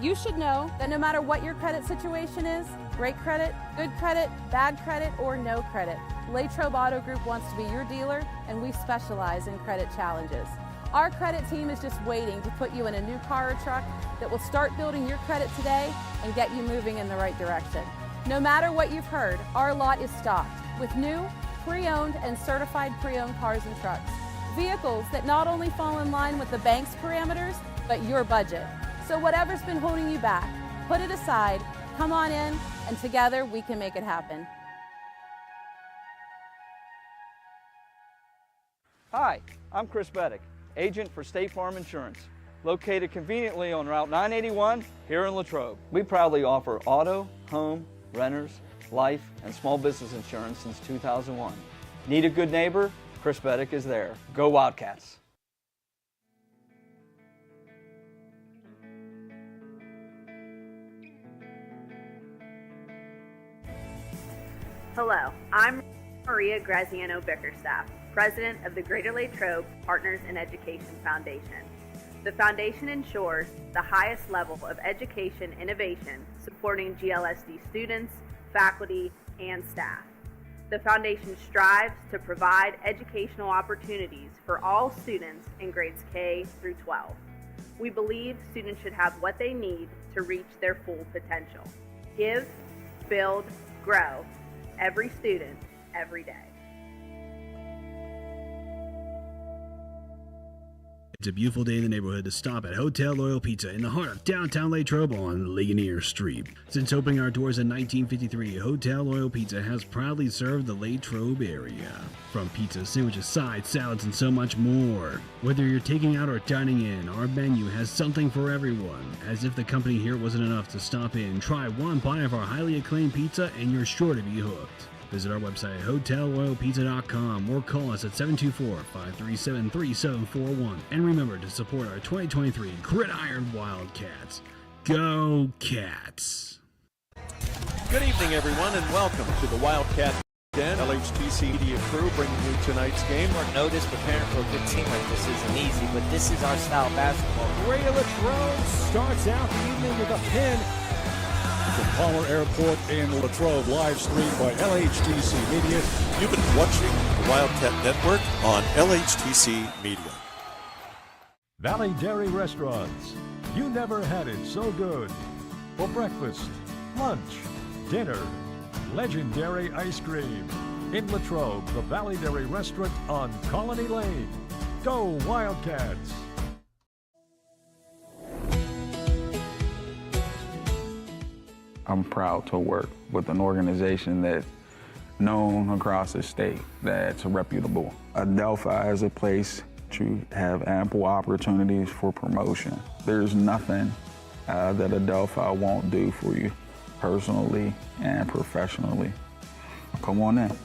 [SPEAKER 1] You should know that no matter what your credit situation is, great credit, good credit, bad credit, or no credit, Latrobe Auto Group wants to be your dealer, and we specialize in credit challenges. Our credit team is just waiting to put you in a new car or truck that will start building your credit today and get you moving in the right direction. No matter what you've heard, our lot is stocked with new, pre-owned, and certified pre-owned cars and trucks. Vehicles that not only fall in line with the bank's parameters, but your budget. So whatever's been holding you back, put it aside, come on in, and together we can make it happen.
[SPEAKER 3] Hi, I'm Chris Beddick, agent for State Farm Insurance, located conveniently on Route 981 here in Latrobe. We proudly offer auto, home, renters, life, and small business insurance since 2001. Need a good neighbor? Chris Beddick is there. Go Wildcats!
[SPEAKER 5] Hello, I'm Maria Graziano Bickerstaff, President of the Greater Latrobe Partners in Education Foundation. The foundation ensures the highest level of education innovation supporting GLSD students, faculty, and staff. The foundation strives to provide educational opportunities for all students in grades K through 12. We believe students should have what they need to reach their full potential. Give, build, grow. Every student, every day.
[SPEAKER 6] It's a beautiful day in the neighborhood to stop at Hotel Loyal Pizza in the heart of downtown Latrobe on Ligonier Street. Since opening our doors in 1953, Hotel Loyal Pizza has proudly served the Latrobe area. From pizza, sandwiches, sides, salads, and so much more. Whether you're taking out or dining in, our menu has something for everyone. As if the company here wasn't enough to stop in, try one bite of our highly acclaimed pizza and you're sure to be hooked. Visit our website, hotelloyalpizza.com, or call us at 724-537-3741. And remember to support our 2023 Gridiron Wildcats. Go Cats!
[SPEAKER 2] Good evening, everyone, and welcome to the Wildcat Den. LHTC Media crew bringing you tonight's game.
[SPEAKER 8] Short notice, preparing for a good team like this isn't easy, but this is our style of basketball.
[SPEAKER 9] Greater Latrobe starts out the evening with a pin from Palmer Airport in Latrobe, live streamed by LHTC Media.
[SPEAKER 2] You've been watching the Wildcat Network on LHTC Media.
[SPEAKER 9] Valley Dairy Restaurants. You never had it so good. For breakfast, lunch, dinner, legendary ice cream. In Latrobe, the Valley Dairy Restaurant on Colony Lane. Go Wildcats!
[SPEAKER 10] I'm proud to work with an organization that's known across the state, that's reputable. Adelphi is a place to have ample opportunities for promotion. There's nothing that Adelphi won't do for you personally and professionally. Come on in.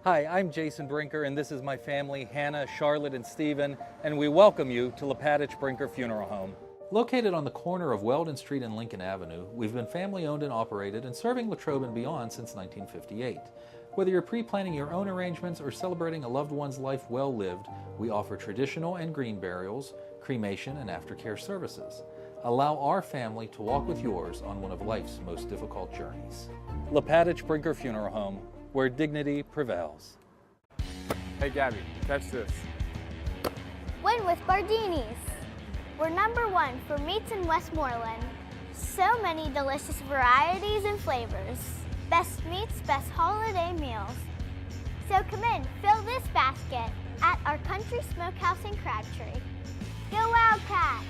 [SPEAKER 11] Hi, I'm Jason Brinker, and this is my family, Hannah, Charlotte, and Stephen, and we welcome you to Lepatich Brinker Funeral Home. Located on the corner of Weldon Street and Lincoln Avenue, we've been family-owned and operated and serving Latrobe and beyond since 1958. Whether you're pre-planning your own arrangements or celebrating a loved one's life well lived, we offer traditional and green burials, cremation, and aftercare services. Allow our family to walk with yours on one of life's most difficult journeys. Lapadich Brinker Funeral Home, where dignity prevails.
[SPEAKER 12] Hey Gabby, catch this.
[SPEAKER 13] Win with Bardini's. We're #1 for meats in Westmoreland. So many delicious varieties and flavors. Best meats, best holiday meals. So come in, fill this basket at our Country Smokehouse in Crabtree. Go Wildcats!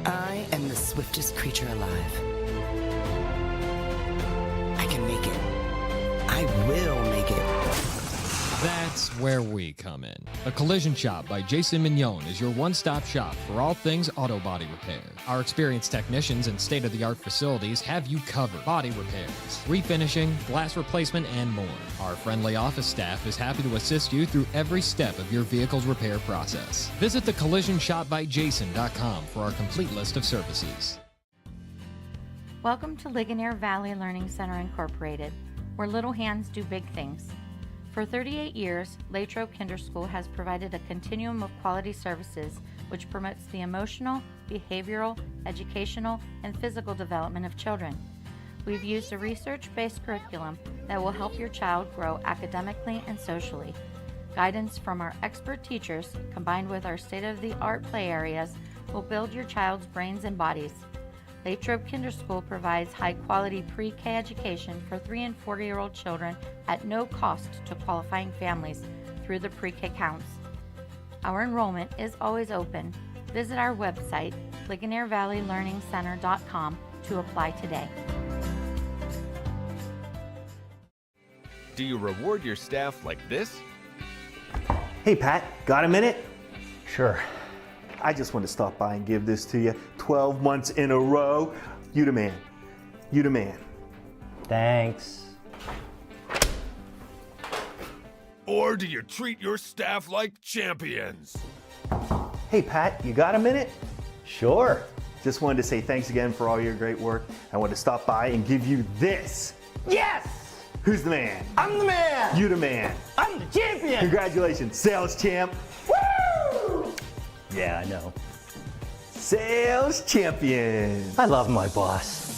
[SPEAKER 14] I am the swiftest creature alive. I can make it. I will make it.
[SPEAKER 15] That's where we come in. A Collision Shop by Jason Mignon is your one-stop shop for all things auto body repair. Our experienced technicians and state-of-the-art facilities have you covered. Body repairs, refinishing, glass replacement, and more. Our friendly office staff is happy to assist you through every step of your vehicle's repair process. Visit thecollisionshopbyjason.com for our complete list of services.
[SPEAKER 19] Welcome to Ligonier Valley Learning Center Incorporated, where little hands do big things. For 38 years, Latrobe Kinder School has provided a continuum of quality services which promotes the emotional, behavioral, educational, and physical development of children. We've used a research-based curriculum that will help your child grow academically and socially. Guidance from our expert teachers, combined with our state-of-the-art play areas, will build your child's brains and bodies. Latrobe Kinder School provides high-quality pre-K education for 3- and 4-year-old children at no cost to qualifying families through the pre-K counts. Our enrollment is always open. Visit our website, LigonierValleyLearningCenter.com, to apply today.
[SPEAKER 20] Do you reward your staff like this?
[SPEAKER 21] Hey Pat, got a minute? Sure. I just want to stop by and give this to you 12 months in a row. You the man. You the man.
[SPEAKER 23] Thanks.
[SPEAKER 9] Or do you treat your staff like champions?
[SPEAKER 21] Hey Pat, you got a minute?
[SPEAKER 23] Sure.
[SPEAKER 21] Just wanted to say thanks again for all your great work. I want to stop by and give you this.
[SPEAKER 23] Yes!
[SPEAKER 21] Who's the man?
[SPEAKER 23] I'm the man!
[SPEAKER 21] You the man.
[SPEAKER 23] I'm the champion!
[SPEAKER 21] Congratulations, sales champ.
[SPEAKER 23] Woo! Yeah, I know.
[SPEAKER 21] Sales champion.
[SPEAKER 23] I love my boss.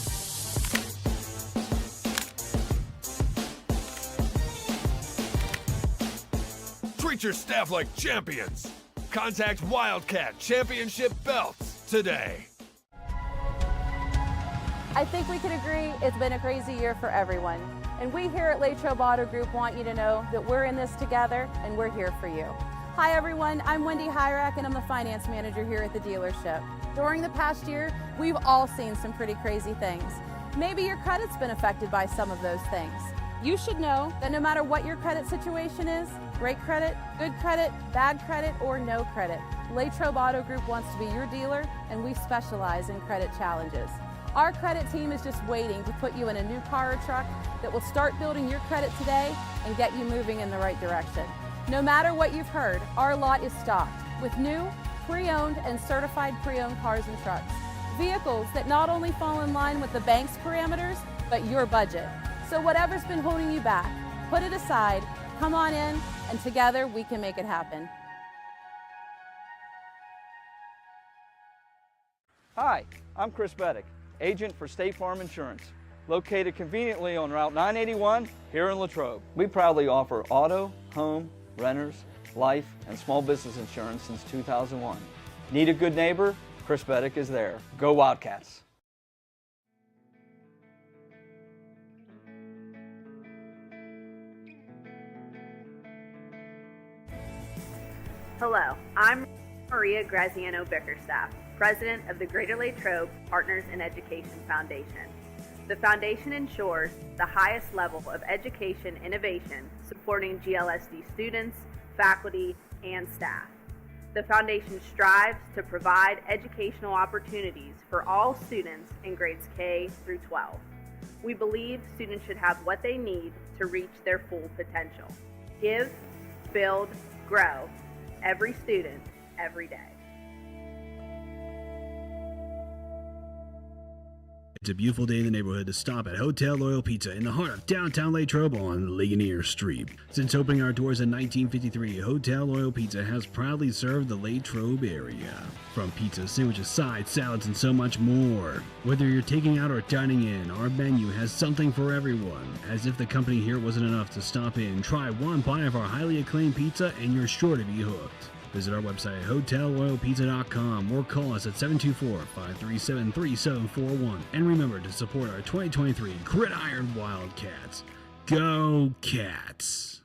[SPEAKER 9] Treat your staff like champions. Contact Wildcat Championship Belts today.
[SPEAKER 1] I think we can agree it's been a crazy year for everyone. And we here at Latrobe Auto Group want you to know that we're in this together and we're here for you. Hi everyone, I'm Wendy Hyrak and I'm the finance manager here at the dealership. During the past year, we've all seen some pretty crazy things. Maybe your credit's been affected by some of those things. You should know that no matter what your credit situation is, great credit, good credit, bad credit, or no credit, Latrobe Auto Group wants to be your dealer and we specialize in credit challenges. Our credit team is just waiting to put you in a new car or truck that will start building your credit today and get you moving in the right direction. No matter what you've heard, our lot is stocked with new, pre-owned, and certified pre-owned cars and trucks. Vehicles that not only fall in line with the bank's parameters, but your budget. So whatever's been holding you back, put it aside, come on in, and together we can make it happen.
[SPEAKER 3] Hi, I'm Chris Beddick, agent for State Farm Insurance, located conveniently on Route 981 here in Latrobe. We proudly offer auto, home, renters, life, and small business insurance since 2001. Need a good neighbor? Chris Beddick is there. Go Wildcats!
[SPEAKER 5] Hello, I'm Maria Graziano Bickerstaff, President of the Greater Latrobe Partners in Education Foundation. The foundation ensures the highest level of education innovation supporting GLSD students, faculty, and staff. The foundation strives to provide educational opportunities for all students in grades K through 12. We believe students should have what they need to reach their full potential. Give, build, grow. Every student, every day.
[SPEAKER 6] It's a beautiful day in the neighborhood to stop at Hotel Loyal Pizza in the heart of downtown Latrobe on Ligonier Street. Since opening our doors in 1953, Hotel Loyal Pizza has proudly served the Latrobe area. From pizza, sandwiches, sides, salads, and so much more. Whether you're taking out or dining in, our menu has something for everyone. As if the company here wasn't enough to stop in, try one bite of our highly acclaimed pizza and you're sure to be hooked. Visit our website at hotelloyalpizza.com or call us at 724-537-3741. And remember to support our 2023 Gridiron Wildcats. Go Cats!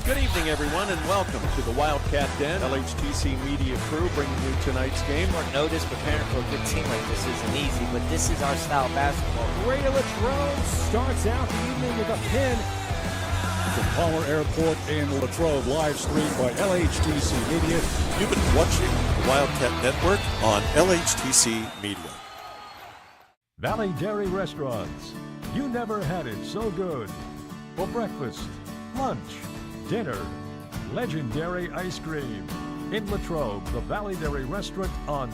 [SPEAKER 2] Good evening, everyone, and welcome to the Wildcat Den. LHTC Media Crew bringing you tonight's game.
[SPEAKER 8] Short notice, preparing for a good team like this isn't easy, but this is our style of basketball.
[SPEAKER 9] Greater Latrobe starts out the evening with a pin from Palmer Airport in Latrobe, live streamed by LHTC Media.
[SPEAKER 2] You've been watching the Wildcat Network on LHTC Media.
[SPEAKER 9] Valley Dairy Restaurants. You never had it so good. For breakfast, lunch, dinner, legendary ice cream. In Latrobe, the Valley Dairy Restaurant on